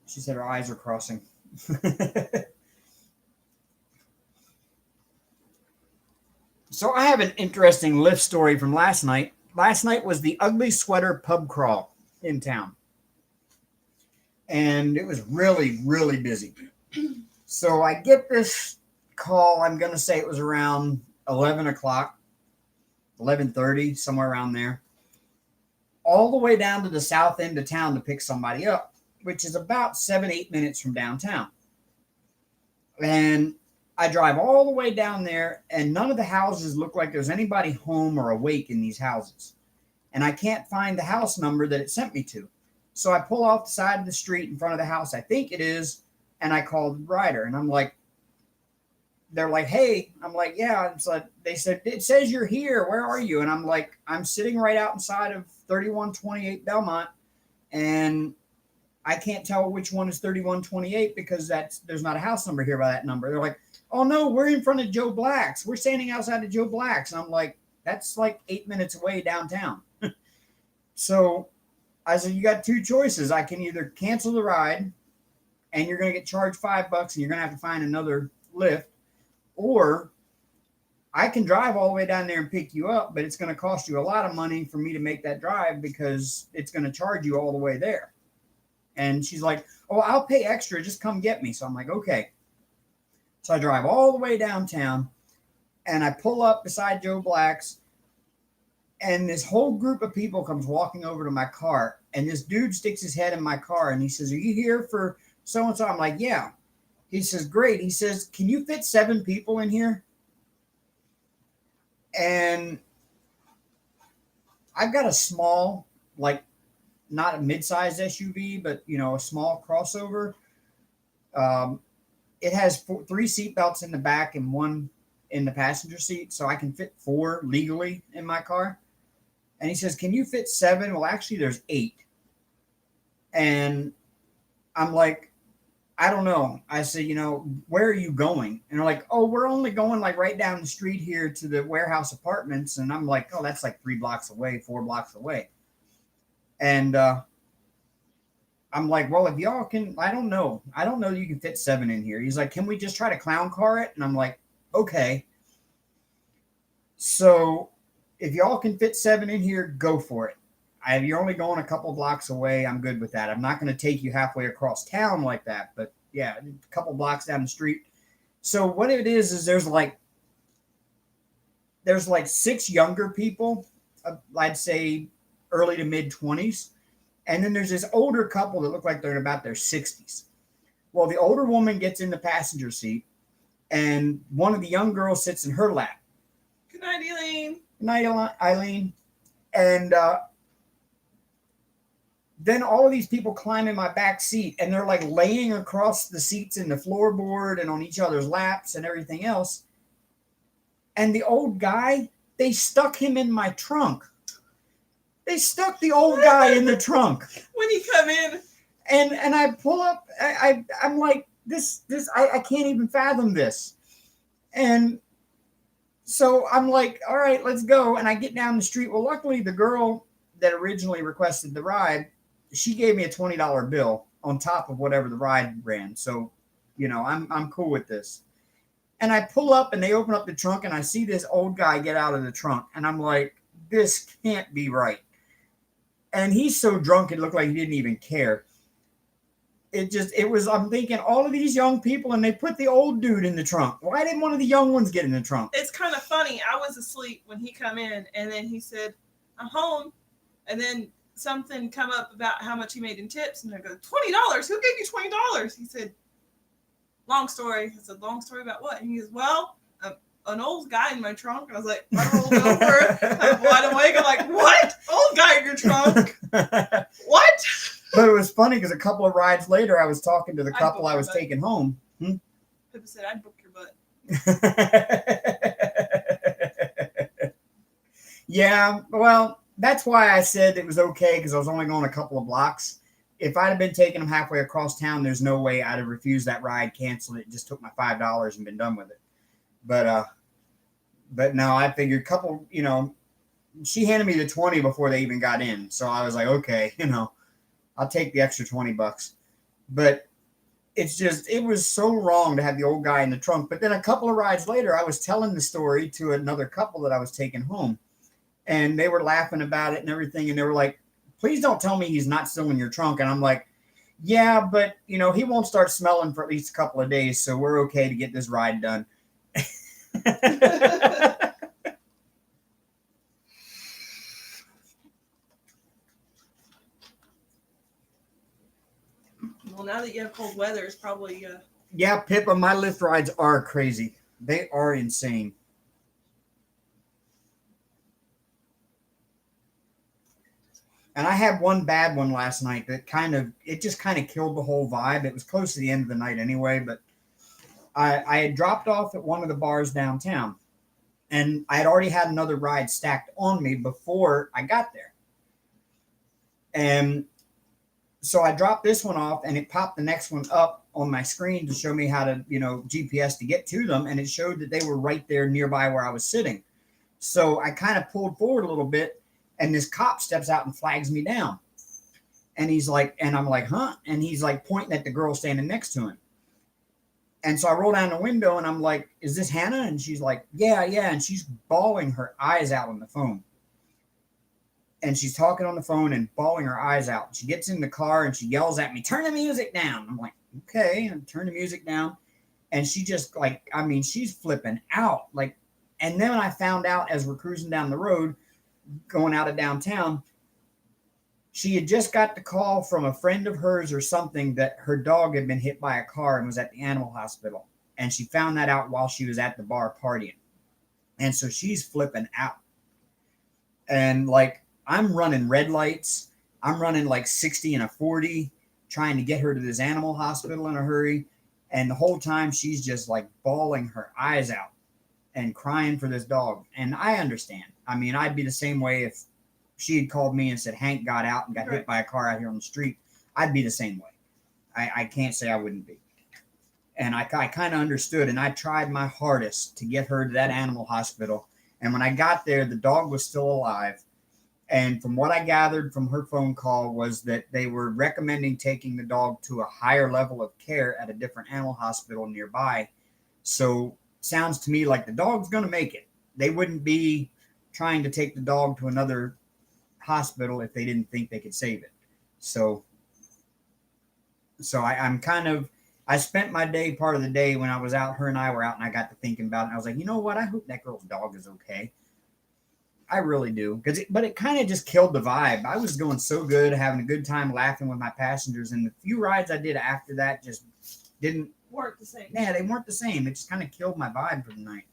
She said her eyes are crossing. So I have an interesting Lyft story from last night. Last night was the Ugly Sweater pub crawl in town. And it was really, really busy. So I get this call. I'm going to say it was around 11 o'clock, 11:30, somewhere around there. All the way down to the south end of town to pick somebody up, which is about 7-8 minutes from downtown. And I drive all the way down there, and none of the houses look like there's anybody home or awake in these houses. And I can't find the house number that it sent me to. So I pull off the side of the street in front of the house, I think it is, and I call the rider. And I'm like, they're like, hey. I'm like, yeah. It's like, they said, it says you're here. Where are you? And I'm like, I'm sitting right out inside of 3128 Belmont, and I can't tell which one is 3128 because there's not a house number here by that number. They're like, oh no, we're in front of Joe Black's. We're standing outside of Joe Black's. And I'm like, that's like 8 minutes away downtown. So I said, you got two choices. I can either cancel the ride and you're going to get charged $5 and you're going to have to find another Lyft, or I can drive all the way down there and pick you up, but it's going to cost you a lot of money for me to make that drive because it's going to charge you all the way there. And she's like, oh, I'll pay extra. Just come get me. So I'm like, okay. So I drive all the way downtown and I pull up beside Joe Black's, and this whole group of people comes walking over to my car, and this dude sticks his head in my car and he says, are you here for so-and-so? I'm like, yeah. He says, great. He says, can you fit 7 people in here? And I've got a small, like, not a mid-sized SUV, but, a small crossover. It has 3 seat belts in the back and 1 in the passenger seat, so I can fit 4 legally in my car. And he says, can you fit 7? Well, actually, there's 8. And I'm like, I don't know. I said, where are you going? And they're like, oh, we're only going like right down the street here to the warehouse apartments. And I'm like, oh, that's like 3 blocks away, 4 blocks away. And I'm like, well, if y'all can, I don't know you can fit 7 in here. He's like, can we just try to clown car it? And I'm like, okay. So if y'all can fit 7 in here, go for it. You're only going a couple blocks away. I'm good with that. I'm not going to take you halfway across town like that, but yeah, a couple blocks down the street. So what it is there's like 6 younger people, I'd say early to mid 20s. And then there's this older couple that look like they're in about their 60s. Well, the older woman gets in the passenger seat, and one of the young girls sits in her lap. Good night, Eileen. Good night, Eileen. And then all of these people climb in my back seat, and they're like laying across the seats in the floorboard and on each other's laps and everything else. And the old guy, they stuck him in my trunk. They stuck the old guy in the trunk. When you come in. And I pull up, I'm like, I can't even fathom this. And so I'm like, all right, let's go. And I get down the street. Well, luckily the girl that originally requested the ride, she gave me a $20 bill on top of whatever the ride ran. So, I'm cool with this. And I pull up and they open up the trunk and I see this old guy get out of the trunk. And I'm like, this can't be right. And he's so drunk, it looked like he didn't even care. I'm thinking all of these young people, and they put the old dude in the trunk. Why didn't one of the young ones get in the trunk? It's kind of funny. I was asleep when he come in, and then he said, I'm home. And then something come up about how much he made in tips. And I go, $20? Who gave you $20? He said, long story. I said, long story about what? And he goes, well, an old guy in my trunk. And I was like, I rolled over. I'm wide awake. I'm like, what? Old guy in your trunk? What? But it was funny because a couple of rides later, I was talking to the couple I was taking home. People said, I'd book your butt. Yeah, well, that's why I said it was okay, because I was only going a couple of blocks. If I'd have been taking them halfway across town, there's no way I'd have refused that ride, canceled it, just took my $5 and been done with it. But no, I figured couple, she handed me the 20 before they even got in. So I was like, okay, I'll take the extra $20. But it's just, it was so wrong to have the old guy in the trunk. But then a couple of rides later, I was telling the story to another couple that I was taking home, and they were laughing about it and everything. And they were like, please don't tell me he's not still in your trunk. And I'm like, yeah, but he won't start smelling for at least a couple of days. So we're okay to get this ride done. Well, now that you have cold weather, it's probably Yeah, Pippa, my Lyft rides are crazy. They are insane. And I had one bad one last night that just kind of killed the whole vibe. It was close to the end of the night anyway, but I had dropped off at one of the bars downtown, and I had already had another ride stacked on me before I got there. And so I dropped this one off, and it popped the next one up on my screen to show me how to, GPS to get to them. And it showed that they were right there nearby where I was sitting. So I kind of pulled forward a little bit, and this cop steps out and flags me down. And he's like, and I'm like, huh? And he's like pointing at the girl standing next to him. And so I roll down the window and I'm like, is this Hannah? And she's like, yeah. And she's bawling her eyes out on the phone. And she's talking on the phone and bawling her eyes out. She gets in the car and she yells at me, turn the music down. I'm like, okay. And turn the music down. And she just she's flipping out. And then when I found out as we're cruising down the road, going out of downtown, she had just got the call from a friend of hers or something that her dog had been hit by a car and was at the animal hospital. And she found that out while she was at the bar partying. And so she's flipping out. And I'm running red lights. I'm running 60 and a 40, trying to get her to this animal hospital in a hurry. And the whole time she's just bawling her eyes out and crying for this dog. And I understand. I'd be the same way if she had called me and said Hank got out and got hit by a car out here on the street. I'd be the same way. I can't say I wouldn't be. And I kind of understood, and I tried my hardest to get her to that animal hospital. And when I got there, the dog was still alive. And from what I gathered from her phone call was that they were recommending taking the dog to a higher level of care at a different animal hospital nearby. So sounds to me like the dog's going to make it. They wouldn't be trying to take the dog to another hospital if they didn't think they could save it. So I spent my part of the day when I was out, her and I were out, and I got to thinking about it. And I was like, you know what? I hope that girl's dog is okay. I really do. But it kind of just killed the vibe. I was going so good, having a good time laughing with my passengers. And the few rides I did after that just weren't the same. Yeah, they weren't the same. It just kind of killed my vibe for the night.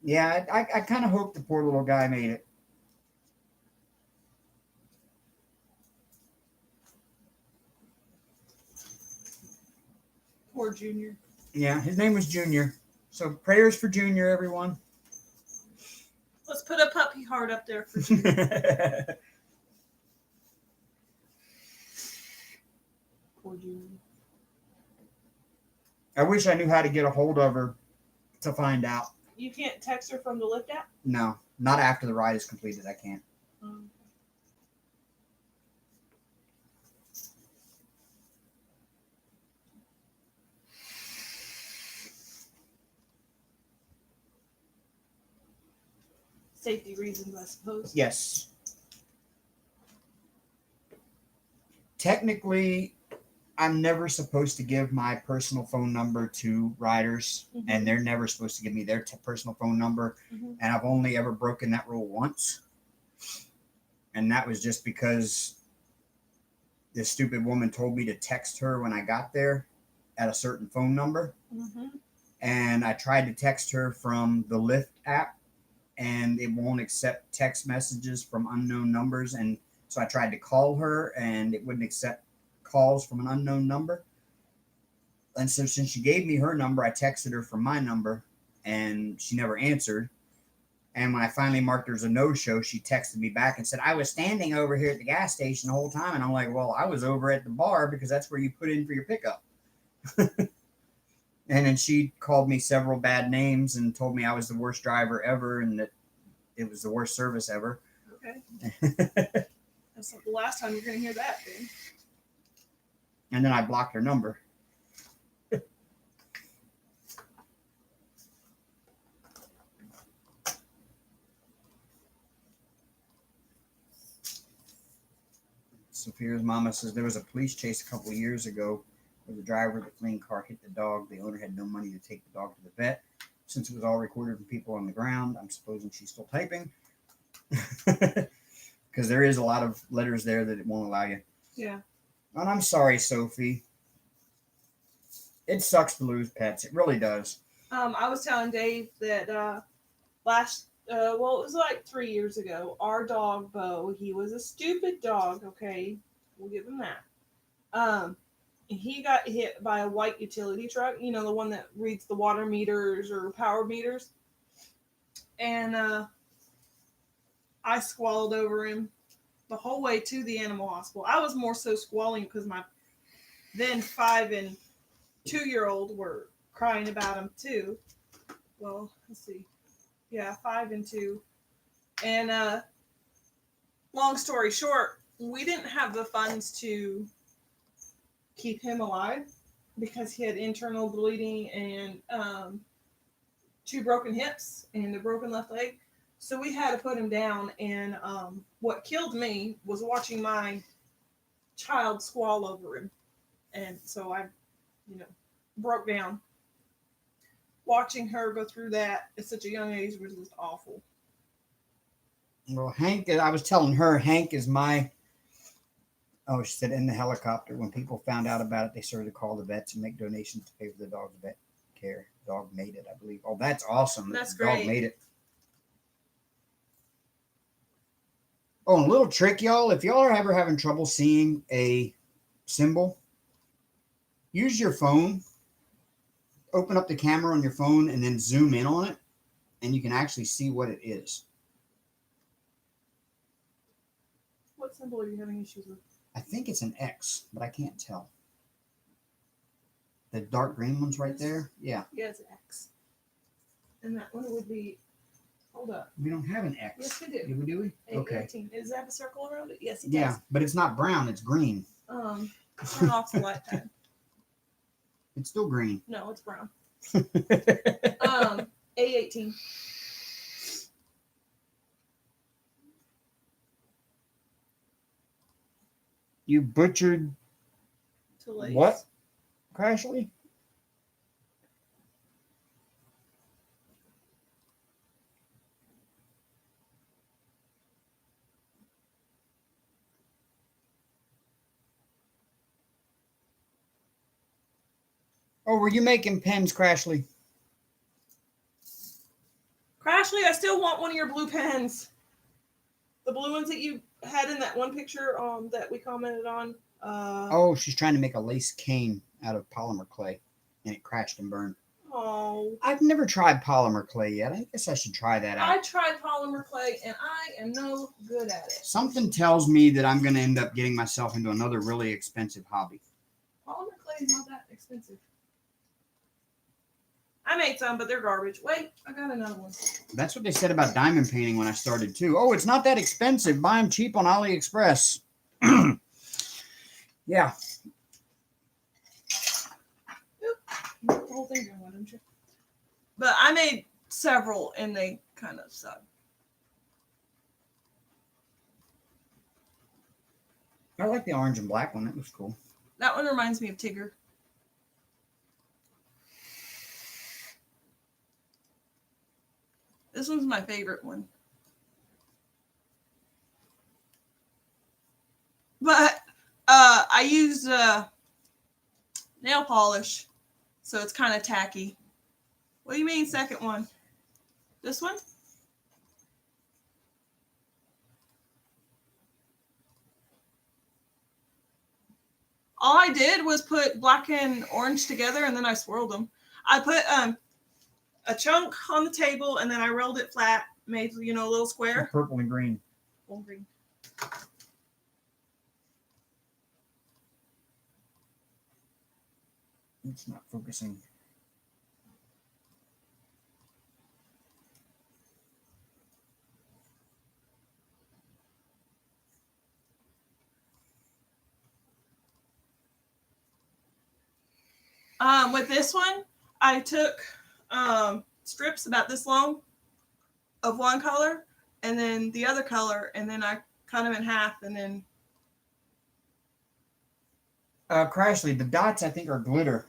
Yeah, I kind of hope the poor little guy made it. Poor Junior. Yeah, his name was Junior. So prayers for Junior, everyone. Let's put a puppy heart up there for Junior. Poor Junior. I wish I knew how to get a hold of her to find out. You can't text her from the Lyft app? No, not after the ride is completed. I can't. Safety reasons, I suppose. Yes. Technically, I'm never supposed to give my personal phone number to riders, and they're never supposed to give me their personal phone number. And I've only ever broken that rule once. And that was just because this stupid woman told me to text her when I got there at a certain phone number. And I tried to text her from the Lyft app, and it won't accept text messages from unknown numbers. And so I tried to call her, and it wouldn't accept calls from an unknown number. And so since she gave me her number, I texted her from my number, and she never answered. And when I finally marked her as a no-show, she texted me back and said, I was standing over here at the gas station the whole time. And I'm like, well, I was over at the bar because that's where you put in for your pickup. And then she called me several bad names and told me I was the worst driver ever and that it was the worst service ever. Okay. That's not the last time you're going to hear that, dude. And then I blocked her number. Sophia's mama says there was a police chase a couple of years ago where the driver of the fleeing car hit the dog. The owner had no money to take the dog to the vet. Since it was all recorded from people on the ground, I'm supposing she's still typing. Because there is a lot of letters there that it won't allow you. Yeah. And I'm sorry, Sophie. It sucks to lose pets. It really does. I was telling Dave that it was like 3 years ago. Our dog, Bo, he was a stupid dog, okay? We'll give him that. He got hit by a white utility truck, you know, the one that reads the water meters or power meters. And I squalled over him the whole way to the animal hospital. I was more so squalling because my then 5 and 2-year-old were crying about him too. Well, let's see. Yeah, 5 and 2. And long story short, we didn't have the funds to keep him alive because he had internal bleeding and 2 broken hips and a broken left leg. So we had to put him down. And what killed me was watching my child squall over him. And so I, broke down. Watching her go through that at such a young age was just awful. Well, Hank, I was telling her, Hank is my... Oh, she said in the helicopter, when people found out about it, they started to call the vets and make donations to pay for the dog's vet care. The dog made it, I believe. Oh, that's awesome. That's the great. Dog made it. Oh, and a little trick, y'all. If y'all are ever having trouble seeing a symbol, use your phone. Open up the camera on your phone and then zoom in on it, and you can actually see what it is. What symbol are you having issues with? I think it's an X, but I can't tell. The dark green one's right there? Yeah. Yeah, it's an X. And that one would be... Hold up. We don't have an X. Yes, we do. Do we? Okay. 18. Does it have a circle around it? Yes, it Yeah, does. but it's not brown. It's green. Turn off the light pad. It's still green. No, it's brown. A18. You butchered what? Crashly? Oh, were you making pens, Crashly? Crashly, I still want one of your blue pens. The blue ones that you had in that one picture that we commented on. Oh, she's trying to make a lace cane out of polymer clay, and it crashed and burned. Oh. I've never tried polymer clay yet. I guess I should try that out. I tried polymer clay, and I am no good at it. Something tells me that I'm going to end up getting myself into another really expensive hobby. Polymer clay is not that expensive. I made some, but they're garbage. Wait, I got another one. That's what they said about diamond painting when I started too. Oh, it's not that expensive. Buy them cheap on AliExpress. Yeah. The whole thing down, why don't you? But I made several, and they kind of suck. I like the orange and black one. That was cool. That one reminds me of Tigger. This one's my favorite one. But I used nail polish, so it's kind of tacky. What do you mean second one? This one? All I did was put black and orange together, and then I swirled them. I put a chunk on the table, and then I rolled it flat, made, a little square. Purple and green. Purple and green. It's not focusing. With this one, I took strips about this long of one color and then the other color, and then I cut them in half and then. Crashly, the dots I think are glitter.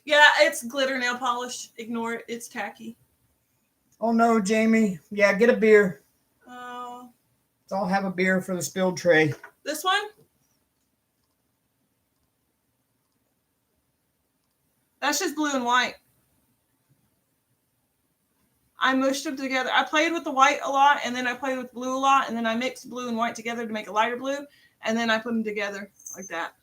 Yeah, it's glitter nail polish. Ignore it. It's tacky. Oh no, Jamie. Yeah, get a beer. Oh. Let's all have a beer for the spilled tray. This one? That's just blue and white. I mushed them together. I played with the white a lot, and then I played with blue a lot, and then I mixed blue and white together to make a lighter blue, and then I put them together like that.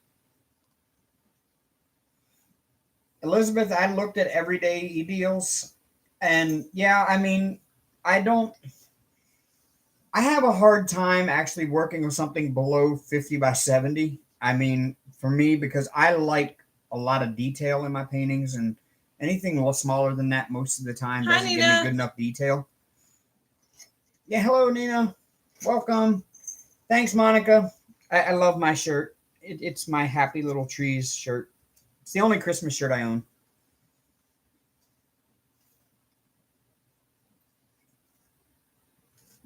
Elizabeth, I looked at everyday e-deals, and yeah, I mean, I have a hard time actually working with something below 50 by 70. I mean, for me, because I like a lot of detail in my paintings, and anything a little smaller than that most of the time doesn't give me good enough detail. Yeah, hello, Nina. Welcome. Thanks, Monica. I love my shirt. It's my Happy Little Trees shirt. It's the only Christmas shirt I own.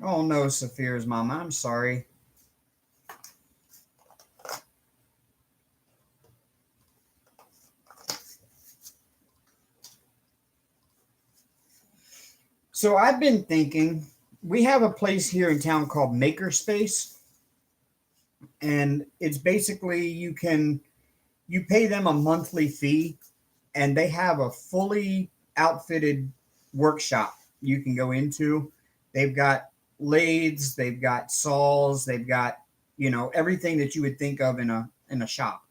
Oh no, Saphira's mama. I'm sorry. So I've been thinking, we have a place here in town called Makerspace, and it's basically you pay them a monthly fee, and they have a fully outfitted workshop you can go into. They've got lathes, they've got saws, they've got everything that you would think of in a shop.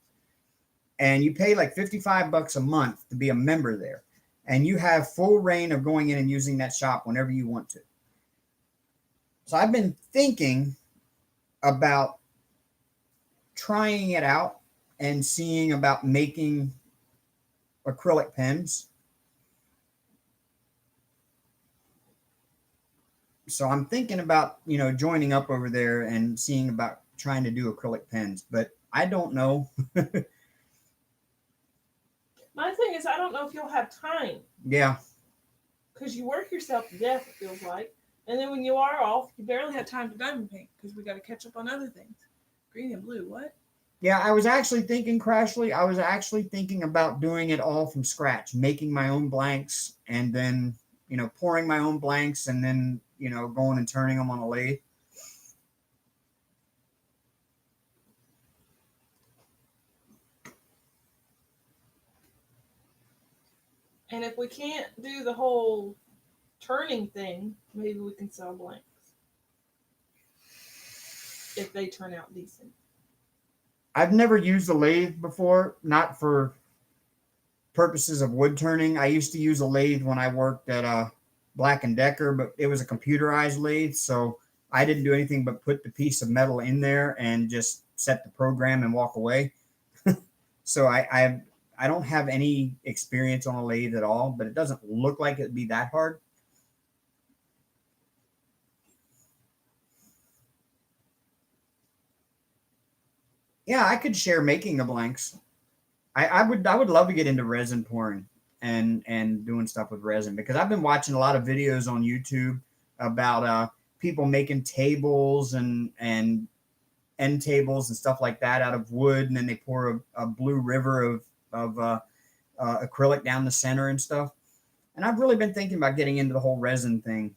And you pay like $55 a month to be a member there. And you have full reign of going in and using that shop whenever you want to. So I've been thinking about trying it out and seeing about making acrylic pens. So I'm thinking about, joining up over there and seeing about trying to do acrylic pens, but I don't know. My thing is, I don't know if you'll have time. Yeah. Because you work yourself to death, it feels like. And then when you are off, you barely have time to diamond paint because we got to catch up on other things. Green and blue, what? Yeah, I was actually thinking, Crashly, about doing it all from scratch, making my own blanks and then, pouring my own blanks and then, going and turning them on a lathe. And if we can't do the whole turning thing, maybe we can sell blanks. If they turn out decent. I've never used a lathe before, not for purposes of wood turning. I used to use a lathe when I worked at Black & Decker, but it was a computerized lathe, so I didn't do anything but put the piece of metal in there and just set the program and walk away. So I don't have any experience on a lathe at all, but it doesn't look like it'd be that hard. Yeah, I could share making the blanks. I would love to get into resin pouring and doing stuff with resin, because I've been watching a lot of videos on YouTube about people making tables and end tables and stuff like that out of wood, and then they pour a blue river of acrylic down the center and stuff. And I've really been thinking about getting into the whole resin thing.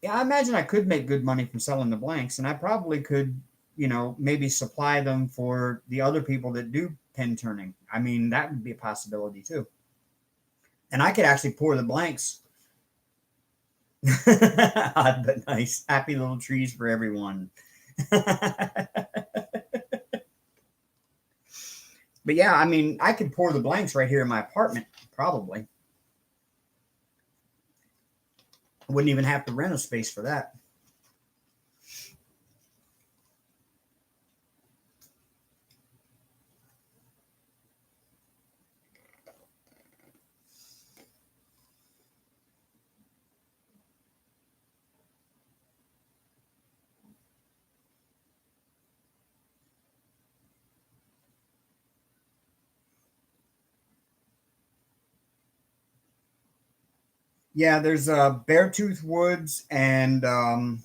Yeah, I imagine I could make good money from selling the blanks, and I probably could, maybe supply them for the other people that do pen turning. I mean, that would be a possibility too. And I could actually pour the blanks. Odd but nice. Happy Little Trees for everyone. But yeah, I mean, I could pour the blanks right here in my apartment, probably. Wouldn't even have to rent a space for that. Yeah, there's Beartooth Woods and oh,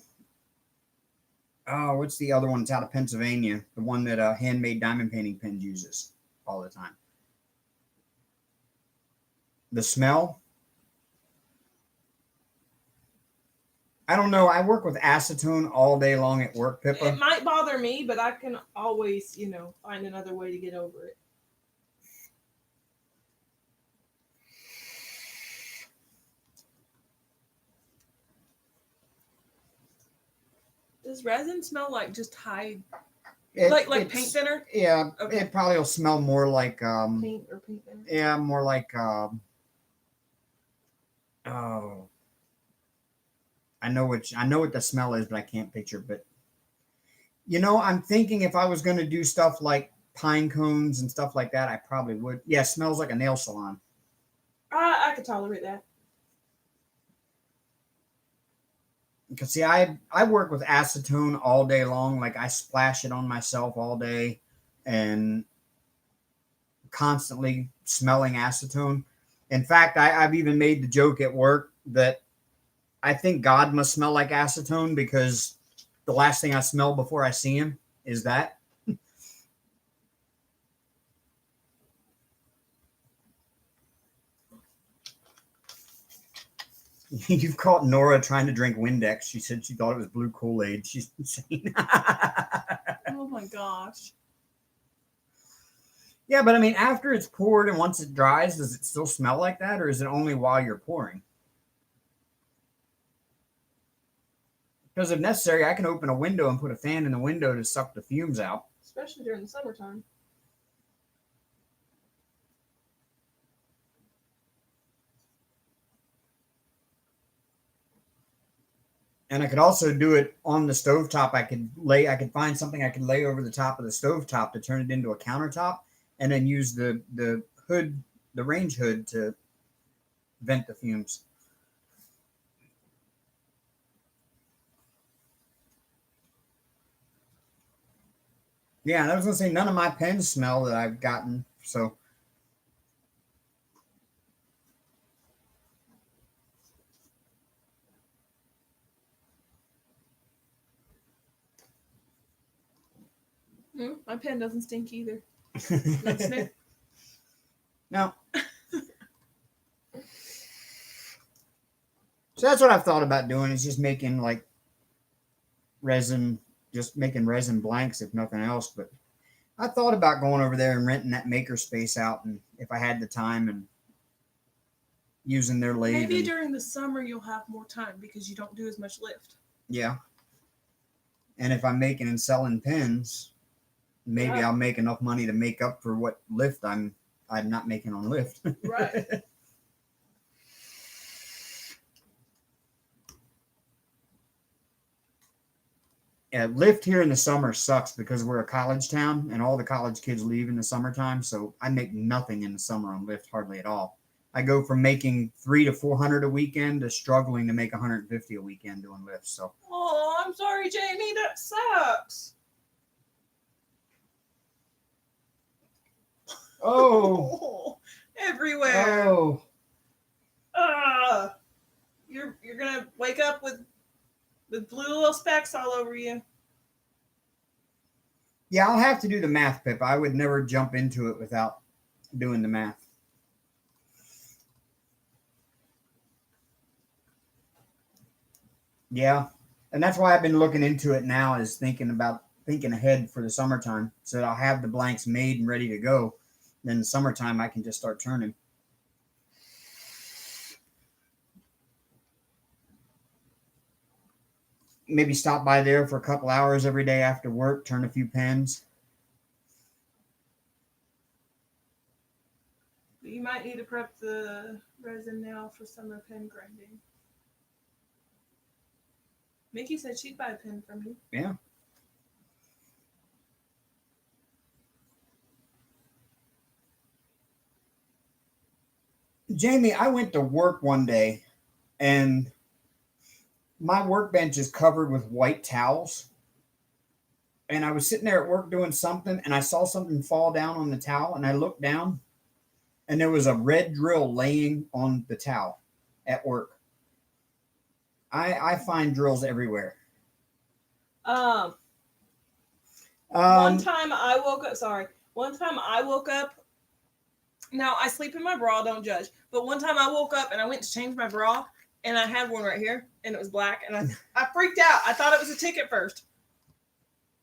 what's the other one? It's out of Pennsylvania. The one that Handmade Diamond Painting Pens uses all the time. The smell? I don't know. I work with acetone all day long at work, Pippa. It might bother me, but I can always, find another way to get over it. Does resin smell like just high, like paint thinner? Yeah, Okay. It probably will smell more like Paint or paint thinner? yeah, more like oh, I know what the smell is, but I can't picture. But I'm thinking if I was going to do stuff like pine cones and stuff like that, I probably would. Yeah, it smells like a nail salon. I could tolerate that. Because see, I work with acetone all day long. Like I splash it on myself all day, and constantly smelling acetone. In fact, I've even made the joke at work that I think God must smell like acetone because the last thing I smell before I see him is that. You've caught Nora trying to drink Windex. She said she thought it was blue Kool-Aid. She's insane. Oh my gosh. Yeah, but I mean, after it's poured and once it dries, does it still smell like that, or is it only while you're pouring? Because if necessary, I can open a window and put a fan in the window to suck the fumes out. Especially during the summertime. And I could also do it on the stovetop. I could find something I could lay over the top of the stovetop to turn it into a countertop, and then use the hood, the range hood, to vent the fumes. Yeah, and I was gonna say none of my pens smell that I've gotten, so. My pen doesn't stink either. No. So that's what I've thought about doing, is just making like resin, just making resin blanks, if nothing else. But I thought about going over there and renting that maker space out, and if I had the time, and using their lathe. Maybe during the summer you'll have more time because you don't do as much lift. Yeah. And if I'm making and selling pens, maybe I'll make enough money to make up for what lift I'm not making on Lyft. Right. Yeah, Lyft here in the summer sucks because we're a college town and all the college kids leave in the summertime. So I make nothing in the summer on Lyft, hardly at all. I go from making $300 to $400 a weekend to struggling to make $150 a weekend doing Lyft. So. Oh, I'm sorry, Jamie. That sucks. Oh. Everywhere. Oh. You're gonna wake up with blue little specks all over you. Yeah, I'll have to do the math, Pip. I would never jump into it without doing the math. Yeah, and that's why I've been looking into it now, is thinking ahead for the summertime, so that I'll have the blanks made and ready to go. Then in the summertime, I can just start turning. Maybe stop by there for a couple hours every day after work, turn a few pens. might need to prep the resin now for summer pen grinding. Mickey said she'd buy a pen from you. Yeah. Jamie, I went to work one day and my workbench is covered with white towels. And I was sitting there at work doing something and I saw something fall down on the towel and I looked down and there was a red drill laying on the towel at work. I find drills everywhere. One time I woke up. Sorry. One time I woke up. Now I sleep in my bra. Don't judge. But one time I woke up and I went to change my bra and I had one right here and it was black and I freaked out. I thought it was a tick at first.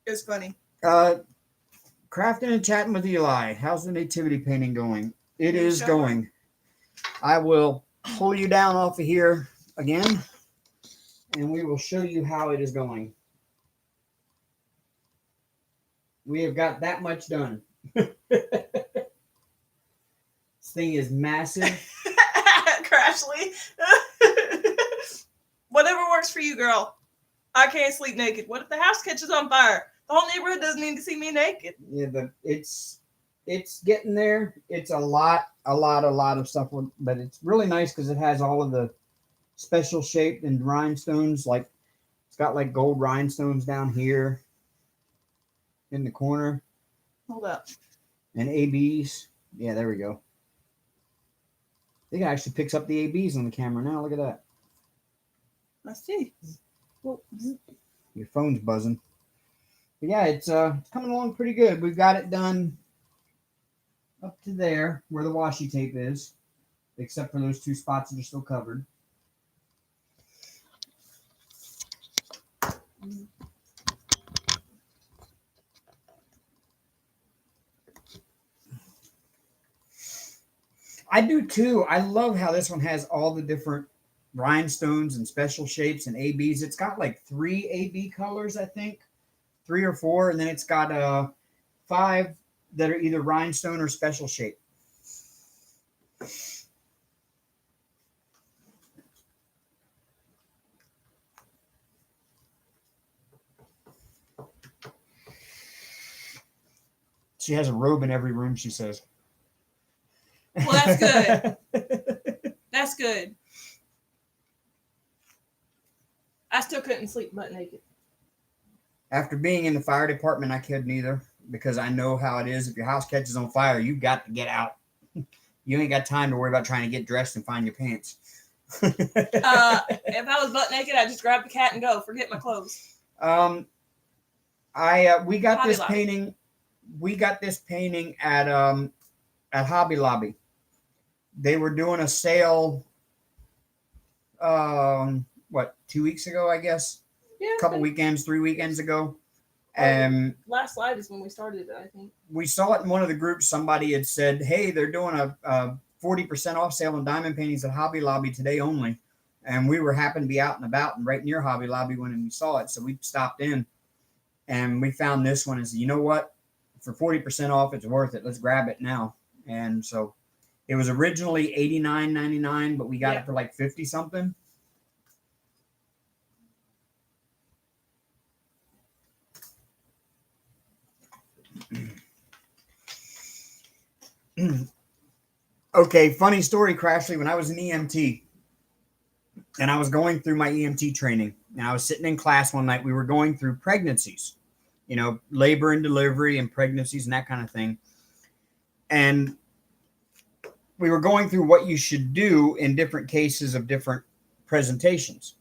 It was funny. Crafting and chatting with Eli. How's the nativity painting going? It is going. I will pull you down off of here again, and we will show you how it is going. We have got that much done. This thing is massive. Crashly. Whatever works for you, girl. I can't sleep naked. What if the house catches on fire? The whole neighborhood doesn't need to see me naked. Yeah, it's getting there. It's a lot of stuff, but it's really nice because it has all of the special shaped and rhinestones. Like it's got like gold rhinestones down here in the corner. Hold up. And ABs. Yeah, there we go. I think it actually picks up the ABs on the camera now. Look at that. I see. Well, your phone's buzzing. But yeah, it's coming along pretty good. We've got it done up to there where the washi tape is, except for those two spots that are still covered. I do too. I love how this one has all the different rhinestones and special shapes and ABs. It's got like 3 AB colors, I think. 3 or 4, and then it's got 5 that are either rhinestone or special shape. She has a robe in every room, she says. Well, that's good. That's good. I still couldn't sleep butt naked. After being in the fire department, I couldn't either, because I know how it is. If your house catches on fire, you got to get out. You ain't got time to worry about trying to get dressed and find your pants. If I was butt naked, I'd just grab the cat and go. Forget my clothes. We got Hobby this Lobby. painting. We got this painting at Hobby Lobby. They were doing a sale. 2 weeks ago, I guess. Yeah, A couple weekends, 3 weekends ago. Last slide is when we started it, I think. We saw it in one of the groups. Somebody had said, hey, they're doing a 40% off sale on diamond paintings at Hobby Lobby today only. And we were happened to be out and about and right near Hobby Lobby when we saw it. So we stopped in and we found this one and said, you know what? For 40% off, it's worth it. Let's grab it now. And so it was originally $89.99, but we got it for like 50 something. Okay, funny story, Crashly. When I was an EMT and I was going through my EMT training and I was sitting in class one night, we were going through pregnancies, labor and delivery and pregnancies and that kind of thing. And we were going through what you should do in different cases of different presentations.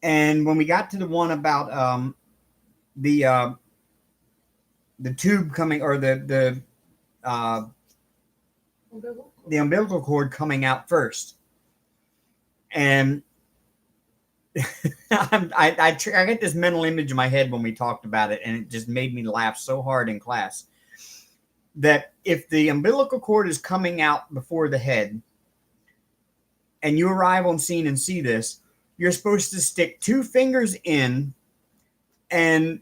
And when we got to the one about the tube coming, or the umbilical cord coming out first, and I get this mental image in my head when we talked about it, and it just made me laugh so hard in class. That if the umbilical cord is coming out before the head, and you arrive on scene and see this, you're supposed to stick 2 fingers in and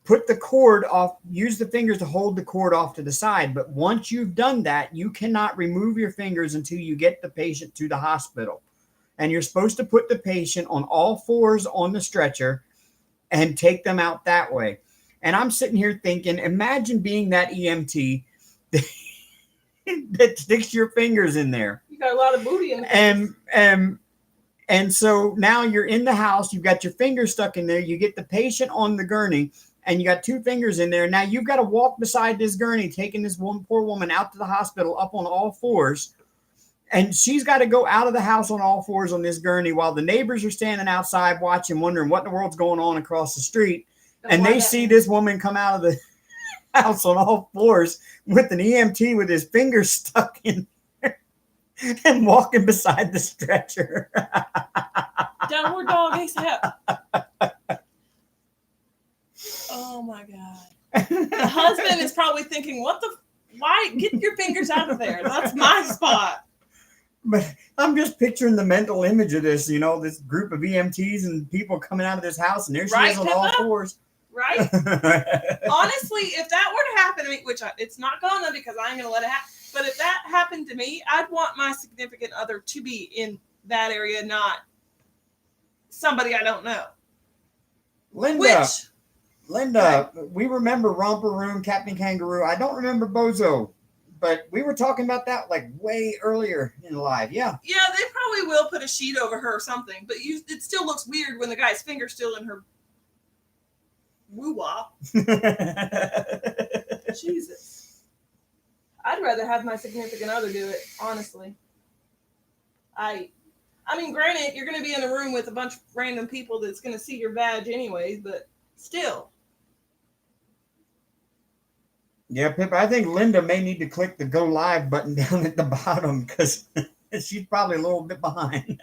put the cord off, use the fingers to hold the cord off to the side. But once you've done that, you cannot remove your fingers until you get the patient to the hospital. And you're supposed to put the patient on all fours on the stretcher and take them out that way. And I'm sitting here thinking, imagine being that EMT that sticks your fingers in there. You got a lot of booty in the And so now you're in the house, you've got your fingers stuck in there, you get the patient on the gurney, and you got two fingers in there. Now you've got to walk beside this gurney, taking this poor woman out to the hospital up on all fours. And she's got to go out of the house on all fours on this gurney while the neighbors are standing outside watching, wondering what in the world's going on across the street. And they see this woman come out of the house on all fours with an EMT with his fingers stuck in there and walking beside the stretcher. Downward dog ASAP. Oh my God. The husband is probably thinking, why? Get your fingers out of there. That's my spot. But I'm just picturing the mental image of this, this group of EMTs and people coming out of this house, and there she is on all fours. Right? Honestly, if that were to happen to me, which it's not gonna, because I ain't gonna let it happen, but if that happened to me, I'd want my significant other to be in that area, not somebody I don't know. Linda, we remember Romper Room, Captain Kangaroo. I don't remember Bozo, but we were talking about that like way earlier in live. Yeah. Yeah, they probably will put a sheet over her or something, but it still looks weird when the guy's finger's still in her woo-wah. Jesus. I'd rather have my significant other do it, honestly. I mean, granted, you're going to be in a room with a bunch of random people that's going to see your badge anyways, but still. Yeah, Pip, I think Linda may need to click the go live button down at the bottom because she's probably a little bit behind.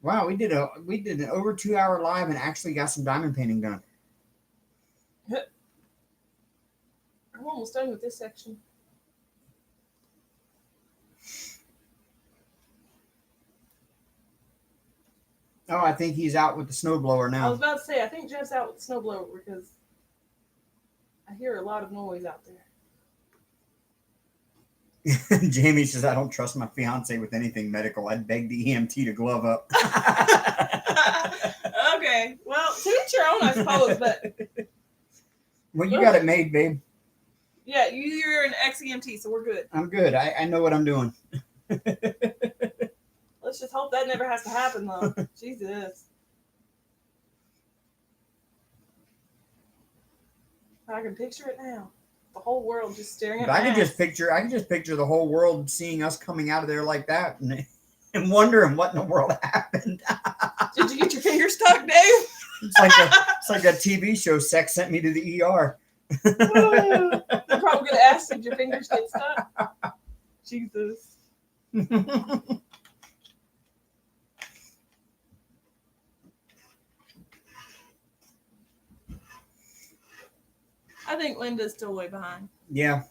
Wow, we did an over 2 hour live and actually got some diamond painting done. I'm almost done with this section. Oh, I think he's out with the snowblower now. I was about to say, I think Jeff's out with the snowblower because I hear a lot of noise out there. Jamie says, I don't trust my fiance with anything medical. I'd beg the EMT to glove up. Okay. Well, to each your own, I suppose, but. Well, you got it made, babe. Yeah, you're an ex-EMT, so we're good. I'm good. I know what I'm doing. Let's just hope that never has to happen, though. Jesus. I can picture it now. The whole world just staring at me. I can just picture the whole world seeing us coming out of there like that and wondering what in the world happened. Did you get your finger stuck, Dave? It's like a TV show, Sex Sent Me to the ER. They're probably going to ask, did your fingers get stuck? Jesus. I think Linda's still way behind. Yeah.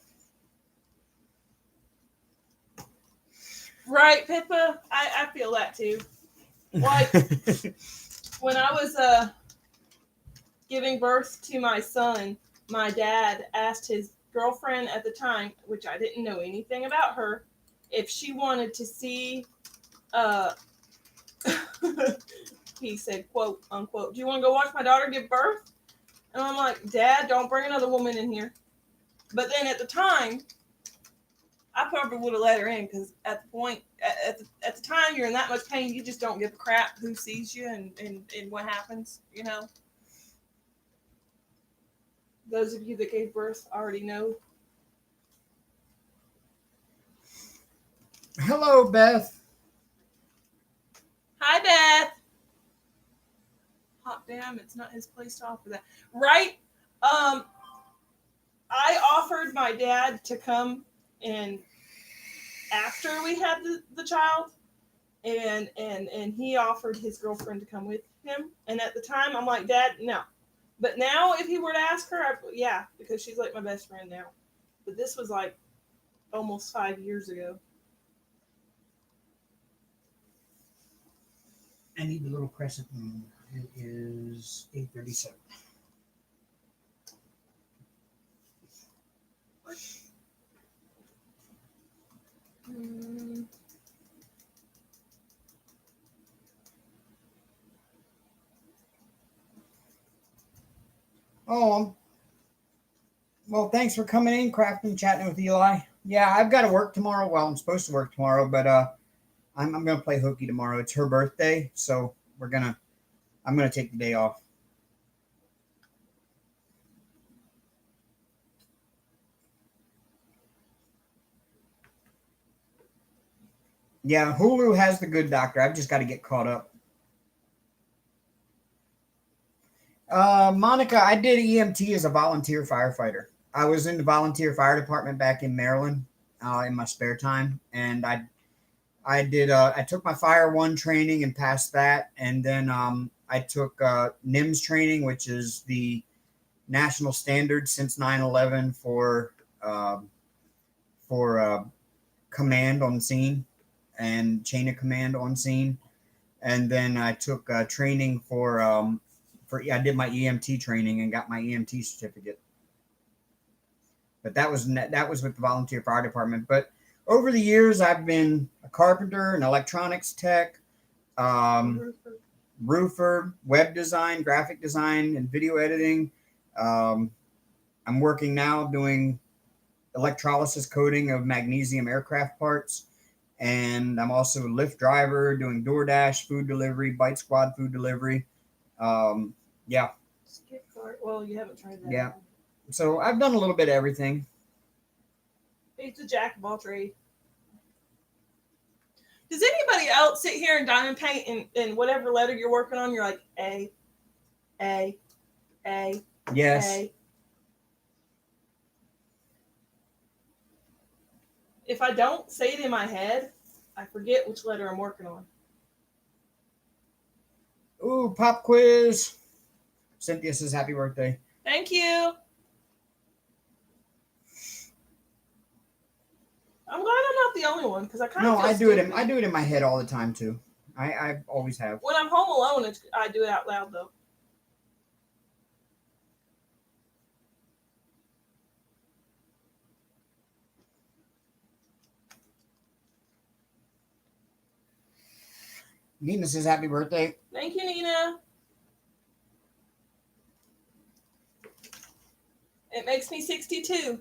Right, Pippa? I feel that too. Like, when I was giving birth to my son, my dad asked his girlfriend at the time, which I didn't know anything about her, if she wanted to see, he said, quote, unquote, do you want to go watch my daughter give birth? And I'm like, Dad, don't bring another woman in here. But then at the time, I probably would have let her in because at the time you're in that much pain, you just don't give a crap who sees you and what happens, you know. Those of you that gave birth already know. Hello, Beth. Hi, Beth. Hot damn, it's not his place to offer that. Right? I offered my dad to come and after we had the child, and he offered his girlfriend to come with him. And at the time, I'm like, Dad, no. But now, if he were to ask her, yeah, because she's like my best friend now. But this was like almost 5 years ago. I need the little crescent moon. It is 8:37. Mm. Oh, well, thanks for coming in, crafting, chatting with Eli. Yeah, I've got to work tomorrow. Well, I'm supposed to work tomorrow, but I'm gonna play hooky tomorrow. It's her birthday, so I'm gonna take the day off. Yeah, Hulu has the good doctor. I've just got to get caught up. Monica, I did EMT as a volunteer firefighter. I was in the volunteer fire department back in Maryland in my spare time, and I took my Fire One training and passed that, and then I took NIMS training, which is the national standard since 9/11 for command on scene and chain of command on scene, and then I took training for I did my EMT training and got my EMT certificate. But that was with the volunteer fire department. But over the years, I've been a carpenter, an electronics tech, roofer, web design, graphic design, and video editing. I'm working now doing electrolysis coating of magnesium aircraft parts. And I'm also a Lyft driver doing DoorDash food delivery, Bite Squad food delivery. Yeah. Skip cart. Well, you haven't tried that. Yeah. So I've done a little bit of everything. He's a jack of all trades. Does anybody else sit here and diamond paint in whatever letter you're working on? You're like A. Yes. A. If I don't say it in my head, I forget which letter I'm working on. Ooh, pop quiz. Cynthia says happy birthday. Thank you. I'm glad I'm not the only one because I kind of I do it in my head all the time too. I always have. When I'm home alone, I do it out loud though. Nina says happy birthday. Thank you, Nina. It makes me 62.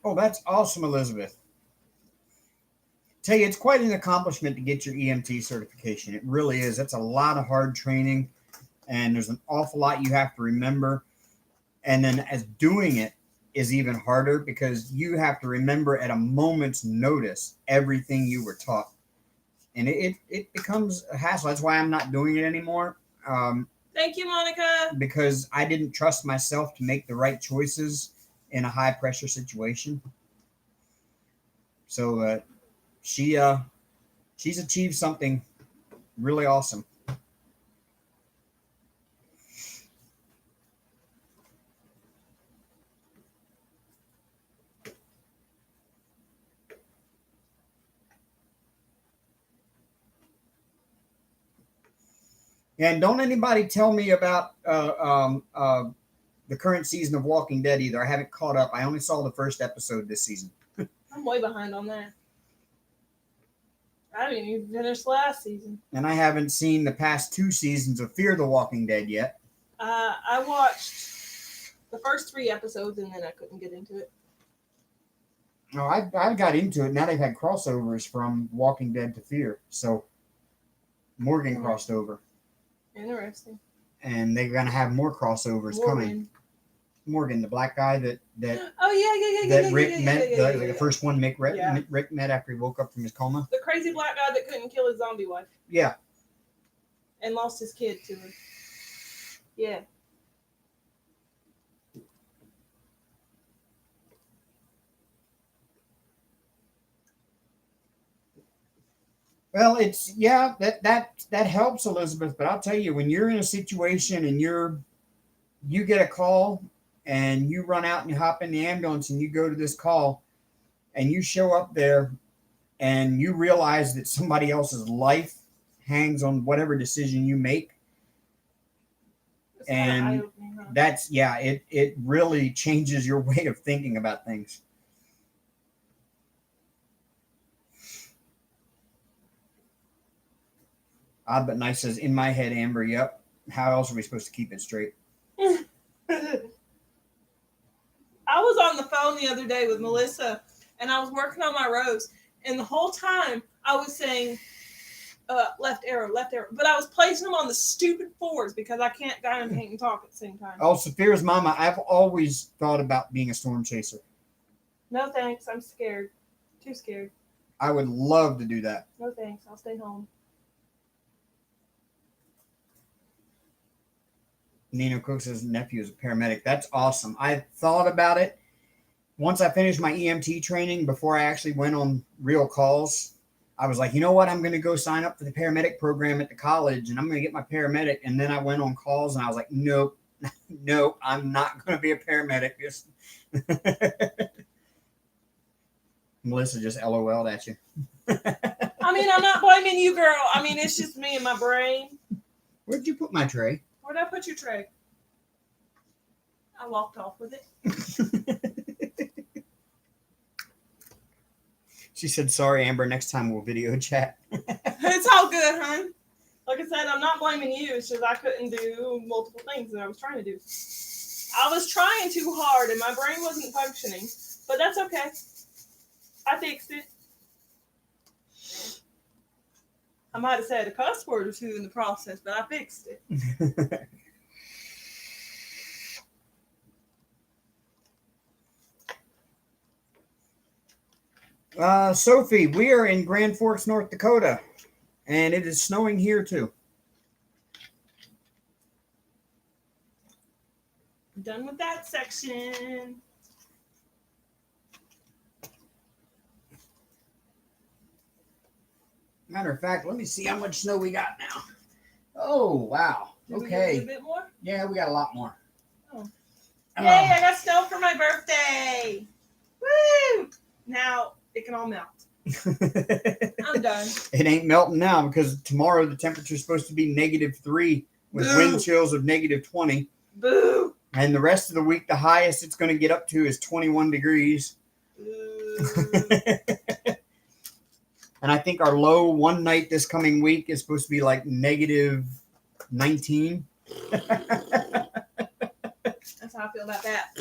Oh, that's awesome, Elizabeth. Tell you, it's quite an accomplishment to get your EMT certification. It really is. That's a lot of hard training, and there's an awful lot you have to remember. And then as doing it is even harder because you have to remember at a moment's notice everything you were taught. And it becomes a hassle. That's why I'm not doing it anymore. Thank you, Monica. Because I didn't trust myself to make the right choices in a high pressure situation. So she's achieved something really awesome. And don't anybody tell me about the current season of Walking Dead either. I haven't caught up. I only saw the first episode this season. I'm way behind on that. I didn't even finish last season. And I haven't seen the past 2 seasons of Fear the Walking Dead yet. I watched the first 3 episodes and then I couldn't get into it. No, I got into it. Now they've had crossovers from Walking Dead to Fear. So Morgan crossed over. Interesting. And they're going to have more crossovers coming. Morgan, the black guy that Oh yeah, that Rick met, like the first one Yeah. Rick met after he woke up from his coma. The crazy black guy that couldn't kill his zombie wife Yeah. and lost his kid to her. Yeah. Well, it's that helps, Elizabeth. But I'll tell you, when you're in a situation and you get a call and you run out and you hop in the ambulance and you go to this call and you show up there and you realize that somebody else's life hangs on whatever decision you make. It's kinda And eye-opening, huh? that's it really changes your way of thinking about things. Odd but nice says, in my head, Amber, yep. How else are we supposed to keep it straight? I was on the phone the other day with Melissa and I was working on my rows, and the whole time I was saying left arrow, but I was placing them on the stupid fours because I can't diamond paint and talk at the same time. Oh, Saphira's mama, I've always thought about being a storm chaser. No thanks, I'm scared. Too scared. I would love to do that. No thanks, I'll stay home. Nino Cook says nephew is a paramedic. That's awesome. I thought about it. Once I finished my EMT training, before I actually went on real calls, I was like, you know what? I'm going to go sign up for the paramedic program at the college and I'm going to get my paramedic. And then I went on calls and I was like, nope, nope, I'm not going to be a paramedic. Melissa just LOL'd at you. I mean, I'm not blaming you, girl. I mean, it's just me and my brain. Where'd you put my tray? Where'd I put your tray? I walked off with it. She said, sorry, Amber, next time we'll video chat. It's all good, hon. Like I said, I'm not blaming you. It's just I couldn't do multiple things that I was trying to do. I was trying too hard and my brain wasn't functioning. But that's okay. I fixed it. I might have said a cuss word or two in the process, but I fixed it. Sophie, we are in Grand Forks, North Dakota, and it is snowing here too. Done with that section. Matter of fact, let me see how much snow we got now. Oh, wow. Did we get a Okay. little bit more? Yeah, we got a lot more. Oh. Yay, I got snow for my birthday. Woo! Now it can all melt. I'm done. It ain't melting now because tomorrow the temperature is supposed to be -3 with Boo. wind chills of -20. Boo! And the rest of the week, the highest it's going to get up to is 21 degrees. Boo. And I think our low one night this coming week is supposed to be like -19. That's how I feel about that.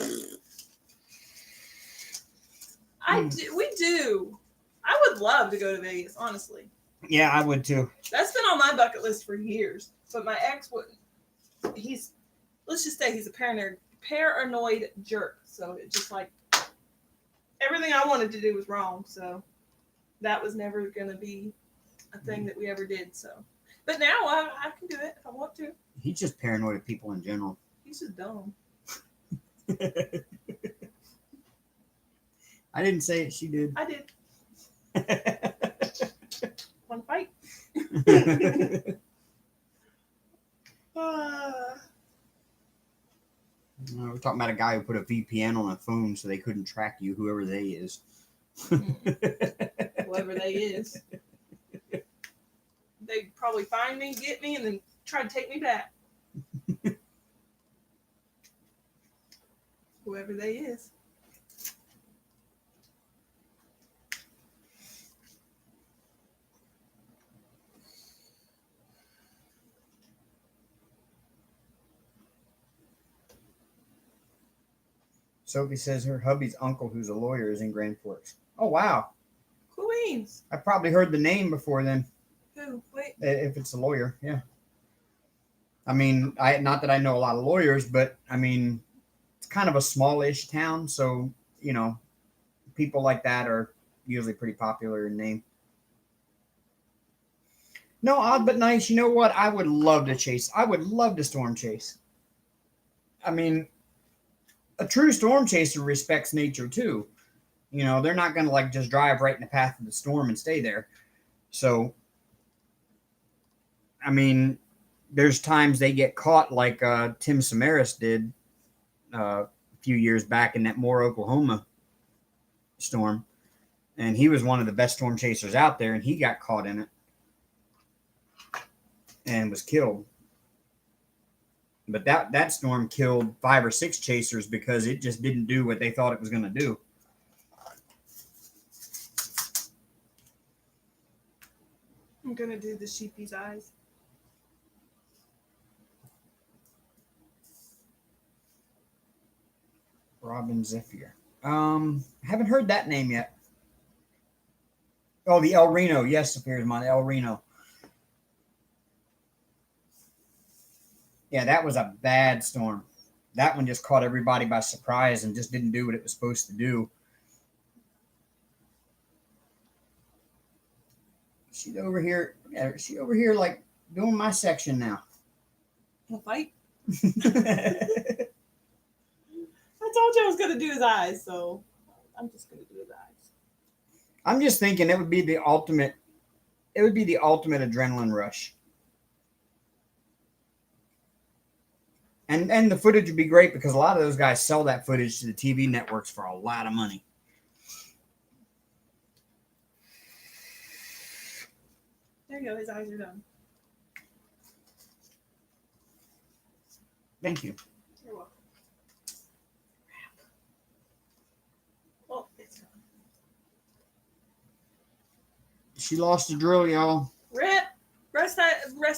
We do. I would love to go to Vegas, honestly. Yeah, I would too. That's been on my bucket list for years. But my ex wouldn't. Let's just say he's a paranoid jerk. So it's just like everything I wanted to do was wrong. So that was never going to be a thing that we ever did. So, but now I can do it if I want to. He's just paranoid of people in general. He's just dumb. I didn't say it. She did. I did. One fight. We're talking about a guy who put a VPN on a phone so they couldn't track you, whoever they is. Whoever they is. They'd probably find me, get me, and then try to take me back. Whoever they is. Sophie says her hubby's uncle, who's a lawyer, is in Grand Forks. Oh, wow. Cool beans. I probably heard the name before then. Who? Wait. If it's a lawyer, yeah. I mean, not that I know a lot of lawyers, but I mean, it's kind of a smallish town, so people like that are usually pretty popular in name. No, odd but nice. You know what? I would love to chase. I would love to storm chase. I mean, a true storm chaser respects nature too. They're not going to like just drive right in the path of the storm and stay there. So, I mean, there's times they get caught like Tim Samaras did a few years back in that Moore, Oklahoma storm. And he was one of the best storm chasers out there, and he got caught in it and was killed. But that storm killed 5 or 6 chasers because it just didn't do what they thought it was going to do. I'm going to do the sheepy's eyes. Robin Zephyr. Haven't heard that name yet. Oh, the El Reno. Yes, Zephyr's mine. El Reno. Yeah, that was a bad storm. That one just caught everybody by surprise and just didn't do what it was supposed to do. She's over here. She's over here like doing my section now. Want to fight? I told you I was going to do his eyes, so I'm just going to do his eyes. I'm just thinking it would be the ultimate. It would be the ultimate adrenaline rush. And the footage would be great because a lot of those guys sell that footage to the TV networks for a lot of money. There you go. His eyes are done. Thank you. You're welcome. Oh, it's done. She lost the drill, y'all. Rip. Rest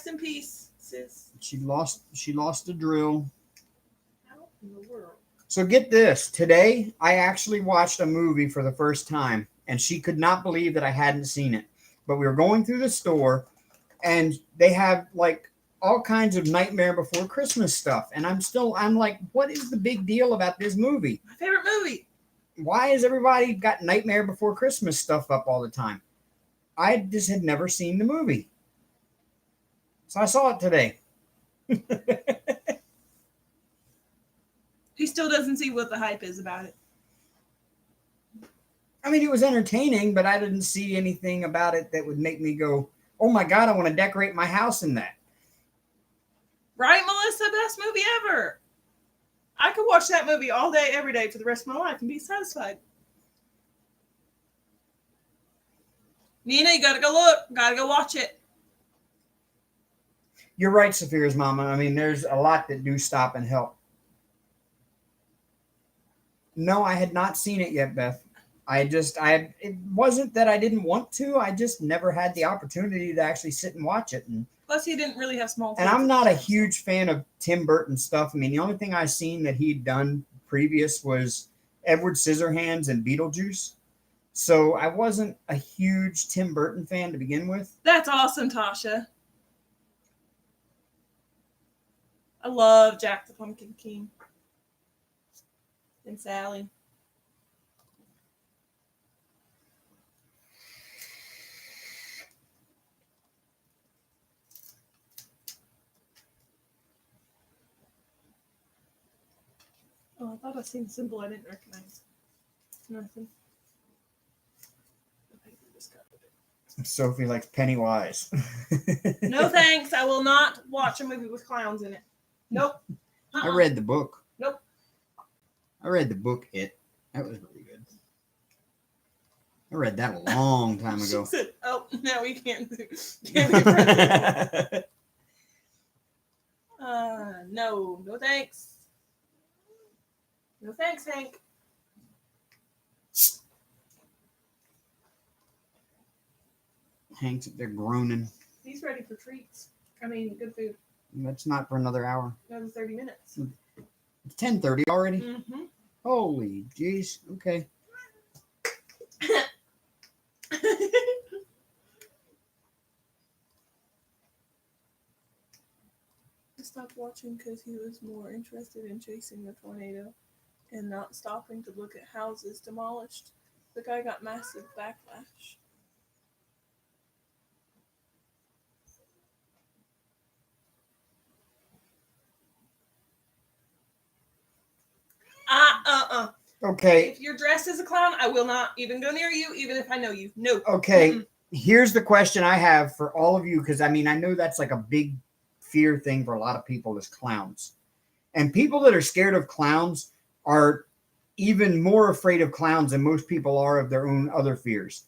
in peace, sis. She lost the drill. How in the world? So get this. Today, I actually watched a movie for the first time, and she could not believe that I hadn't seen it. But we were going through the store, and they have like all kinds of Nightmare Before Christmas stuff. And I'm like, what is the big deal about this movie? My favorite movie. Why has everybody got Nightmare Before Christmas stuff up all the time? I just had never seen the movie. So I saw it today. He still doesn't see what the hype is about it. I mean, it was entertaining, but I didn't see anything about it that would make me go, oh my God, I want to decorate my house in that. Right, Melissa? Best movie ever. I could watch that movie all day, every day for the rest of my life and be satisfied. Nina, you gotta go look. Gotta go watch it. You're right, Saphira's mama. I mean, there's a lot that do stop and help. No, I had not seen it yet, Beth. It wasn't that I didn't want to. I just never had the opportunity to actually sit and watch it. And Plus, he didn't really have small. And I'm not a huge fan of Tim Burton stuff. I mean, the only thing I've seen that he'd done previous was Edward Scissorhands and Beetlejuice. So I wasn't a huge Tim Burton fan to begin with. That's awesome, Tasha. I love Jack the Pumpkin King. And Sally. Oh, I thought I seen a symbol I didn't recognize. Nothing. I think we just covered it. Sophie likes Pennywise. No thanks. I will not watch a movie with clowns in it. Nope. I read the book. Nope. I read the book, It. That was really good. I read that a long time ago. She said, oh, no, we can't be friends. No thanks. No thanks, Hank. Hank's up there groaning. He's ready for treats. I mean, good food. That's not for another hour. Another 30 minutes. It's 10:30 already? Mm-hmm. Holy jeez. Okay. I stopped watching because he was more interested in chasing the tornado. and not stopping to look at houses demolished. The guy got massive backlash. Okay. If you're dressed as a clown, I will not even go near you, even if I know you. No. Okay. Mm-mm. Here's the question I have for all of you, because I mean, I know that's like a big fear thing for a lot of people is clowns. And people that are scared of clowns are even more afraid of clowns than most people are of their own other fears.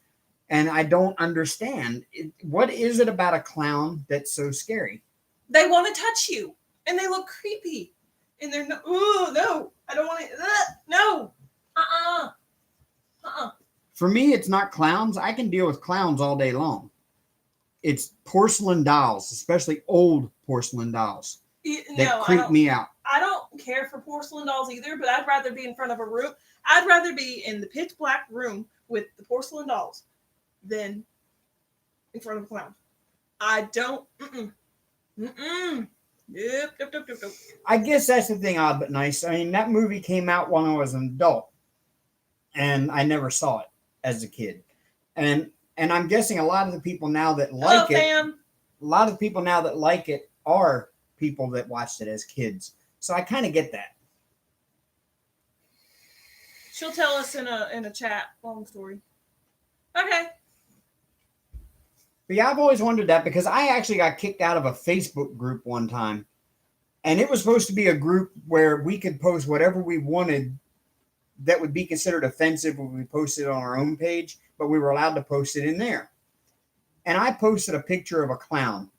And I don't understand. What is it about a clown that's so scary? They want to touch you, and they look creepy. And they're no, ooh, no, I don't want to, no, For me, it's not clowns. I can deal with clowns all day long. It's porcelain dolls, especially old porcelain dolls that creep me out. I don't care for porcelain dolls either, but I'd rather be in front of a room. I'd rather be in the pitch black room with the porcelain dolls than in front of a clown. I don't. Nope. I guess that's the thing, odd but nice. I mean, that movie came out when I was an adult, and I never saw it as a kid. And I'm guessing a lot of the people now that like a lot of people now that like it are people that watched it as kids. So I kind of get that. She'll tell us in a chat. Long story. Okay. But yeah, I've always wondered that because I actually got kicked out of a Facebook group one time. And it was supposed to be a group where we could post whatever we wanted that would be considered offensive when we posted it on our own page, but we were allowed to post it in there. And I posted a picture of a clown.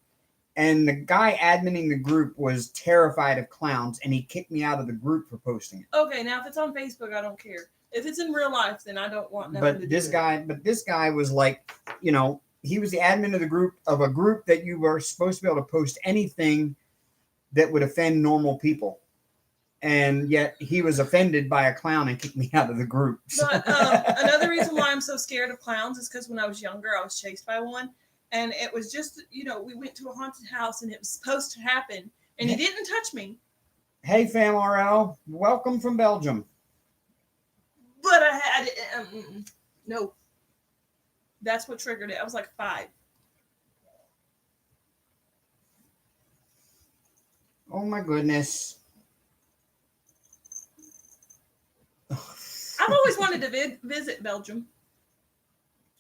And the guy adminning the group was terrified of clowns, and he kicked me out of the group for posting it. Okay, now if it's on Facebook, I don't care. If it's in real life, then I don't want nothing to do with it. But this guy was like, you know, he was the admin of a group that you were supposed to be able to post anything that would offend normal people. And yet he was offended by a clown and kicked me out of the group. But another reason why I'm so scared of clowns is because when I was younger, I was chased by one. And it was just, you know, we went to a haunted house and it was supposed to happen. And he didn't touch me. Hey, Fam RL. Welcome from Belgium. But I had, no. That's what triggered it. I was like 5. Oh, my goodness. I've always wanted to visit Belgium.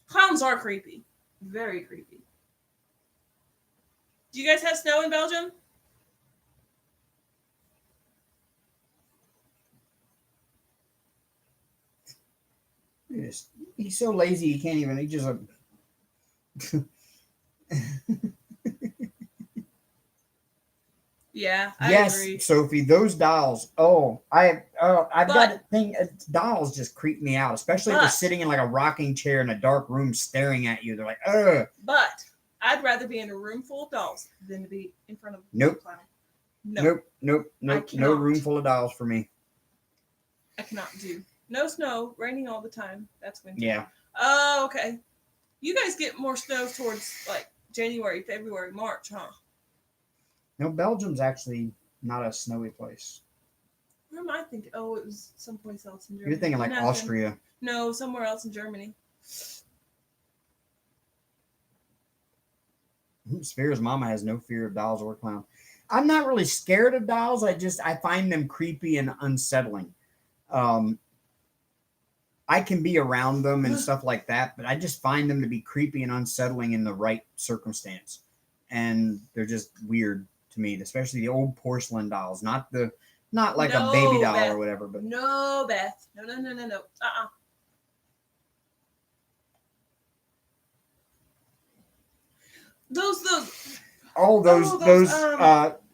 Clowns are creepy. Very creepy. Do you guys have snow in Belgium? He's so lazy he can't even. He just. Yeah, I agree. Yes, Sophie, those dolls. I've got a thing. Dolls just creep me out, especially if they're sitting in like a rocking chair in a dark room staring at you. They're like, ugh. But I'd rather be in a room full of dolls than to be in front of a clown. Nope. No room full of dolls for me. I cannot do. No snow, raining all the time. That's winter. Yeah. Oh, okay. You guys get more snow towards like January, February, March, huh? No, Belgium's actually not a snowy place. Where am I thinking? Oh, it was someplace else in Germany. You're thinking like Austria. No, somewhere else in Germany. Spear's mama has no fear of dolls or clowns. I'm not really scared of dolls. I find them creepy and unsettling. I can be around them and stuff like that, but I just find them to be creepy and unsettling in the right circumstance. And they're just weird to me, especially the old porcelain dolls, not like a baby doll or whatever. But no, Beth, no. Those.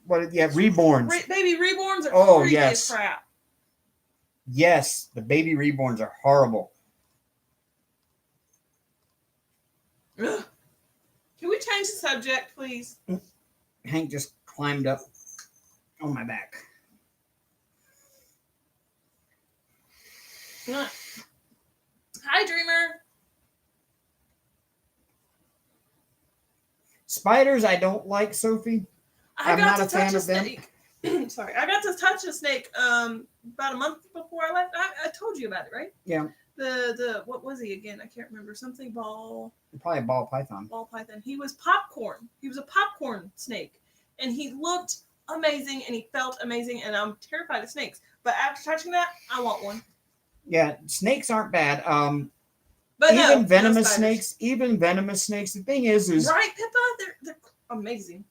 What? Yeah, reborns. Baby reborns are creepy as crap. Yes, the baby reborns are horrible. Ugh. Can we change the subject, please? Hank just climbed up on my back. Hi, Dreamer. Spiders, I don't like, Sophie. I'm not a fan of them. Sorry, I got to touch a snake about a month before I left. I told you about it, right? Yeah. The what was he again? I can't remember. Something ball. Probably a ball python. Ball python. He was popcorn. He was a popcorn snake, and he looked amazing, and he felt amazing. And I'm terrified of snakes, but after touching that, I want one. Yeah, snakes aren't bad. But even no, venomous no snakes. Even venomous snakes. The thing is right, Pippa? They're amazing.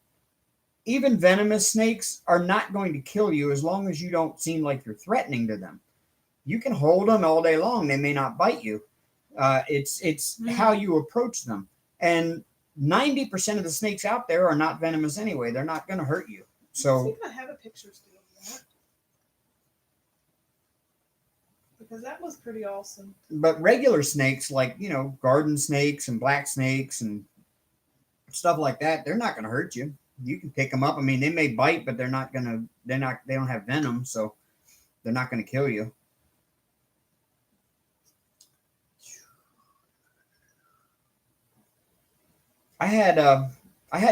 Even venomous snakes are not going to kill you as long as you don't seem like you're threatening to them. You can hold them all day long; they may not bite you. It's how you approach them. And 90% of the snakes out there are not venomous anyway. They're not going to hurt you. So let's see if I have a picture still of that. Because that was pretty awesome. But regular snakes, like, garden snakes and black snakes and stuff like that, they're not going to hurt you. You can pick them up. I mean, they may bite, but they don't have venom, so they're not going to kill you. I had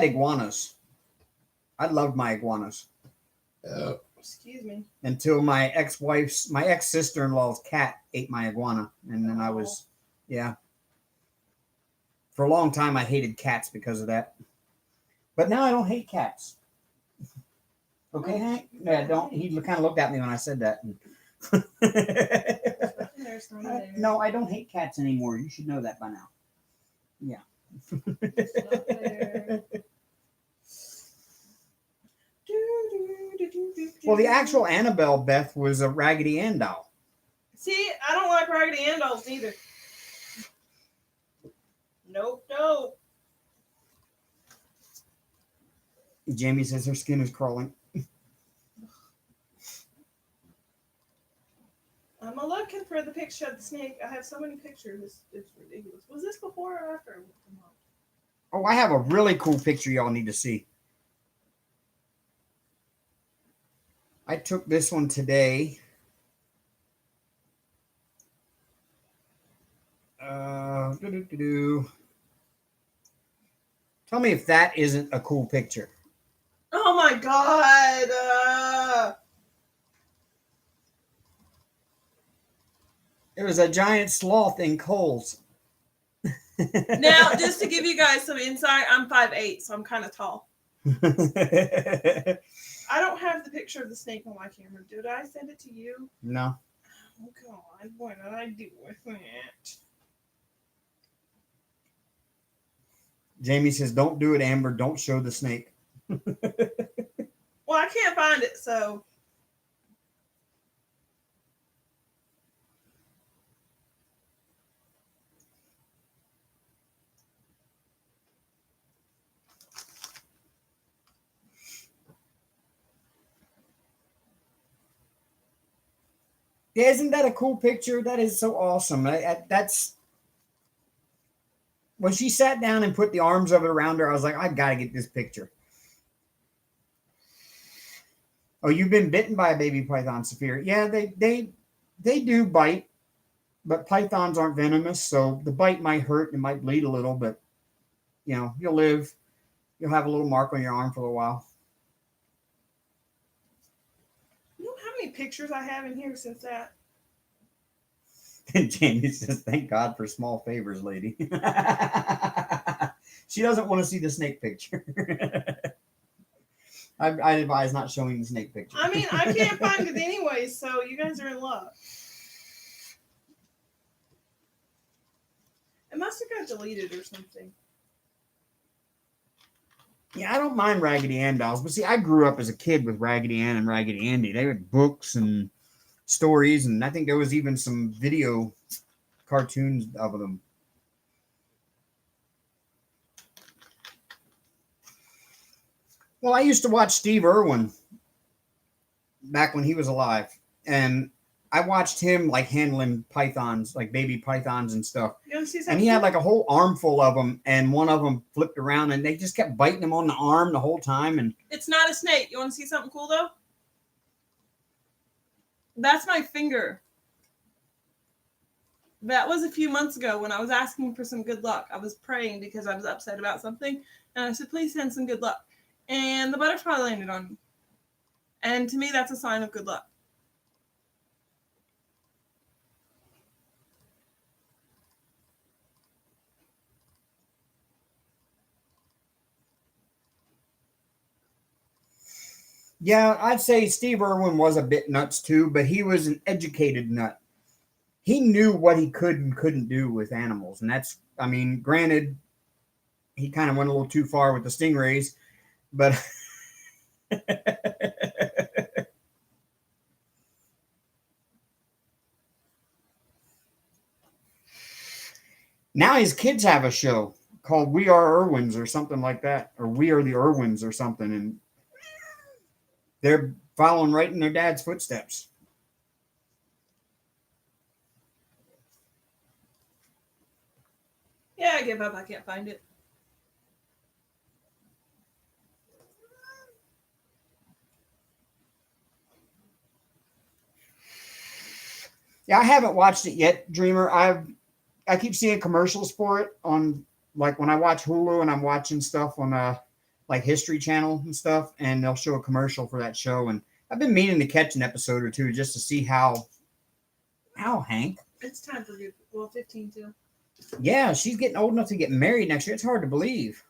iguanas. I loved my iguanas. Excuse me. Until my ex-sister-in-law's cat ate my iguana. And then for a long time, I hated cats because of that. But now I don't hate cats. Okay, Hank? Yeah, don't. He kind of looked at me when I said that. No, I don't hate cats anymore. You should know that by now. Yeah. Well, the actual Annabelle, Beth, was a Raggedy Ann doll. See, I don't like Raggedy Ann dolls either. Nope. Jamie says her skin is crawling. I'm looking for the picture of the snake. I have so many pictures. It's ridiculous. Was this before or after I looked them up? Oh, I have a really cool picture y'all need to see. I took this one today. Tell me if that isn't a cool picture. Oh my God! It was a giant sloth in Kohl's. Now, just to give you guys some insight, I'm 5'8", so I'm kind of tall. I don't have the picture of the snake on my camera. Did I send it to you? No. Oh God, what did I do with that? Jamie says, "Don't do it, Amber. Don't show the snake." Well, I can't find it, so. Yeah, isn't that a cool picture? That is so awesome. That's when she sat down and put the arms of it around her. I was like, I gotta get this picture. Oh, you've been bitten by a baby python, Saphira. Yeah, they do bite, but pythons aren't venomous, so the bite might hurt and it might bleed a little, but you'll live. You'll have a little mark on your arm for a while. You know how many pictures I have in here since that? And Jamie says, "Thank God for small favors, lady." She doesn't want to see the snake picture. I advise not showing the snake picture. I mean, I can't find it anyway, so you guys are in luck. It must have got deleted or something. Yeah, I don't mind Raggedy Ann dolls, but see, I grew up as a kid with Raggedy Ann and Raggedy Andy. They had books and stories, and I think there was even some video cartoons of them. Well, I used to watch Steve Irwin back when he was alive, and I watched him like handling pythons, like baby pythons and stuff. You want to see something? And he had like a whole armful of them, and one of them flipped around, and they just kept biting him on the arm the whole time. And it's not a snake. You want to see something cool though? That's my finger. That was a few months ago when I was asking for some good luck. I was praying because I was upset about something, and I said, "Please send some good luck." And the butterfly landed on me. And to me, that's a sign of good luck. Yeah, I'd say Steve Irwin was a bit nuts too, but he was an educated nut. He knew what he could and couldn't do with animals. And that's, I mean, granted, he kind of went a little too far with the stingrays, but now his kids have a show called We Are Irwins or something like that, or We Are the Irwins or something. And they're following right in their dad's footsteps. Yeah, I give up. I can't find it. Yeah, I haven't watched it yet, Dreamer. I keep seeing commercials for it on, like, when I watch Hulu and I'm watching stuff on like History Channel and stuff, and they'll show a commercial for that show. And I've been meaning to catch an episode or two just to see how Hank. It's time for good. Well, 15 too. Yeah, she's getting old enough to get married next year. It's hard to believe.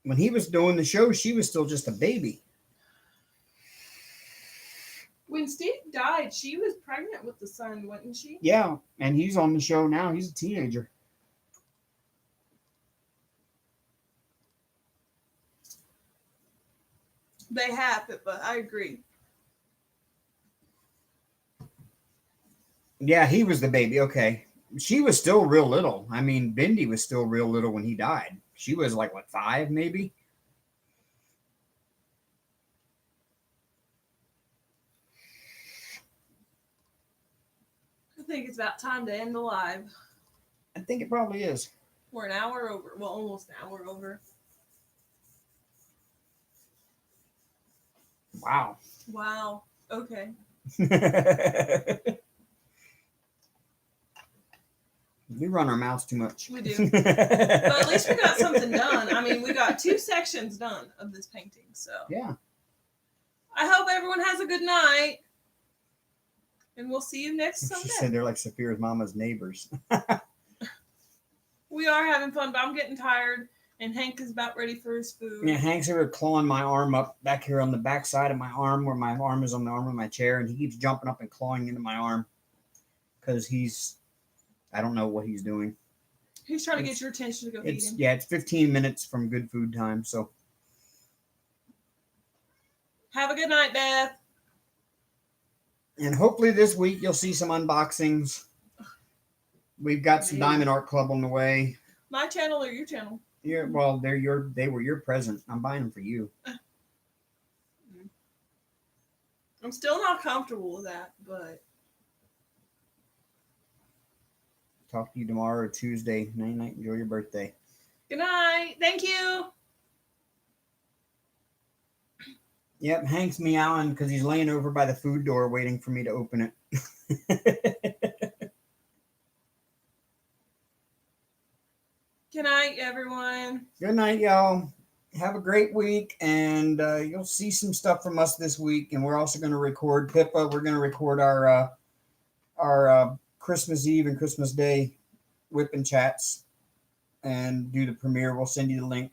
When he was doing the show, she was still just a baby. When Steve died, she was pregnant with the son, wasn't she? Yeah, and he's on the show now. He's a teenager. They have it, but I agree. Yeah, he was the baby. Okay. She was still real little. I mean, Bindi was still real little when he died. She was like, what, 5 maybe? I think it's about time to end the live. I think it probably is. We're an hour over. Well, almost an hour over. Wow. Wow. Okay. We run our mouths too much. We do. But at least we got something done. I mean, we got 2 sections done of this painting. So Yeah. I hope everyone has a good night. And we'll see you next Sunday. She said they're like Saphira's mama's neighbors. We are having fun, but I'm getting tired. And Hank is about ready for his food. Yeah, Hank's over clawing my arm up back here on the back side of my arm, where my arm is on the arm of my chair, and he keeps jumping up and clawing into my arm because I don't know what he's doing. He's trying to get your attention to go feed him. Yeah, it's 15 minutes from good food time, so. Have a good night, Beth. And hopefully this week you'll see some unboxings. We've got some Diamond Art Club on the way. My channel or your channel? Yeah, well, they were your present. I'm buying them for you. I'm still not comfortable with that, but Talk to you tomorrow or Tuesday. Night night. Enjoy your birthday. good night. Thank you. Yep, Hank's meowing because he's laying over by the food door waiting for me to open it. Good night, everyone. Good night, y'all. Have a great week, and you'll see some stuff from us this week. And we're also going to record Pippa. We're going to record our Christmas Eve and Christmas Day WIP and chats, and do the premiere. We'll send you the link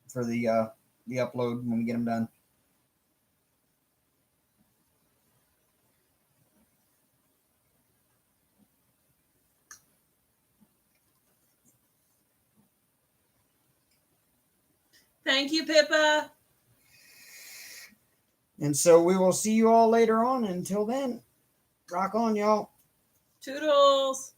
for the upload when we get them done. Thank you, Pippa. And so we will see you all later on. Until then, rock on, y'all. Toodles.